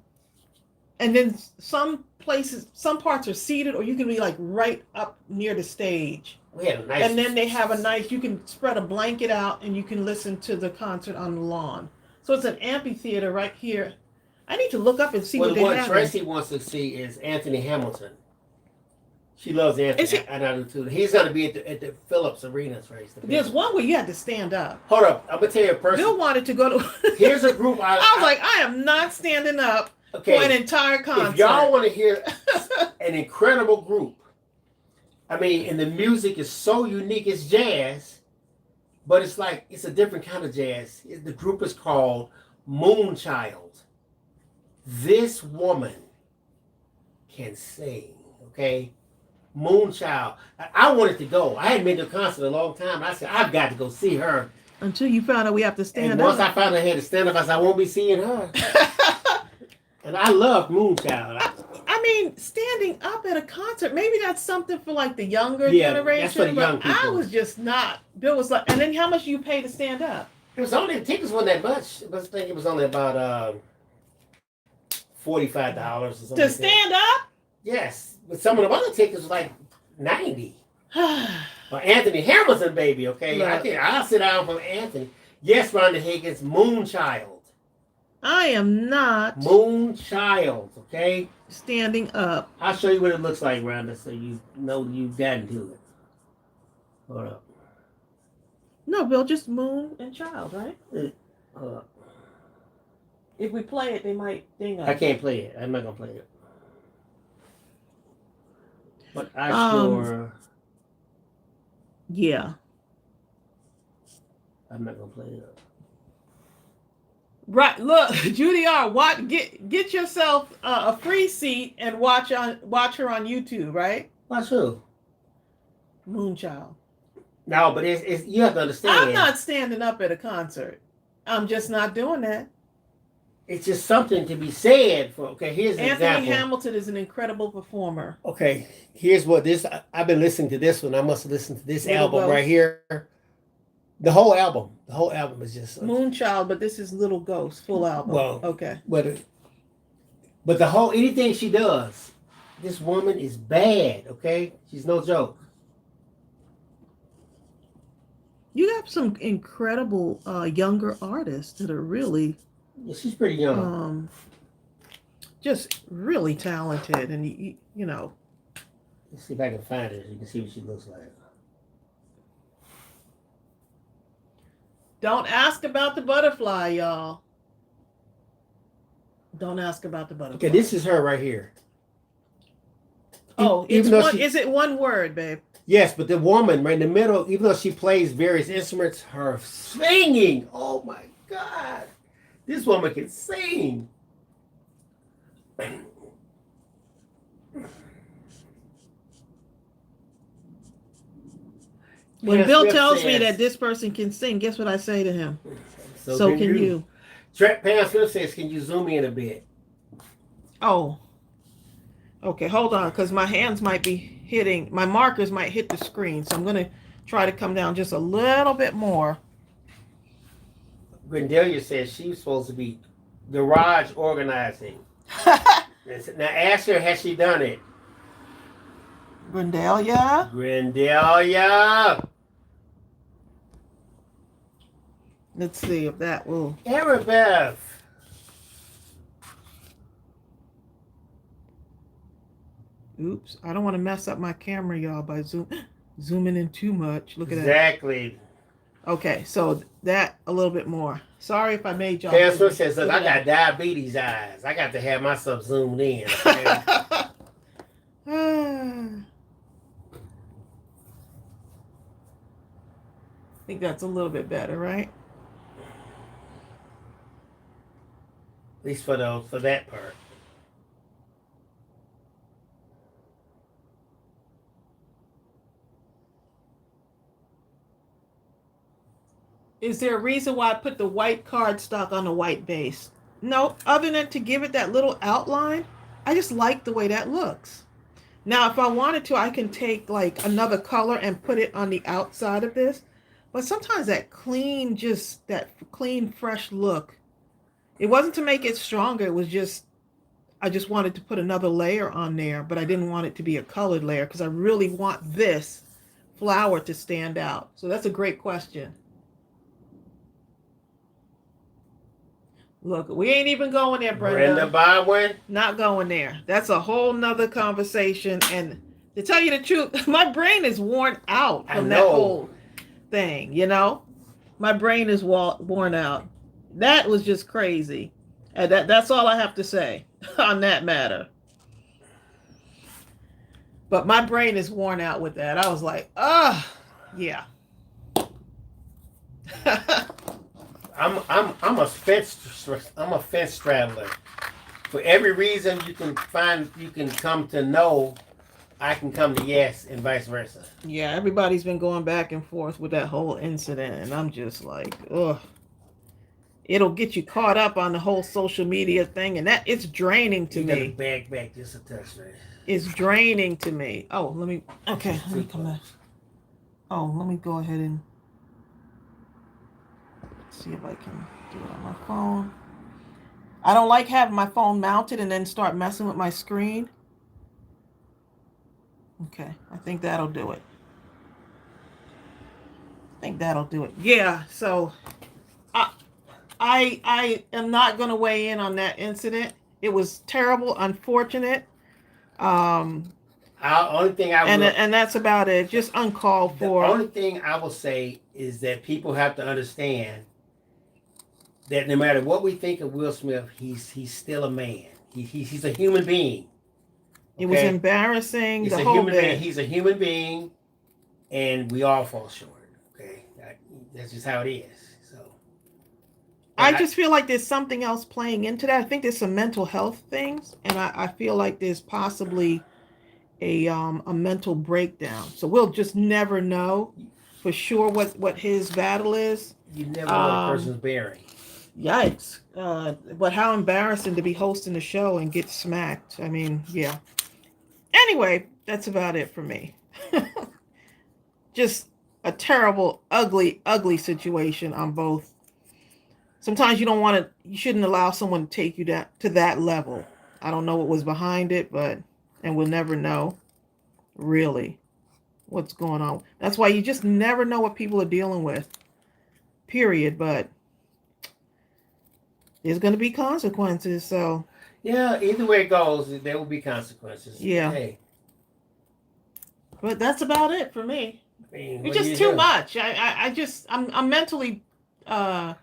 Speaker 1: then some parts are seated, or you can be like right up near the stage.
Speaker 2: We had a nice,
Speaker 1: and then they have a nice. You can spread a blanket out, and you can listen to the concert on the lawn. So it's an amphitheater right here. I need to look up and see what they have.
Speaker 2: What Tracey wants to see is Anthony Hamilton. She loves Anthony, and I do too. He's going to be at the Phillips Arena race.
Speaker 1: There's one where you had to stand up.
Speaker 2: Hold up, I'm gonna tell you a person.
Speaker 1: Bill wanted to go to.
Speaker 2: Here's a group. I
Speaker 1: was like, I am not standing up for an entire concert.
Speaker 2: If y'all want to hear an incredible group, I mean, and the music is so unique. It's jazz, but it's like it's a different kind of jazz. The group is called Moonchild. This woman can sing. Okay. Moonchild. I wanted to go. I hadn't been to a concert in a long time. I said, I've got to go see her.
Speaker 1: Until you found out we have to stand
Speaker 2: up. Once I found out I had to stand up, I said, I won't be seeing her. And I love Moonchild.
Speaker 1: I mean, standing up at a concert, maybe that's something for like the younger generation.
Speaker 2: That's for the young people.
Speaker 1: I was just not. Bill was like, and then how much do you pay to stand up?
Speaker 2: It was only, the tickets wasn't that much. I think it was only about $45 or something.
Speaker 1: To stand up?
Speaker 2: Yes. But some of the other tickets was like 90. Or Anthony Hamilton, baby, okay? I'll sit down for Anthony. Yes, Rhonda Higgins, Moonchild.
Speaker 1: I am not.
Speaker 2: Moonchild, okay?
Speaker 1: Standing up.
Speaker 2: I'll show you what it looks like, Rhonda, so you know you've gotten to it. Hold up.
Speaker 1: No, Bill, just Moon and Child, right?
Speaker 2: Hold up.
Speaker 1: If we play it, they might ding us.
Speaker 2: I can't play it. I'm not going to play it. But I sure.
Speaker 1: Yeah.
Speaker 2: I'm not gonna play it.
Speaker 1: Right. Look, Judy R. Get yourself a free seat and watch her on YouTube. Right.
Speaker 2: Watch who?
Speaker 1: Moonchild.
Speaker 2: No, but it's you have to understand.
Speaker 1: I'm not standing up at a concert. I'm just not doing that.
Speaker 2: It's just something to be said. Here's an example.
Speaker 1: Anthony Hamilton is an incredible performer.
Speaker 2: Okay, here's what this. I've been listening to this one. I must have listened to this album right here. The whole album is just
Speaker 1: Moonchild, but this is Little Ghost, full album.
Speaker 2: Well,
Speaker 1: okay.
Speaker 2: But the whole anything she does, this woman is bad. Okay, she's no joke.
Speaker 1: You have some incredible younger artists that are really.
Speaker 2: Yeah, she's pretty young.
Speaker 1: Just really talented, and you know.
Speaker 2: Let's see if I can find her. So you can see what she looks like.
Speaker 1: Don't ask about the butterfly, y'all. Don't ask about the butterfly.
Speaker 2: Okay, this is her right here.
Speaker 1: Oh, is it one word, babe?
Speaker 2: Yes, but the woman right in the middle, even though she plays various instruments, her singing. Oh my God. This woman can sing.
Speaker 1: When Bill tells me that this person can sing, guess what I say to him? So can you.
Speaker 2: Pam Smith says, can you zoom in a bit?
Speaker 1: Oh. Okay, hold on, because my hands might be hitting, my markers might hit the screen. So I'm going to try to come down just a little bit more.
Speaker 2: Grendelia says she's supposed to be garage organizing. Now ask her, has she done it?
Speaker 1: Grindelia.
Speaker 2: Grindelia.
Speaker 1: Let's see if that will.
Speaker 2: Arabeth.
Speaker 1: Oops, I don't want to mess up my camera, y'all, by zooming in too much. Look at that.
Speaker 2: Exactly.
Speaker 1: Okay, so that a little bit more. Sorry if I made y'all.
Speaker 2: Casper says, look, I got diabetes eyes. I got to have myself zoomed in. Okay?
Speaker 1: I think that's a little bit better, right?
Speaker 2: At least for that part.
Speaker 1: Is there a reason why I put the white cardstock on the white base? No, other than to give it that little outline. I just like the way that looks. Now, if I wanted to, I can take like another color and put it on the outside of this. But sometimes that clean, fresh look, it wasn't to make it stronger. It was just, I just wanted to put another layer on there, but I didn't want it to be a colored layer because I really want this flower to stand out. So that's a great question. Look, we ain't even going there, Brenda.
Speaker 2: Brenda Bywin.
Speaker 1: Not going there. That's a whole nother conversation. And to tell you the truth, my brain is worn out from that whole thing, you know? My brain is worn out. That was just crazy. And that's all I have to say on that matter. But my brain is worn out with that. I was like, yeah.
Speaker 2: I'm a fence straddler. For every reason you can come to no, I can come to yes, and vice versa.
Speaker 1: Yeah, everybody's been going back and forth with that whole incident, and I'm just like, ugh. It'll get you caught up on the whole social media thing, and it's draining to me.
Speaker 2: Back just a touch, right?
Speaker 1: It's draining to me. Oh, let me come back. Oh, let me go ahead and see if I can do it on my phone. I don't like having my phone mounted and then start messing with my screen. Okay, I think that'll do it. Yeah, so I am not going to weigh in on that incident. It was terrible, unfortunate.
Speaker 2: Only thing
Speaker 1: and that's about it. Just uncalled for.
Speaker 2: The only thing I will say is that people have to understand that no matter what we think of Will Smith, he's still a man. He's a human being. Okay?
Speaker 1: It was embarrassing.
Speaker 2: He's a human being, and we all fall short. Okay, that's just how it is. So,
Speaker 1: I just feel like there's something else playing into that. I think there's some mental health things, and I feel like there's possibly a mental breakdown. So we'll just never know for sure what his battle is.
Speaker 2: You never know what a person's bearing.
Speaker 1: Yikes. But how embarrassing to be hosting the show and get smacked. I mean, yeah. Anyway, that's about it for me. Just a terrible, ugly, ugly situation on both. Sometimes you shouldn't allow someone to take you to that level. I don't know what was behind it, and we'll never know really what's going on. That's why you just never know what people are dealing with, period. But there's going to be consequences. So
Speaker 2: yeah, either way it goes, there will be consequences.
Speaker 1: Yeah.
Speaker 2: Hey.
Speaker 1: But that's about it for me.
Speaker 2: I mean,
Speaker 1: it's just too much. I'm mentally
Speaker 2: I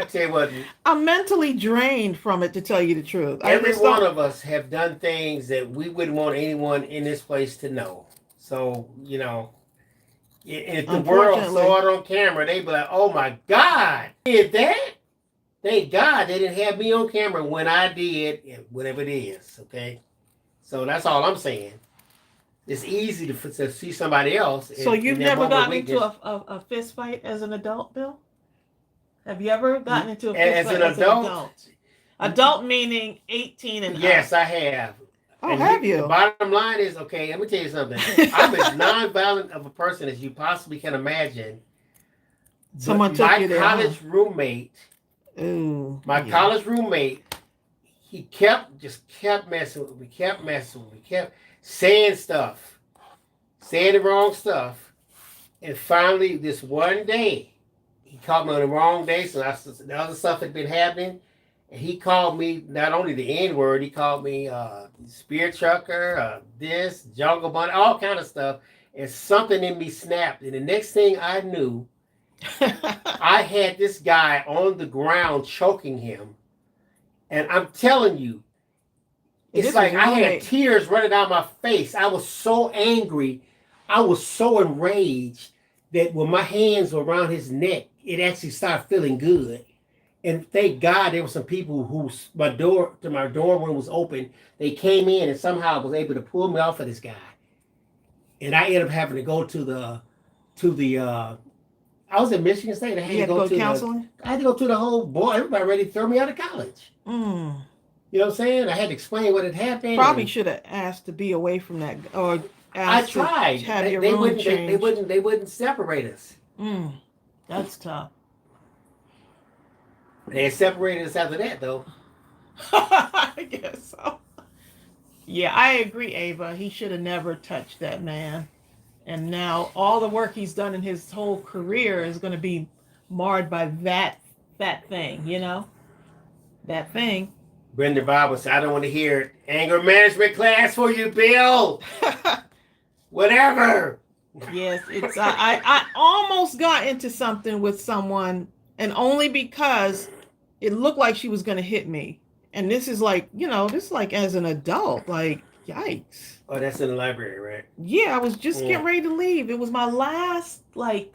Speaker 2: tell you what,
Speaker 1: I'm mentally drained from it, to tell you the truth.
Speaker 2: Every one of us have done things that we wouldn't want anyone in this place to know. So, you know, if the world saw it on camera, they'd be like, oh my God, did that? Thank God they didn't have me on camera when I did whatever it is, okay? So that's all I'm saying. It's easy to see somebody else.
Speaker 1: So you've never gotten into a fist fight as an adult, Bill? Have you ever gotten into a fist fight as an adult? Adult meaning 18 and
Speaker 2: yes, up. I have.
Speaker 1: Oh, and have you?
Speaker 2: The bottom line is, okay, let me tell you something. I'm as non-violent of a person as you possibly can imagine.
Speaker 1: Someone took you there.
Speaker 2: My college roommate, he kept messing with me, saying the wrong stuff. And finally, this one day, he called me on the wrong day. So the other stuff had been happening. And he called me not only the N word, he called me spear trucker, this, jungle bunny, all kind of stuff. And something in me snapped. And the next thing I knew, I had this guy on the ground choking him. And I'm telling you, it's like I had tears running down my face. I was so angry. I was so enraged that when my hands were around his neck, it actually started feeling good. And thank God there were some people whose my dorm room was open. They came in and somehow was able to pull me off of this guy. And I ended up having to go to the I was in Michigan State. I had to go to counseling. I had to go to the whole everybody ready to throw me out of college.
Speaker 1: Mm.
Speaker 2: You know what I'm saying? I had to explain what had happened.
Speaker 1: Probably should have asked to be away from that, or
Speaker 2: I tried.
Speaker 1: To have your room changed.
Speaker 2: They wouldn't separate us.
Speaker 1: That's tough.
Speaker 2: They separated us after that, though.
Speaker 1: I guess so. Yeah, I agree, Ava. He should have never touched that man. And now all the work he's done in his whole career is going to be marred by that thing, you know? That thing.
Speaker 2: Brenda Bible said, I don't want to hear anger management class for you, Bill. Whatever.
Speaker 1: Yes, it's I almost got into something with someone, and only because it looked like she was going to hit me. And this is like, this is like as an adult, like, yikes.
Speaker 2: Oh, that's in the library, right?
Speaker 1: Yeah, I was just getting ready to leave. It was my last,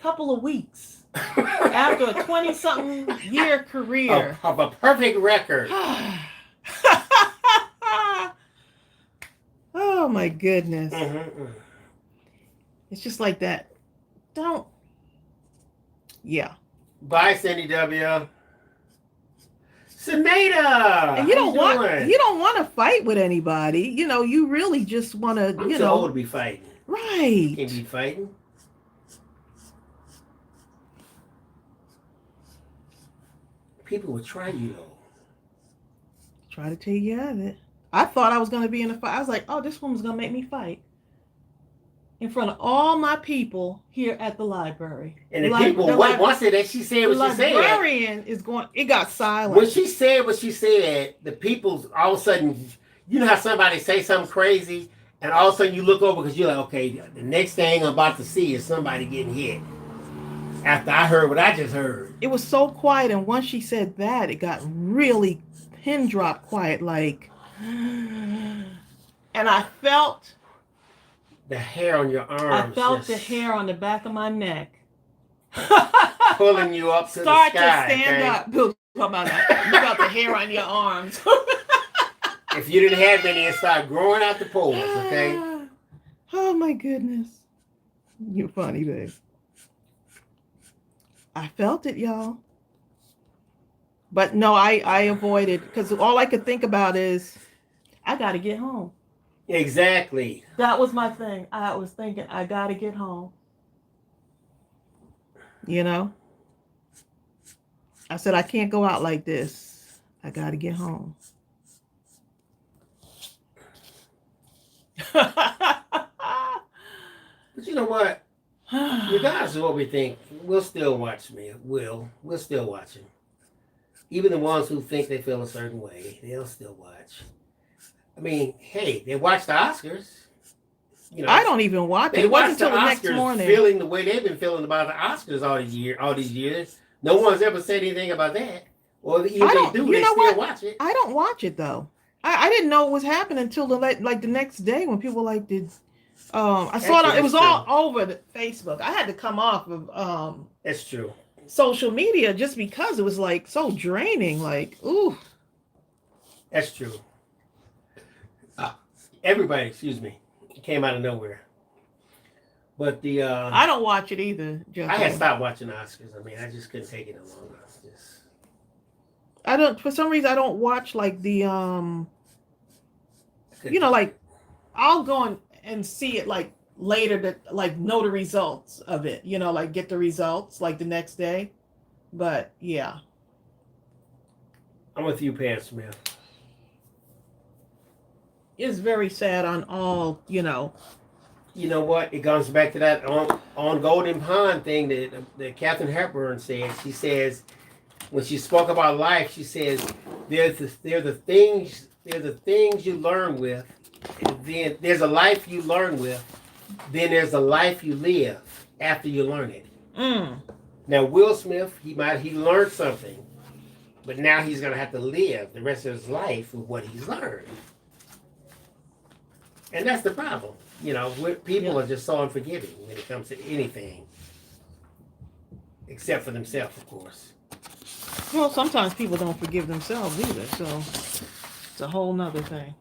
Speaker 1: couple of weeks after a 20-something year career.
Speaker 2: Of a perfect record.
Speaker 1: Oh, my goodness.
Speaker 2: Mm-hmm.
Speaker 1: It's just like that. Yeah.
Speaker 2: Bye, Cindy W. Senada!
Speaker 1: And you don't want to fight with anybody. You really just want to,
Speaker 2: I'm too old to be fighting.
Speaker 1: Right.
Speaker 2: Can't be fighting. People will try you, though.
Speaker 1: Try to take you out of it. I thought I was going to be in a fight. I was like, oh, this woman's going to make me fight. In front of all my people here at the library.
Speaker 2: And the people, once that she said what she said.
Speaker 1: The librarian is going, it got silent.
Speaker 2: When she said what she said, the people, all of a sudden, you know how somebody say something crazy, and all of a sudden you look over because you're like, okay, the next thing I'm about to see is somebody getting hit. After I heard what I just heard.
Speaker 1: It was so quiet, and once she said that, it got really pin drop quiet, like, and I felt
Speaker 2: the hair on your arms.
Speaker 1: I felt the hair on the back of my neck.
Speaker 2: Pulling you up to the
Speaker 1: Start
Speaker 2: sky.
Speaker 1: to stand up. Bill, talk about that. You got the hair on your arms.
Speaker 2: If you didn't have any, it started growing out the pores, okay?
Speaker 1: Oh, my goodness. You're funny, babe. I felt it, y'all. But no, I avoided, because all I could think about is, I got to get home.
Speaker 2: Exactly.
Speaker 1: That was my thing. I was thinking, I got to get home. I said, I can't go out like this. I got to get home.
Speaker 2: But you know what? Regardless of what we think, we'll still watch me. We'll still watch him. Even the ones who think they feel a certain way, they'll still watch. I mean, hey, they watch the Oscars.
Speaker 1: I don't even watch it. It wasn't until the next morning.
Speaker 2: Feeling the way they've been feeling about the Oscars all these years. No one's ever said anything about that. Or even if they do, they still watch it.
Speaker 1: I don't watch it though. I didn't know it was happening until the next day when people did. I saw it was all over the Facebook. I had to come off of
Speaker 2: that's true.
Speaker 1: Social media just because it was so draining. Ooh.
Speaker 2: That's true. Everybody, excuse me, came out of nowhere. But
Speaker 1: I don't watch it either.
Speaker 2: I had stopped watching the Oscars. I mean, I just couldn't take it no longer.
Speaker 1: I don't. For some reason, I don't watch the I'll go and see it later to know the results of it. Get the results the next day. But yeah.
Speaker 2: I'm with you, Pam Smith.
Speaker 1: is very sad on all, you know.
Speaker 2: You know what? It comes back to that on Golden Pond thing that Catherine Hepburn said. She says when she spoke about life, she says there's the things you learn with, and then there's a life you learn with, then there's a life you live after you learn it. Now Will Smith, he learned something, but now he's gonna have to live the rest of his life with what he's learned, and that's the problem. You know, people are just so unforgiving when it comes to anything, except for themselves, of course.
Speaker 1: Well, sometimes people don't forgive themselves either, so it's a whole nother thing.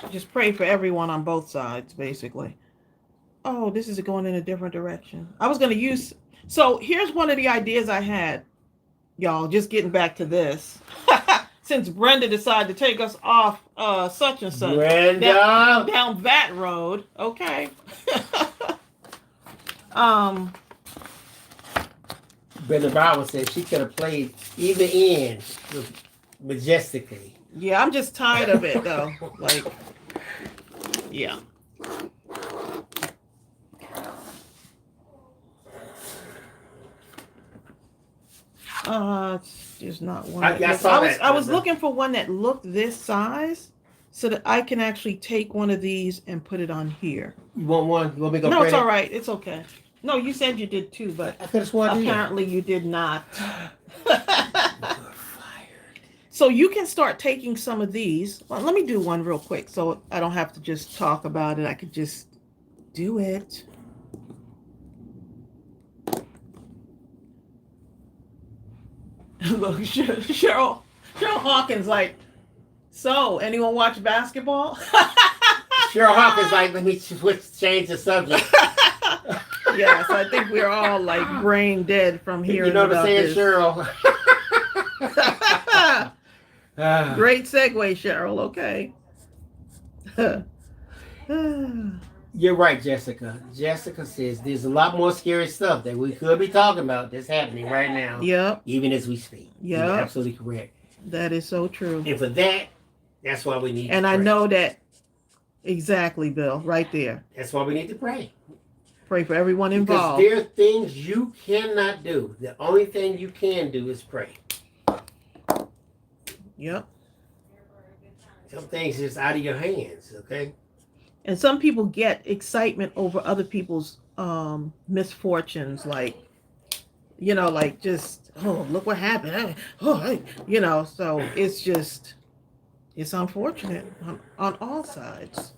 Speaker 1: Just pray for everyone on both sides, basically. Oh, this is going in a different direction. I was going to use, so here's one of the ideas I had, y'all, just getting back to this. Since Brenda decided to take us off such and such.
Speaker 2: Brenda!
Speaker 1: Down that road. Okay.
Speaker 2: Brenda Brown said she could have played either end majestically.
Speaker 1: Yeah, I'm just tired of it though. Like, yeah. There's not one. I was looking for one that looked this size, so that I can actually take one of these and put it on here.
Speaker 2: You want one? You want me to go?
Speaker 1: No, it's all right. It's okay. No, you said you did too, but
Speaker 2: I could have sworn
Speaker 1: apparently you did not. So you can start taking some of these. Well, let me do one real quick, so I don't have to just talk about it. I could just do it. Look, Cheryl Hawkins like, so anyone watch basketball?
Speaker 2: Cheryl Hawkins like, let me change the subject.
Speaker 1: Yes, I think we're all like brain dead from hearing
Speaker 2: you know what
Speaker 1: about
Speaker 2: I'm saying,
Speaker 1: this.
Speaker 2: Cheryl?
Speaker 1: Great segue, Cheryl. Okay.
Speaker 2: You're right, Jessica. Jessica says there's a lot more scary stuff that we could be talking about that's happening right now.
Speaker 1: Yep.
Speaker 2: Even as we speak.
Speaker 1: Yep.
Speaker 2: You're absolutely correct.
Speaker 1: That is so true.
Speaker 2: And for that, that's why we need
Speaker 1: and
Speaker 2: to pray.
Speaker 1: I know that exactly, Bill, right there.
Speaker 2: That's why we need to pray.
Speaker 1: Pray for everyone involved.
Speaker 2: Because there are things you cannot do. The only thing you can do is pray.
Speaker 1: Yep.
Speaker 2: Some things just out of your hands, okay?
Speaker 1: And some people get excitement over other people's misfortunes, like, you know, like just, oh, look what happened. You know, so it's just, it's unfortunate on all sides.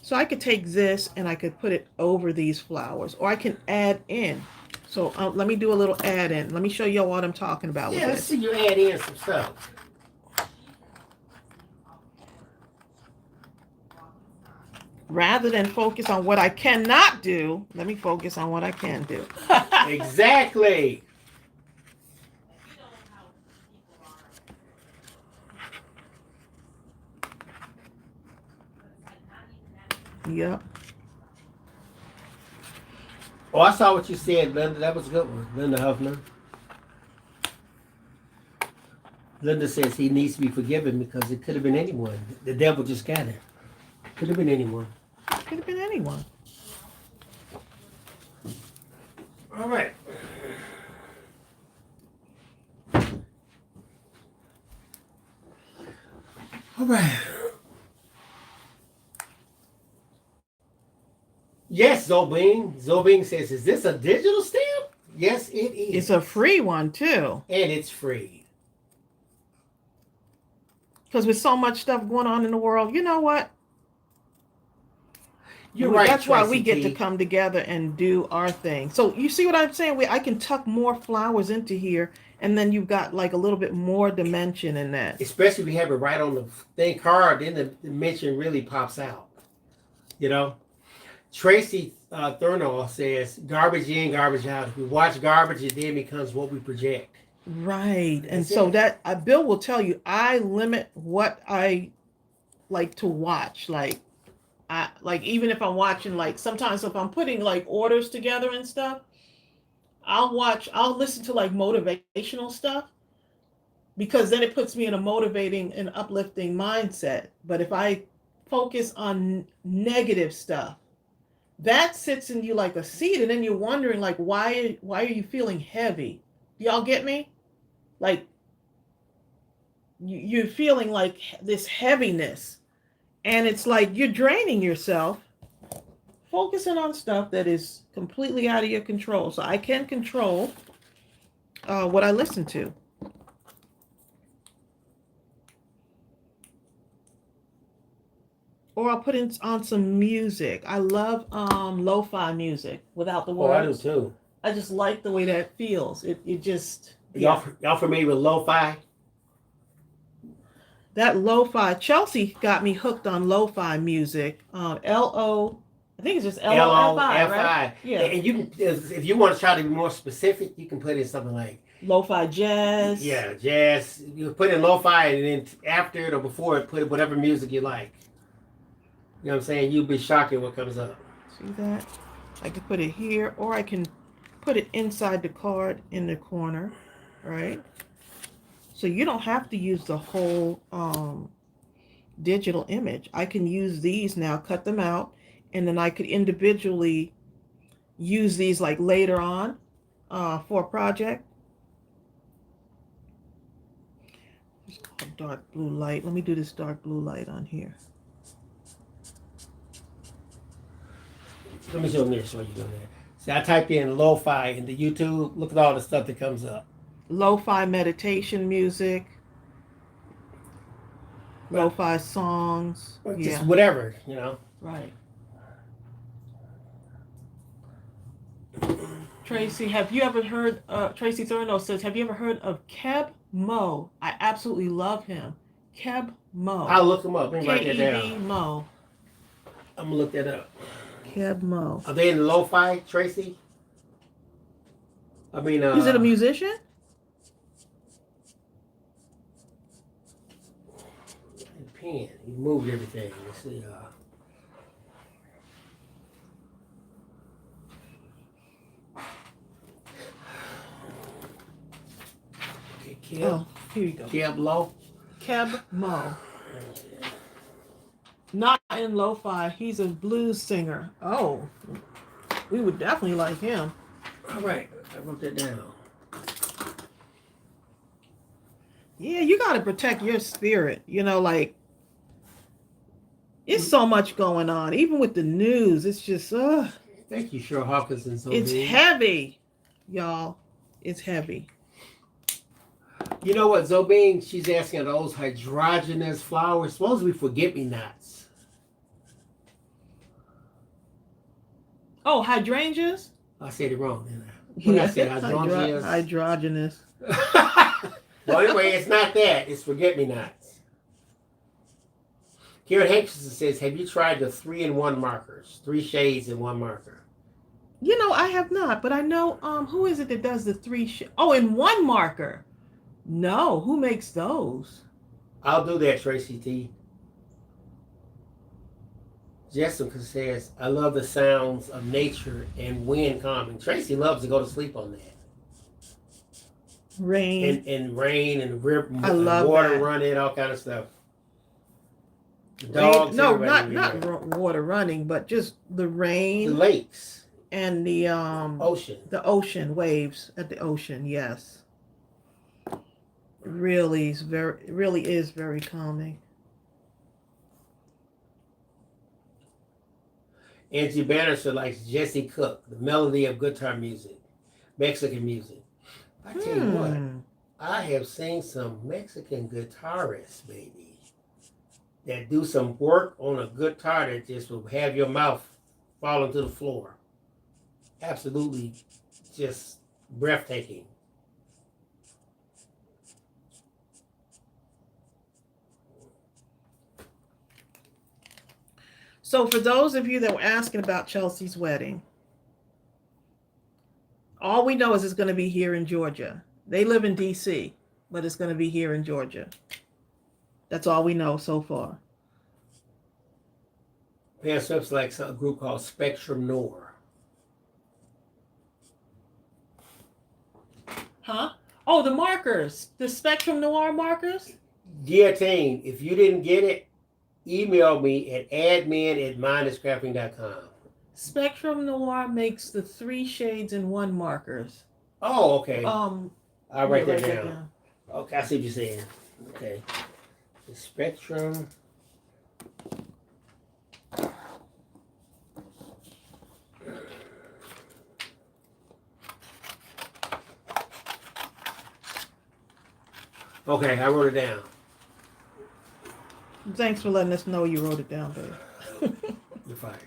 Speaker 1: So I could take this and I could put it over these flowers, or I can add in. So let me do a little add in. Let me show you what I'm talking about.
Speaker 2: Yeah,
Speaker 1: with
Speaker 2: let's
Speaker 1: this.
Speaker 2: see you add in some stuff.
Speaker 1: Rather than focus on what I cannot do, let me focus on what I can do.
Speaker 2: Exactly.
Speaker 1: Yep.
Speaker 2: Oh, I saw what you said, Linda. That was a good one. Linda Huffman. Linda says he needs to be forgiven because it could have been anyone. The devil just got him. Could have been anyone.
Speaker 1: Could have been anyone.
Speaker 2: All right. All right. Yes, Zobing. Zobing says, is this a digital stamp? Yes, it is.
Speaker 1: It's a free one too.
Speaker 2: And it's free.
Speaker 1: Because with so much stuff going on in the world, you know what?
Speaker 2: You're right.
Speaker 1: That's why we
Speaker 2: Tracy
Speaker 1: get to come together and do our thing. So you see what I'm saying? I can tuck more flowers into here, and then you've got like a little bit more dimension in that.
Speaker 2: Especially if you have it right on the thing card, then the dimension really pops out. You know? Tracy Thurnall says, garbage in, garbage out. If we watch garbage, it then becomes what we project.
Speaker 1: Right.
Speaker 2: That's
Speaker 1: and so
Speaker 2: it.
Speaker 1: that Bill will tell you, I limit what I like to watch. Like even if I'm watching, like sometimes if I'm putting like orders together and stuff, I'll listen to like motivational stuff. because then it puts me in a motivating and uplifting mindset. But if I focus on negative stuff, that sits in you like a seed, and then you're wondering like, why are you feeling heavy? Y'all get me? Like you're feeling like this heaviness, and it's like you're draining yourself focusing on stuff that is completely out of your control. So I can control what I listen to. Or I'll put in on some music. I love lo-fi music without the words.
Speaker 2: Oh, I do too.
Speaker 1: I just like the way that feels. It just
Speaker 2: y'all familiar with lo-fi?
Speaker 1: That lo-fi. Chelsea got me hooked on lo-fi music. L-O, I think it's just L-O-F-I, right?
Speaker 2: Yeah. And you can, if you want to try to be more specific, you can put in something like
Speaker 1: lo-fi jazz.
Speaker 2: Yeah, jazz. You put in lo-fi, and then after it or before it, put whatever music you like. You know what I'm saying? You'll be shocked at what comes up.
Speaker 1: See that? I can put it here, or I can put it inside the card in the corner, right? So you don't have to use the whole digital image. I can use these now, cut them out, and then I could individually use these like later on for a project. It's called dark blue light. Let me do this dark blue light on here.
Speaker 2: Let me show them this. Show you there. See, I typed in lo-fi into YouTube. Look at all the stuff that comes up.
Speaker 1: Lo-fi meditation music. Lo-fi songs.
Speaker 2: Just whatever, you know.
Speaker 1: Right. Tracy, have you ever heard, Tracy Thurno says, have you ever heard of Keb Mo? I absolutely love him. Keb Mo.
Speaker 2: I'll look him up. Let me write that down.
Speaker 1: K-E-B Mo.
Speaker 2: I'm going to look that up.
Speaker 1: Keb Mo.
Speaker 2: Are they in the lo-fi, Tracy? I mean,
Speaker 1: is it a musician?
Speaker 2: Pen. He moved everything. Let's see. Okay, Keb.
Speaker 1: Oh, here you go.
Speaker 2: Keb Lo.
Speaker 1: Keb Mo. Not in lo-fi. He's a blues singer. Oh, we would definitely like him.
Speaker 2: All right, I wrote that down.
Speaker 1: Yeah, you got to protect your spirit. You know, like, it's so much going on. Even with the news, it's just,
Speaker 2: Thank you, Cheryl Hawkins and so
Speaker 1: it's heavy, y'all. It's heavy.
Speaker 2: You know what, Zobine, she's asking, are those hydrogenous flowers supposed to be forget-me-nots?
Speaker 1: Oh, hydrangeas?
Speaker 2: I said it wrong, didn't I? What did I say? Hydrangeas?
Speaker 1: Hydrogenous.
Speaker 2: Well, anyway, it's not that. It's forget-me-nots. Karen Hankison says, have you tried the 3-in-1 markers? 3 shades in 1 marker.
Speaker 1: You know, I have not, but I know, who is it that does the 3 in 1 marker? No, who makes those?
Speaker 2: I'll do that, Tracy T. Jessica says, I love the sounds of nature and wind calming. Tracy loves to go to sleep on that.
Speaker 1: Rain.
Speaker 2: And rain and rip,
Speaker 1: I love
Speaker 2: water
Speaker 1: that.
Speaker 2: running, all kind of stuff. The dogs.
Speaker 1: No, not water running, but just the rain.
Speaker 2: The lakes.
Speaker 1: And the
Speaker 2: ocean.
Speaker 1: The ocean waves at the ocean, yes. Really is very calming.
Speaker 2: Angie Bannister likes Jesse Cook, the melody of guitar music, Mexican music. I tell you what, I have seen some Mexican guitarists, baby, that do some work on a guitar that just will have your mouth falling to the floor. Absolutely just breathtaking.
Speaker 1: So for those of you that were asking about Chelsea's wedding, all we know is it's going to be here in Georgia. They live in D.C., but it's going to be here in Georgia. That's all we know so far.
Speaker 2: Pam Swift's like a group called Spectrum Noir.
Speaker 1: Huh? Oh, the markers, the Spectrum Noir markers.
Speaker 2: Guillotine. If you didn't get it, email me at admin@mindlesscrafting.com.
Speaker 1: Spectrum Noir makes the 3 shades in 1 markers.
Speaker 2: Oh, okay.
Speaker 1: I'll
Speaker 2: write that down. Okay, I see what you're saying. Okay. The Spectrum. Okay, I wrote it down.
Speaker 1: Thanks for letting us know you wrote it down, babe.
Speaker 2: You're fired.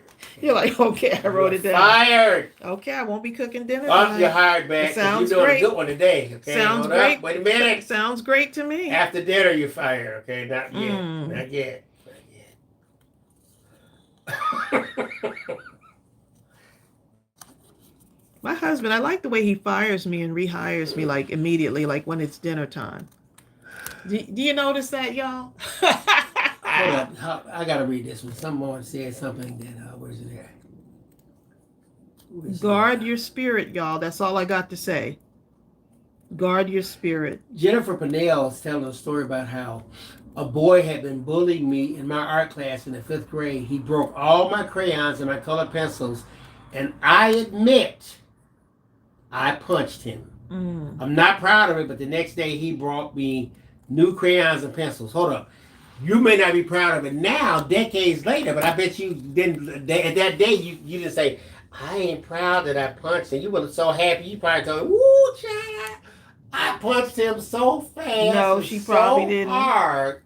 Speaker 1: You're like, okay, I wrote it down.
Speaker 2: Fired.
Speaker 1: Okay, I won't be cooking dinner.
Speaker 2: Oh, you're hired back.
Speaker 1: Sounds
Speaker 2: you're doing
Speaker 1: great.
Speaker 2: a good one today. Okay,
Speaker 1: Sounds great.
Speaker 2: Wait a minute.
Speaker 1: Sounds great to me.
Speaker 2: After dinner, you're fired. Okay, not yet. Not yet. Not yet.
Speaker 1: My husband, I like the way he fires me and rehires me like immediately, like when it's dinner time. Do you notice that, y'all?
Speaker 2: Hold up. I gotta read this one. Someone said something that where's it at?
Speaker 1: Guard your spirit, y'all. That's all I got to say. Guard your spirit.
Speaker 2: Jennifer Pennell is telling a story about how a boy had been bullying me in my art class in the 5th grade. He broke all my crayons and my colored pencils, and I admit I punched him. I'm not proud of it, but the next day he brought me new crayons and pencils. Hold up. You may not be proud of it now, decades later, but I bet you didn't. At that day, you didn't say, I ain't proud that I punched him. You were so happy. You probably told, woo, child, I punched him so fast.
Speaker 1: No, she probably didn't.
Speaker 2: Hard.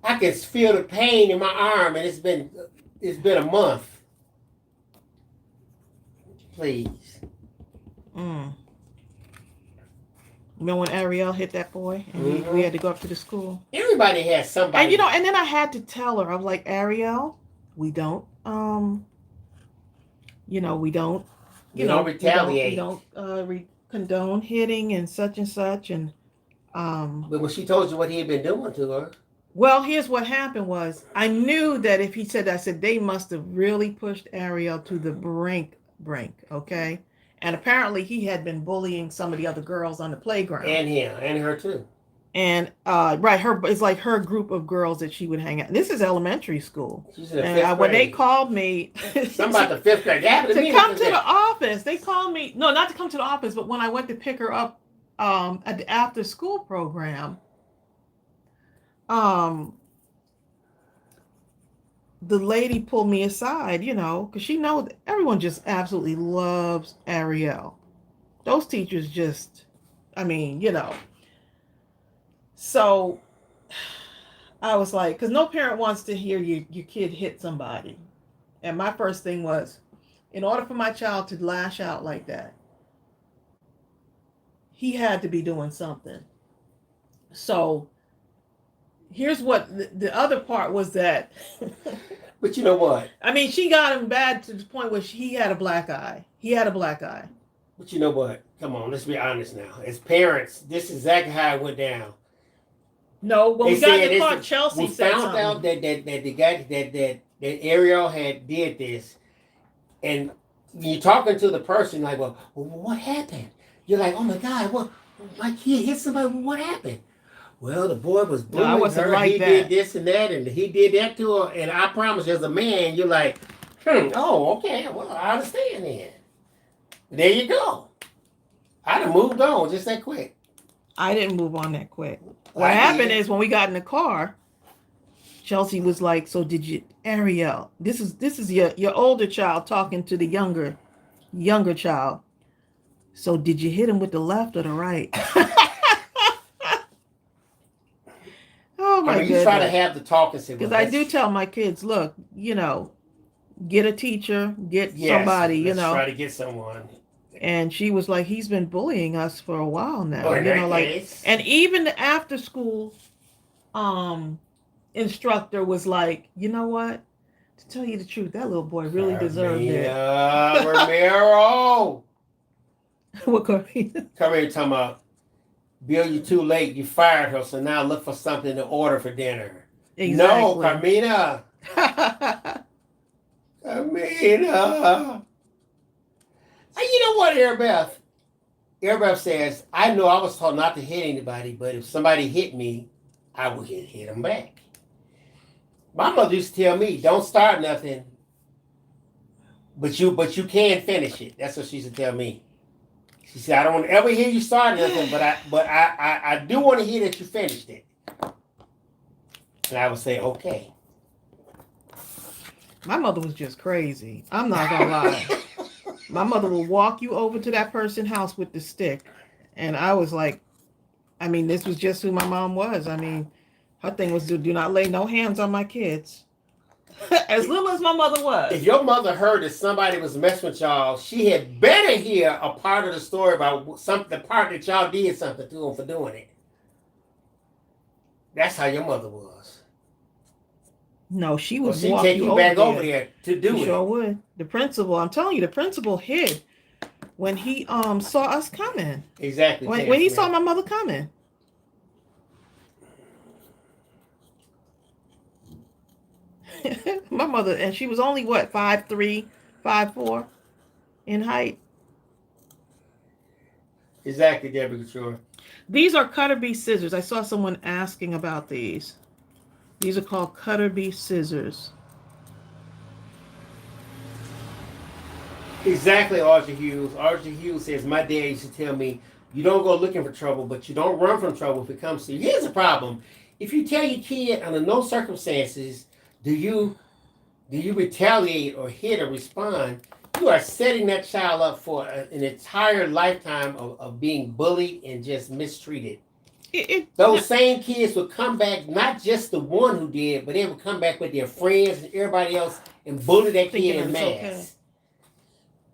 Speaker 2: I can feel the pain in my arm, and it's been a month. Please.
Speaker 1: Remember when Ariel hit that boy and we had to go up to the school?
Speaker 2: Everybody has somebody.
Speaker 1: And and then I had to tell her, I was like, Ariel, we don't, we don't,
Speaker 2: retaliate.
Speaker 1: We don't condone hitting and such. And
Speaker 2: but when she told you what he had been doing to her.
Speaker 1: Well, here's what happened was I knew that if he said that, I said they must have really pushed Ariel to the brink, okay? And apparently he had been bullying some of the other girls on the playground.
Speaker 2: And him, and her too.
Speaker 1: And it's like her group of girls that she would hang out. This is elementary school.
Speaker 2: She's in the 5th grade.
Speaker 1: When they called me
Speaker 2: something about the 5th grade.
Speaker 1: to come to the office, they called me. No, not to come to the office, but when I went to pick her up at the after school program, the lady pulled me aside, because she knows everyone just absolutely loves Ariel. Those teachers just, So I was like, because no parent wants to hear your kid hit somebody. And my first thing was, in order for my child to lash out like that, he had to be doing something. So here's what the other part was that.
Speaker 2: But you know what?
Speaker 1: She got him bad to the point where he had a black eye.
Speaker 2: But you know what? Come on, let's be honest now. As parents, this is exactly how it went down.
Speaker 1: No, when we got in the car, Chelsea
Speaker 2: we
Speaker 1: said
Speaker 2: found out that the guy that Ariel had did this, and you're talking to the person like, well, what happened? You're like, oh my God, what? My kid hit somebody. What happened? Well, the boy was bullying her.
Speaker 1: Like
Speaker 2: he
Speaker 1: that.
Speaker 2: did this and that, and he did that to her. And I promise, as a man, you're like, oh, okay, well, I understand then. There you go. I'd have moved on just that quick.
Speaker 1: I didn't move on that quick. What happened is when we got in the car, Chelsea was like, so did you, Ariel, this is your older child talking to the younger child. So did you hit him with the left or the right? Oh my goodness.
Speaker 2: You try to have the talk and say,
Speaker 1: because I do tell my kids, look, get a teacher, get somebody,
Speaker 2: let's try to get someone.
Speaker 1: And she was like, he's been bullying us for a while now.
Speaker 2: Case.
Speaker 1: And even the after school instructor was like, you know what? To tell you the truth, that little boy really deserved it.
Speaker 2: Romero.
Speaker 1: What Carmina?
Speaker 2: Carmina talking about, Bill, you're too late. You fired her, so now look for something to order for dinner.
Speaker 1: Exactly.
Speaker 2: No, Carmina. Carmina. You know what, Beth? everybody says, I know I was taught not to hit anybody, but if somebody hit me, I would hit them back. My mother used to tell me, don't start nothing, but you can finish it. That's what she used to tell me. She said, I don't want to ever hear you start nothing, but I do want to hear that you finished it. And I would say, okay.
Speaker 1: My mother was just crazy. I'm not gonna lie. My mother will walk you over to that person's house with the stick. And I was like, I mean, this was just who my mom was. I mean, her thing was do not lay no hands on my kids. As little as my mother was.
Speaker 2: If your mother heard that somebody was messing with y'all, she had better hear a part of the story about the part that y'all did something to them for doing it. That's how your mother was.
Speaker 1: No, she would
Speaker 2: she'd
Speaker 1: walk
Speaker 2: take you back
Speaker 1: there.
Speaker 2: over there to do
Speaker 1: She
Speaker 2: it.
Speaker 1: Sure would. The principal, I'm telling you, the principal hid when he saw us coming.
Speaker 2: Exactly.
Speaker 1: When he saw my mother coming. My mother, and she was only what, 5'3", 5'4" in height.
Speaker 2: Exactly, Deborah Couture.
Speaker 1: These are cutter bee scissors. I saw someone asking about these. These are called cutter bee scissors.
Speaker 2: Exactly, Archie Hughes. Archie Hughes says, my dad used to tell me, you don't go looking for trouble, but you don't run from trouble if it comes to you. Here's the problem. If you tell your kid under no circumstances do you retaliate or hit or respond, you are setting that child up for an entire lifetime of being bullied and just mistreated. Those same kids would come back, not just the one who did, but they would come back with their friends and everybody else and bully that kid in mass. Okay.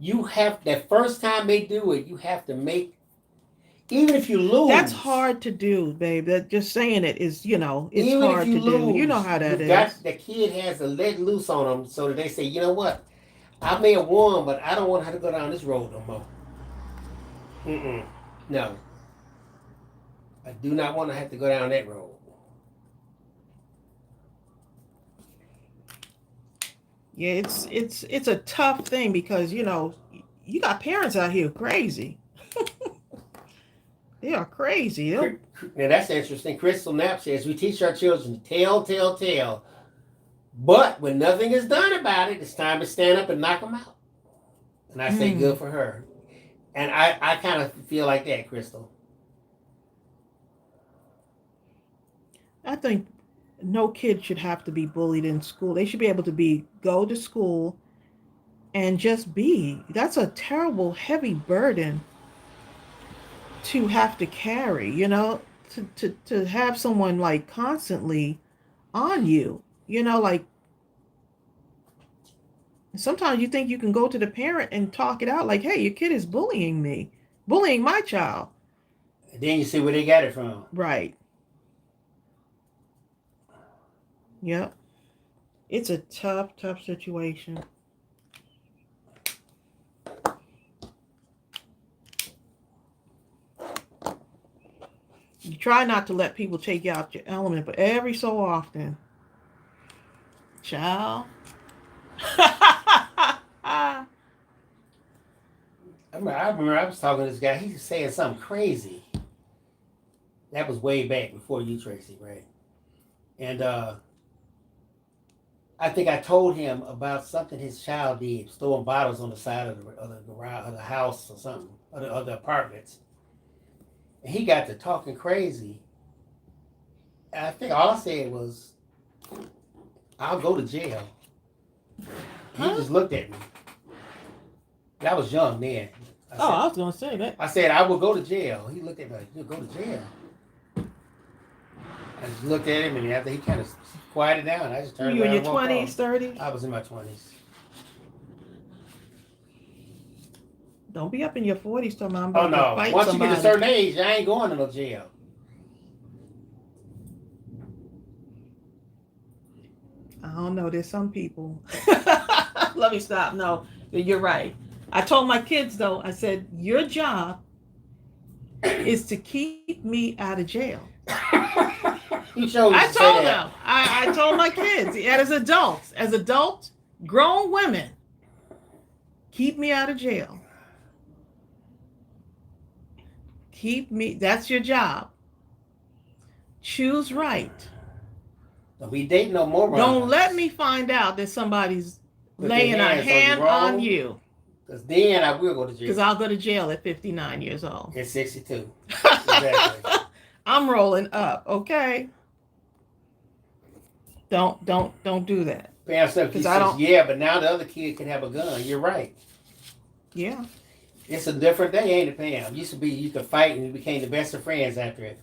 Speaker 2: You have, that first time they do it, you have to make, even if you lose.
Speaker 1: That's hard to do, babe. That just saying it is, it's
Speaker 2: even
Speaker 1: hard to do. You know how that is.
Speaker 2: The kid has to let loose on them so that they say, you know what? I may have won, but I don't want to have to go down this road no more. No. I do not want to have to go down that road.
Speaker 1: Yeah, it's a tough thing because, you got parents out here crazy. They are crazy.
Speaker 2: Now that's interesting. Crystal Knapp says, we teach our children to tell. But when nothing is done about it, it's time to stand up and knock them out. And I say good for her. And I kind of feel like that, Crystal.
Speaker 1: I think no kid should have to be bullied in school. They should be able to go to school and just be. That's a terrible, heavy burden to have to carry, to have someone like constantly on you, like sometimes you think you can go to the parent and talk it out like, hey, your kid is bullying my child.
Speaker 2: And then you see where they got it from.
Speaker 1: Right. Yep. It's a tough situation. You try not to let people take you out your element, but every so often, child.
Speaker 2: I remember I was talking to this guy. He was saying something crazy. That was way back before you, Tracey, right? And I think I told him about something his child did, throwing bottles on the side of the garage, of the house or something, of the apartments. And he got to talking crazy. And I think all I said was, I'll go to jail. He just looked at me. I was young then.
Speaker 1: I was going to say that.
Speaker 2: I said, I will go to jail. He looked at me like, you'll go to jail? I just looked at him, and after he kind of quieted down, I just turned around.
Speaker 1: You in your 20s, 30s?
Speaker 2: I was in my 20s.
Speaker 1: Don't be up in your 40s talking about
Speaker 2: I'm about to fight once somebody. You get a certain age, I ain't going to no jail.
Speaker 1: I don't know. There's some people. Let me stop. No, you're right. I told my kids, though, I said, your job is to keep me out of jail.
Speaker 2: You chose
Speaker 1: I told them. I told my kids, as adults, grown women, keep me out of jail. That's your job. Choose right.
Speaker 2: Don't be dating no more.
Speaker 1: Don't let me find out that somebody's laying a hand on you.
Speaker 2: Because then I will go to jail.
Speaker 1: Because I'll go to jail at 59 years old.
Speaker 2: At 62. Exactly.
Speaker 1: I'm rolling up, okay? Don't do that.
Speaker 2: Pam says, yeah, but now the other kid can have a gun. You're right.
Speaker 1: Yeah.
Speaker 2: It's a different day, ain't it, Pam? You could fight and you became the best of friends after it.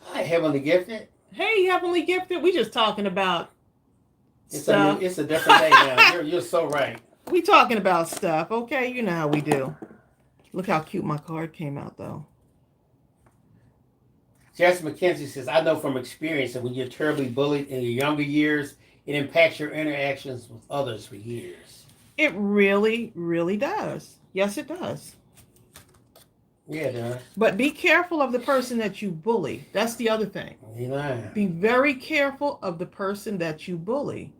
Speaker 2: Hi, Heavenly Gifted.
Speaker 1: Hey, Heavenly Gifted. We just talking about stuff.
Speaker 2: It's a different day now. You're so right.
Speaker 1: We talking about stuff, okay? You know how we do. Look how cute my card came out, though.
Speaker 2: Jess McKenzie says, I know from experience that when you're terribly bullied in your younger years, it impacts your interactions with others for years.
Speaker 1: It really, really does. Yes, it does.
Speaker 2: Yeah, it does.
Speaker 1: But be careful of the person that you bully. That's the other thing.
Speaker 2: Yeah.
Speaker 1: Be very careful of the person that you bully.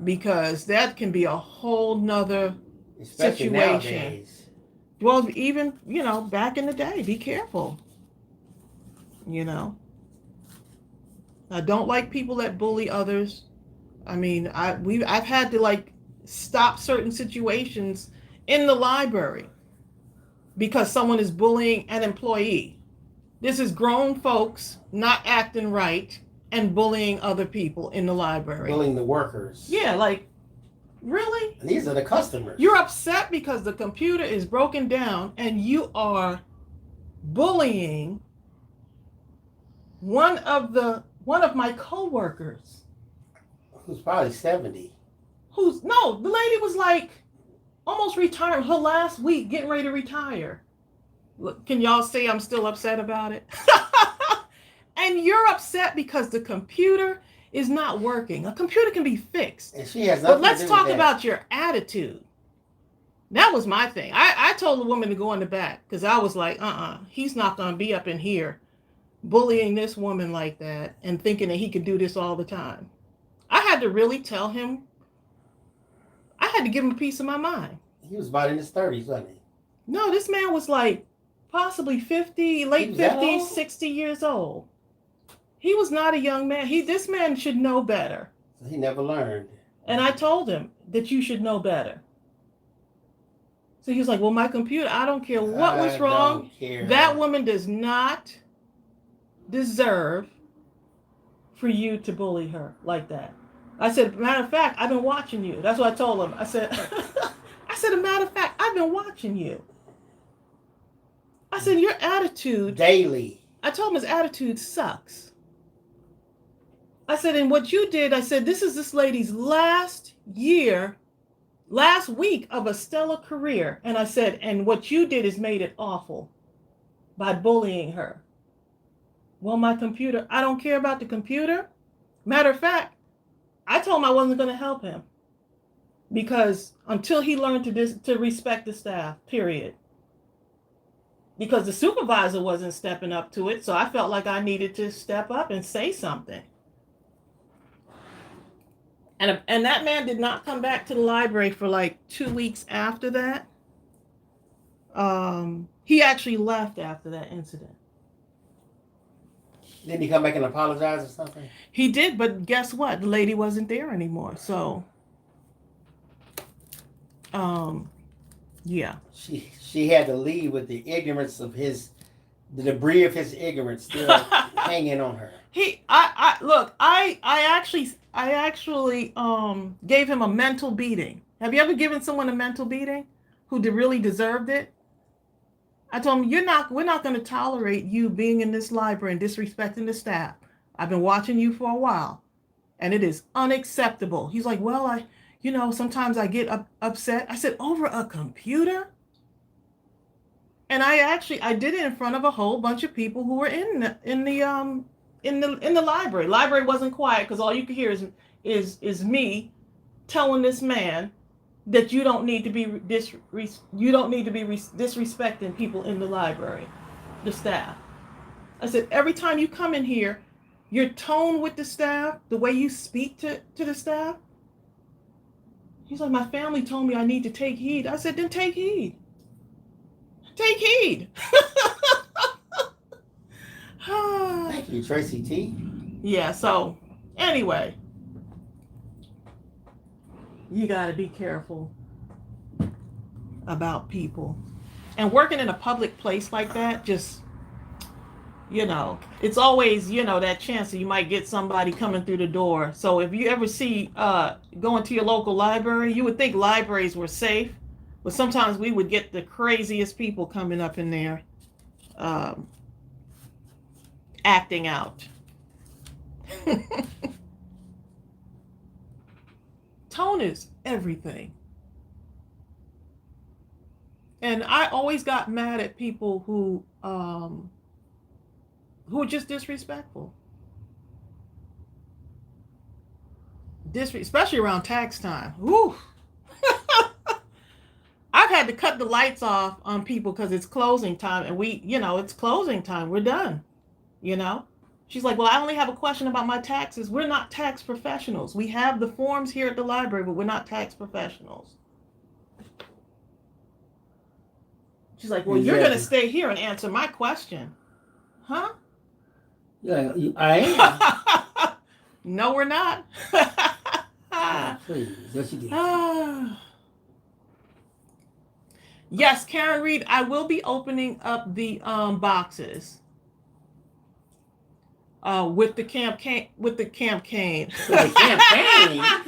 Speaker 1: Because that can be a whole nother
Speaker 2: Especially
Speaker 1: situation.
Speaker 2: Nowadays.
Speaker 1: Well, even, back in the day, be careful. I don't like people that bully others. I mean, I've had to stop certain situations in the library because someone is bullying an employee. This is grown folks not acting right and bullying other people in the library.
Speaker 2: Bullying the workers.
Speaker 1: Yeah, really?
Speaker 2: And these are the customers.
Speaker 1: You're upset because the computer is broken down and you are bullying one of my coworkers.
Speaker 2: Who's probably 70.
Speaker 1: The lady was almost retired. Her last week, getting ready to retire. Look, can y'all see I'm still upset about it? And you're upset because the computer is not working. A computer can be fixed.
Speaker 2: And she has nothing
Speaker 1: But let's
Speaker 2: to do
Speaker 1: talk
Speaker 2: with that.
Speaker 1: about your attitude. That was my thing. I told the woman to go in the back because I was like, he's not going to be up in here bullying this woman like that and thinking that he could do this all the time. I had to really tell him. I had to give him a piece of my mind.
Speaker 2: He was about in his 30s, wasn't he?
Speaker 1: No, this man was possibly 50, late 50s, 60 years old. He was not a young man. This man should know better.
Speaker 2: So he never learned.
Speaker 1: And I told him that you should know better. So he was like, well, my computer, I don't care what was wrong. That woman does not deserve for you to bully her like that. I said, matter of fact, I've been watching you. That's what I told him. I said, a matter of fact, I've been watching you. I said, your attitude.
Speaker 2: Daily.
Speaker 1: I told him his attitude sucks. I said, and what you did, I said, this is this lady's last week of a stellar career. And I said, and what you did is made it awful by bullying her. Well, my computer, I don't care about the computer. Matter of fact, I told him I wasn't going to help him because until he learned to respect the staff, period. Because the supervisor wasn't stepping up to it, so I felt like I needed to step up and say something. And that man did not come back to the library for 2 weeks after that. He actually left after that incident.
Speaker 2: Didn't he come back and apologize or something?
Speaker 1: He did, but guess what? The lady wasn't there anymore. So, yeah.
Speaker 2: She had to leave with the ignorance of the debris of his ignorance still hanging on her.
Speaker 1: I actually gave him a mental beating. Have you ever given someone a mental beating who really deserved it? I told him, we're not going to tolerate you being in this library and disrespecting the staff. I've been watching you for a while, and it is unacceptable. He's like, well, sometimes I get upset. I said, over a computer? And I did it in front of a whole bunch of people who were in the library. Library wasn't quiet because all you could hear is me telling this man that you don't need to be disrespecting people in the library, the staff. I said, every time you come in here, your tone with the staff, the way you speak to the staff. He's like, my family told me I need to take heed. I said, then take heed. Take heed.
Speaker 2: Thank you, Tracey T.
Speaker 1: Yeah, so anyway, you got to be careful about people. And working in a public place like that, just, it's always, that chance that you might get somebody coming through the door. So if you ever see going to your local library, you would think libraries were safe, but sometimes we would get the craziest people coming up in there acting out. Tone is everything. And I always got mad at people who are just disrespectful. Especially around tax time. Woo. I've had to cut the lights off on people because it's closing time, and it's closing time. We're done. She's like, well, I only have a question about my taxes. We're not tax professionals. We have the forms here at the library, but we're not tax professionals. She's like, well, you're going to stay here and answer my question. Huh?
Speaker 2: Yeah, I am.
Speaker 1: No, we're not.
Speaker 2: Please, yes, you did.
Speaker 1: Yes, Karen Reed, I will be opening up the boxes. With the campaign.
Speaker 2: With the campaign? What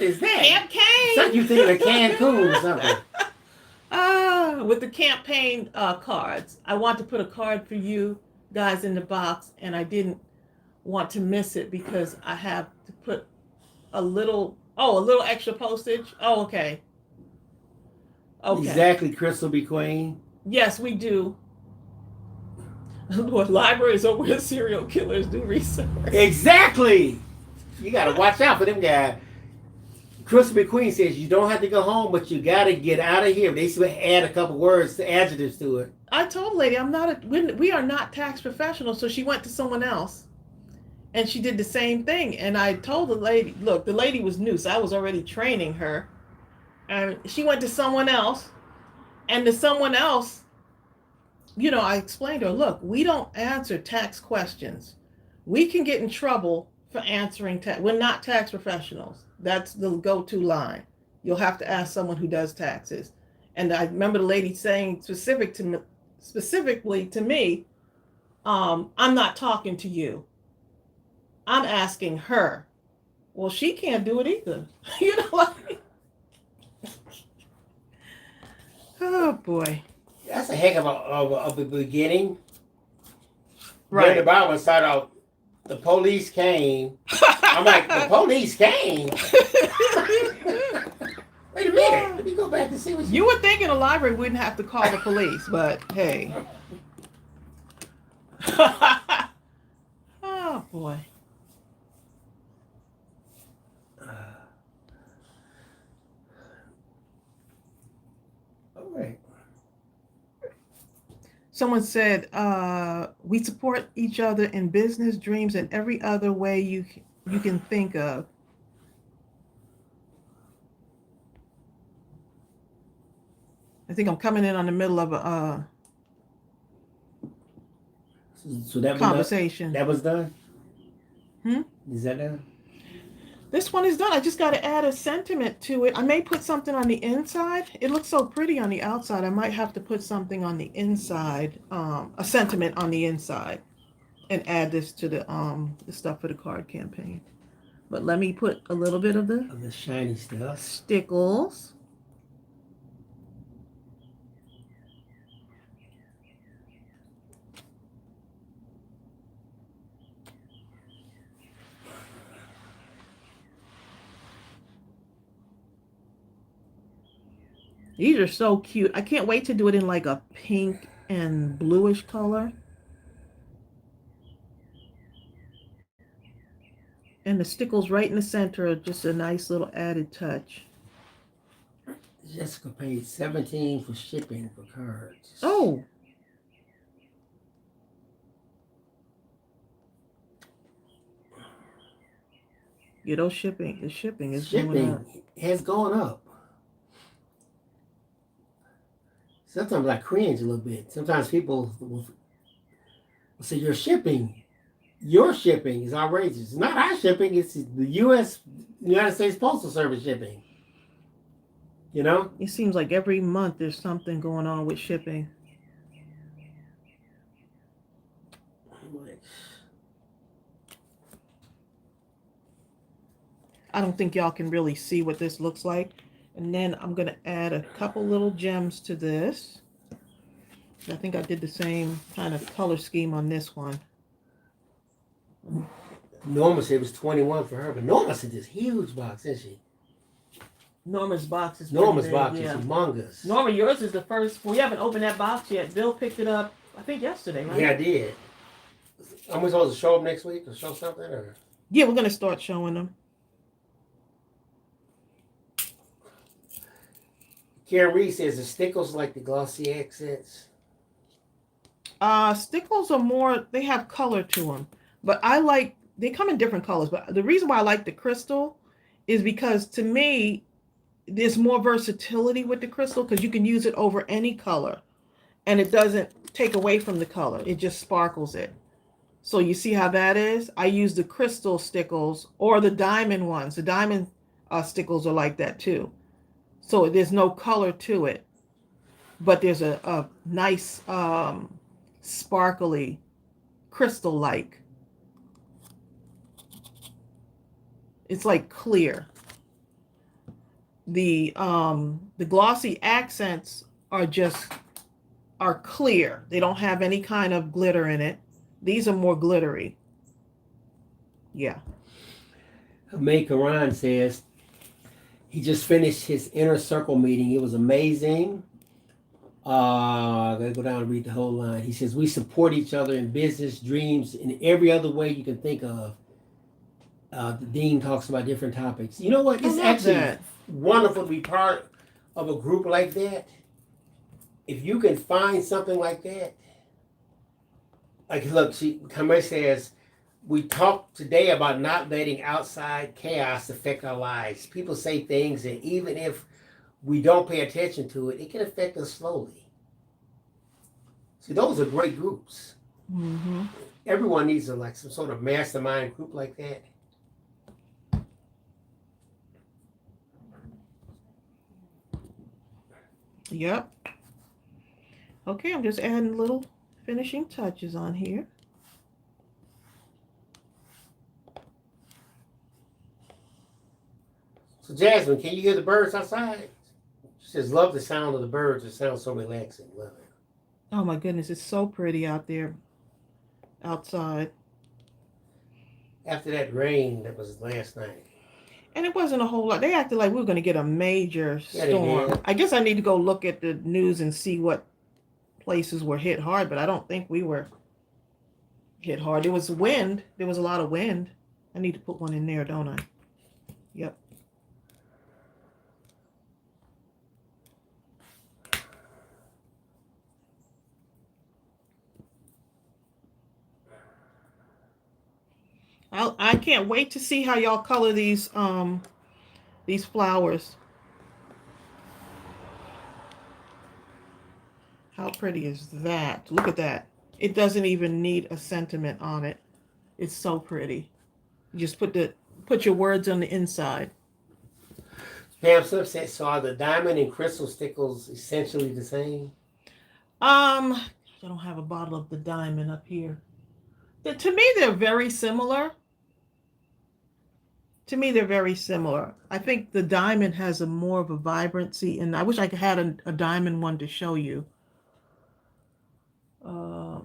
Speaker 2: is that?
Speaker 1: Campaign.
Speaker 2: Something you think of Cancun or something.
Speaker 1: With the campaign cards. I want to put a card for you guys in the box, and I didn't want to miss it because I have to put a little extra postage. Oh, okay. Okay.
Speaker 2: Exactly, Crystal B. Queen.
Speaker 1: Yes, we do. What libraries are where serial killers do research.
Speaker 2: Exactly. You got to watch out for them guys. Crystal B. Queen says you don't have to go home, but you got to get out of here. They should add a couple words, adjectives to it.
Speaker 1: I told the lady, we are not tax professionals, so she went to someone else. And she did the same thing. And I told the lady, look, the lady was new, so I was already training her. And she went to someone else. And to someone else, I explained to her, look, we don't answer tax questions. We can get in trouble for answering tax. We're not tax professionals. That's the go-to line. You'll have to ask someone who does taxes. And I remember the lady saying specifically to me, I'm not talking to you. I'm asking her. Well, she can't do it either. You know what I mean? Oh, boy.
Speaker 2: That's a heck of a beginning.
Speaker 1: Right.
Speaker 2: Then the Bible started out, the police came. I'm like, the police came? Wait a minute. Let me go back and see what
Speaker 1: you would think in a library wouldn't have to call the police, but hey. Oh, boy.
Speaker 2: All right.
Speaker 1: Someone said, we support each other in business, dreams, and every other way you can think of. I think I'm coming in on the middle of a
Speaker 2: So that
Speaker 1: conversation.
Speaker 2: That was done?
Speaker 1: Hmm?
Speaker 2: Is that done?
Speaker 1: This one is done. I just got to add a sentiment to it. I may put something on the inside. It looks so pretty on the outside. I might have to put something on the inside, a sentiment on the inside, and add this to the stuff for the card campaign. But let me put a little bit of
Speaker 2: the shiny stuff.
Speaker 1: Stickles. These are so cute. I can't wait to do it in like a pink and bluish color. And the stickles right in the center are just a nice little added touch.
Speaker 2: Jessica paid $17 for shipping for cards.
Speaker 1: Oh. Yeah, those shipping is going up.
Speaker 2: Shipping has gone up. Sometimes I cringe a little bit. Sometimes people will say your shipping is outrageous. It's not our shipping, it's the United States Postal Service shipping. You know?
Speaker 1: It seems like every month there's something going on with shipping. I don't think y'all can really see what this looks like. And then I'm going to add a couple little gems to this. I think I did the same kind of color scheme on this one.
Speaker 2: Norma said it was 21 for her, but Norma said this huge box, isn't she?
Speaker 1: Norma's box is
Speaker 2: Norma's
Speaker 1: big,
Speaker 2: box
Speaker 1: yeah.
Speaker 2: is humongous.
Speaker 1: Norma, yours is the first. We haven't opened that box yet. Bill picked it up, I think, yesterday, right?
Speaker 2: Yeah, I did. Are we supposed to show them next week or show something? Or?
Speaker 1: Yeah, we're going to start showing them.
Speaker 2: Karen Reed says the stickles like the glossy accents.
Speaker 1: Stickles are more, they have color to them. But they come in different colors. But the reason why I like the crystal is because to me, there's more versatility with the crystal because you can use it over any color. And it doesn't take away from the color. It just sparkles it. So you see how that is? I use the crystal stickles or the diamond ones. The diamond stickles are like that too. So there's no color to it. But there's a nice sparkly crystal-like. It's like clear. The glossy accents are clear. They don't have any kind of glitter in it. These are more glittery. Yeah.
Speaker 2: May Karan says he just finished his inner circle meeting. It was amazing. I gotta go down and read the whole line. He says we support each other in business, dreams, in every other way you can think of. The dean talks about different topics. You know what? It's actually wonderful to be part of a group like that. If you can find something like that, like look, Kamei says, we talked today about not letting outside chaos affect our lives. People say things, and even if we don't pay attention to it, it can affect us slowly. See, those are great groups.
Speaker 1: Mm-hmm.
Speaker 2: Everyone needs some sort of mastermind group like that.
Speaker 1: Yep. Okay, I'm just adding little finishing touches on here.
Speaker 2: So Jasmine, can you hear the birds outside? She says, love the sound of the birds. It sounds so relaxing. Love it.
Speaker 1: Oh my goodness, it's so pretty out there, outside.
Speaker 2: After that rain that was last night.
Speaker 1: And it wasn't a whole lot. They acted like we were going to get a major storm. I guess I need to go look at the news and see what places were hit hard, but I don't think we were hit hard. There was wind. There was a lot of wind. I need to put one in there, don't I? Yep. I can't wait to see how y'all color these flowers. How pretty is that? Look at that. It doesn't even need a sentiment on it. It's so pretty. You just put your words on the inside.
Speaker 2: Pam Slip said, so are the diamond and crystal stickles essentially the same?
Speaker 1: I don't have a bottle of the diamond up here. To me, they're very similar. To me, they're very similar. I think the diamond has a more of a vibrancy, and I wish I could had a diamond one to show you. I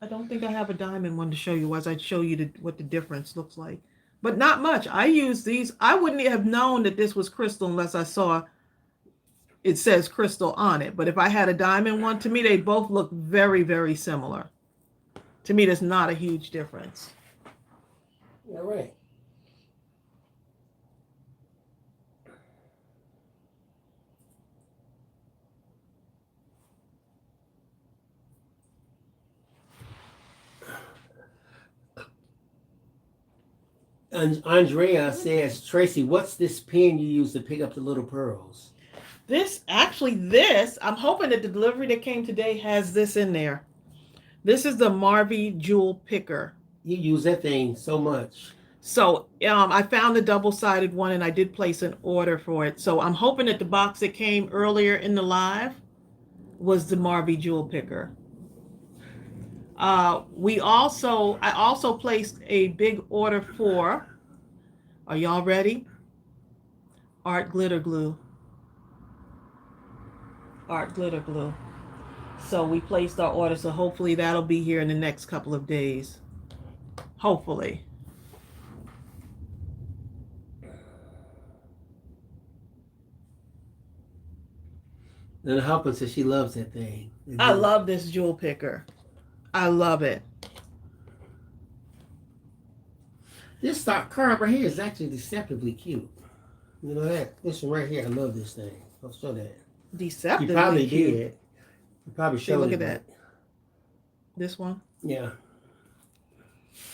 Speaker 1: don't think I have a diamond one to show you, as I'd show you what the difference looks like. But not much. I use these. I wouldn't have known that this was crystal unless I saw it says crystal on it. But if I had a diamond one, to me, they both look very, very similar. To me, there's not a huge difference.
Speaker 2: All right. Andrea says, Tracy, what's this pen you use to pick up the little pearls?
Speaker 1: This, I'm hoping that the delivery that came today has this in there. This is the Marvy Jewel Picker.
Speaker 2: You use that thing so much.
Speaker 1: So I found the double-sided one and I did place an order for it. So I'm hoping that the box that came earlier in the live was the Marvy Jewel Picker. I also placed a big order for, are y'all ready? Art glitter glue. Art glitter glue. So we placed our order, so hopefully that'll be here in the next couple of days. Hopefully.
Speaker 2: And Hopper says she loves that thing.
Speaker 1: I love this jewel picker. I love it.
Speaker 2: This stock card right here is actually deceptively cute. You know that? This one right here, I love this thing. I'll show that.
Speaker 1: Deceptively
Speaker 2: You probably
Speaker 1: cute.
Speaker 2: did. You probably
Speaker 1: Hey,
Speaker 2: showed
Speaker 1: look
Speaker 2: it,
Speaker 1: at that. This one.
Speaker 2: Yeah.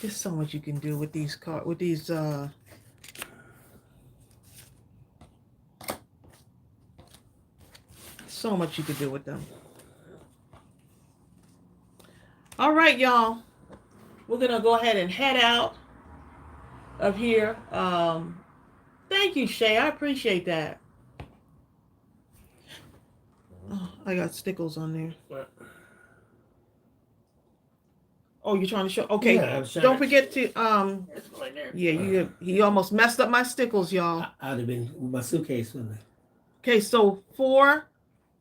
Speaker 1: There's so much you can do with these so much you could do with them. All right, y'all. We're gonna go ahead and head out of here. Thank you, Shay. I appreciate that. Oh, I got stickles on there.
Speaker 2: What?
Speaker 1: Oh, you're trying to show? Okay.
Speaker 2: Yeah,
Speaker 1: Don't forget to
Speaker 2: It's right there.
Speaker 1: yeah, he almost messed up my stickles, y'all.
Speaker 2: I'd have been with my suitcase with me.
Speaker 1: Okay, so 4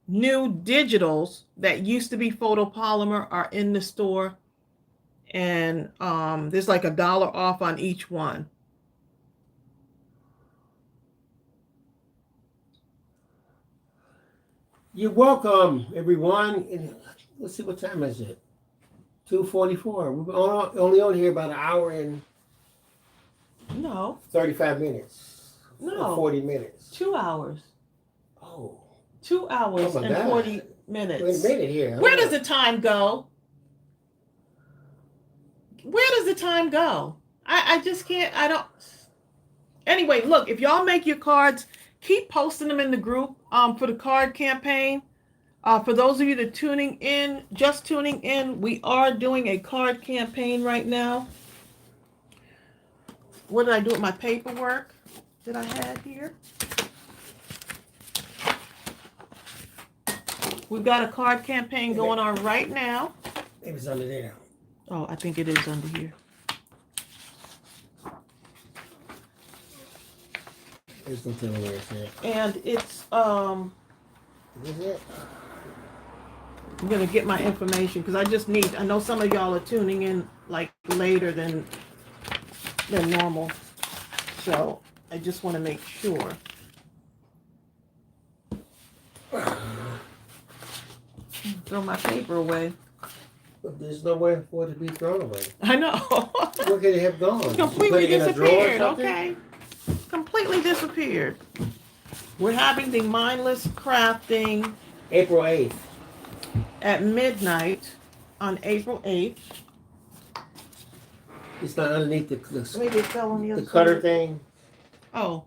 Speaker 1: new digitals that used to be photopolymer are in the store, and there's like $1 off on each one.
Speaker 2: You're welcome, everyone. Let's see, what time is it? 2:44. We're only on here about an hour and
Speaker 1: No,
Speaker 2: 35 minutes.
Speaker 1: No.
Speaker 2: 40 minutes.
Speaker 1: 2 hours.
Speaker 2: Oh.
Speaker 1: 2 hours
Speaker 2: Oh my
Speaker 1: and
Speaker 2: God.
Speaker 1: 40 minutes.
Speaker 2: Wait a minute here.
Speaker 1: Where does the time go? Where does the time go? I just can't. I don't. Anyway, look, if y'all make your cards, keep posting them in the group for the card campaign. For those of you that just tuning in, we are doing a card campaign right now. What did I do with my paperwork that I had here? We've got a card campaign going on right now.
Speaker 2: Maybe it's under there.
Speaker 1: Oh, I think it is under here.
Speaker 2: Just don't tell me where it's at.
Speaker 1: And it's
Speaker 2: Is it?
Speaker 1: I'm gonna get my information because I know some of y'all are tuning in like later than normal. So I just want to make sure. Throw my paper away.
Speaker 2: But there's nowhere for it to be thrown away.
Speaker 1: I know.
Speaker 2: Where could it have gone?
Speaker 1: Completely
Speaker 2: Did you put it in a drawer or
Speaker 1: disappeared.
Speaker 2: something?
Speaker 1: Okay. Completely disappeared. We're having the Mindless Crafting
Speaker 2: April 8th.
Speaker 1: at midnight on April 8th.
Speaker 2: It's not underneath
Speaker 1: Maybe it fell on the other
Speaker 2: the cutter
Speaker 1: side.
Speaker 2: thing.
Speaker 1: Oh.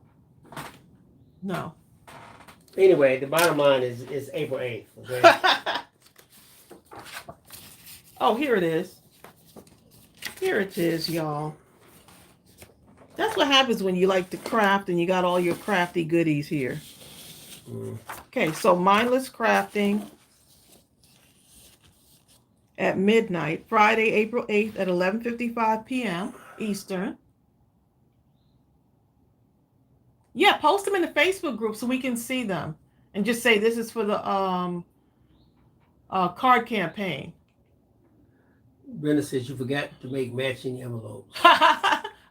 Speaker 1: No.
Speaker 2: Anyway, the bottom line is April 8th. Okay?
Speaker 1: Oh, here it is. Here it is, y'all. That's what happens when you like to craft and you got all your crafty goodies here. Okay, so Mindless Crafting at midnight, Friday, April 8th at 11:55 p.m. Eastern. Yeah, post them in the Facebook group so we can see them. And just say this is for the card campaign.
Speaker 2: Brenda says you forgot to make matching envelopes.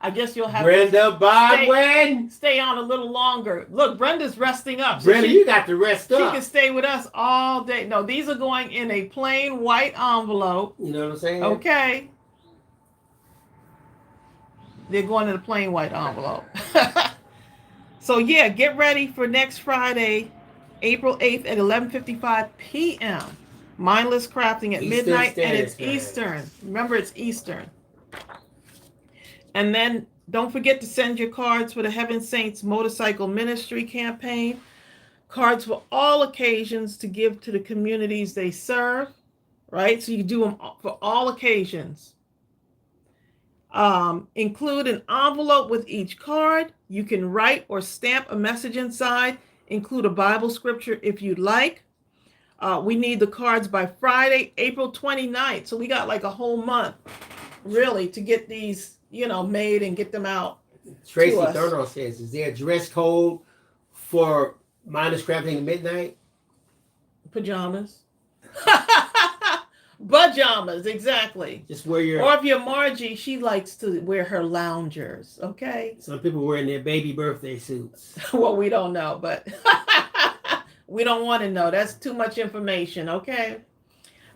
Speaker 1: I guess you'll have
Speaker 2: Brenda Bodwin!
Speaker 1: stay on a little longer. Look, Brenda's resting up. So
Speaker 2: Brenda, you got to rest
Speaker 1: she
Speaker 2: up.
Speaker 1: can stay with us all day. No, these are going in a plain white envelope.
Speaker 2: You know what I'm saying?
Speaker 1: Okay. They're going in a plain white envelope. So yeah, get ready for next Friday, April 8th at 11:55 p.m. Mindless Crafting at
Speaker 2: Eastern
Speaker 1: midnight, and
Speaker 2: Standard
Speaker 1: it's
Speaker 2: Time.
Speaker 1: Eastern. Remember, it's Eastern. And then Don't forget to send your cards for the Heaven Saints Motorcycle Ministry campaign. Cards for all occasions to give to the communities they serve, right? So you do them for all occasions. Include an envelope with each card. You can write or stamp a message inside. Include a Bible scripture if you'd like. We need the cards by Friday, April 29th. So we got like a whole month, really, to get these, made and get them out.
Speaker 2: Tracey Thurno says, is there a dress code for Mindless Crafting at midnight?
Speaker 1: Pajamas. Pajamas, exactly.
Speaker 2: Just wear your...
Speaker 1: Or if you're Margie, she likes to wear her loungers, okay?
Speaker 2: Some people wearing their baby birthday suits.
Speaker 1: Well, we don't know, but we don't want to know. That's too much information, okay?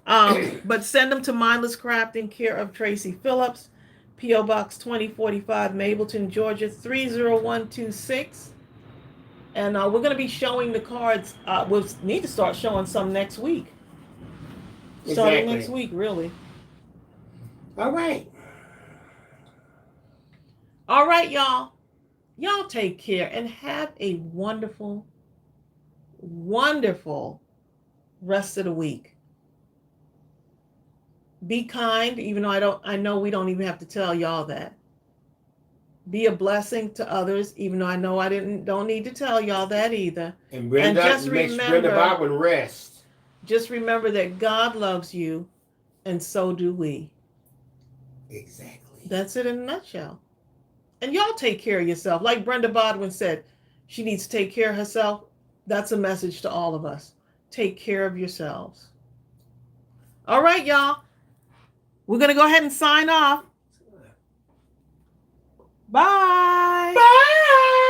Speaker 1: But send them to Mindless Crafting, care of Tracey Phillips, P.O. Box 2045, Mableton, Georgia 30126. And we're going to be showing the cards. We'll need to start showing some next week. Starting next week, really.
Speaker 2: All right.
Speaker 1: All right, y'all. Y'all take care and have a wonderful, wonderful rest of the week. Be kind, even though I know we don't even have to tell y'all that. Be a blessing to others, even though I know don't need to tell y'all that either.
Speaker 2: And Brenda,
Speaker 1: just remember,
Speaker 2: Brenda Barbara rest.
Speaker 1: Just remember that God loves you, and so do we.
Speaker 2: Exactly.
Speaker 1: That's it in a nutshell. And y'all take care of yourself. Like Brenda Bodwin said, she needs to take care of herself. That's a message to all of us. Take care of yourselves. All right, y'all. We're going to go ahead and sign off. Bye.
Speaker 2: Bye.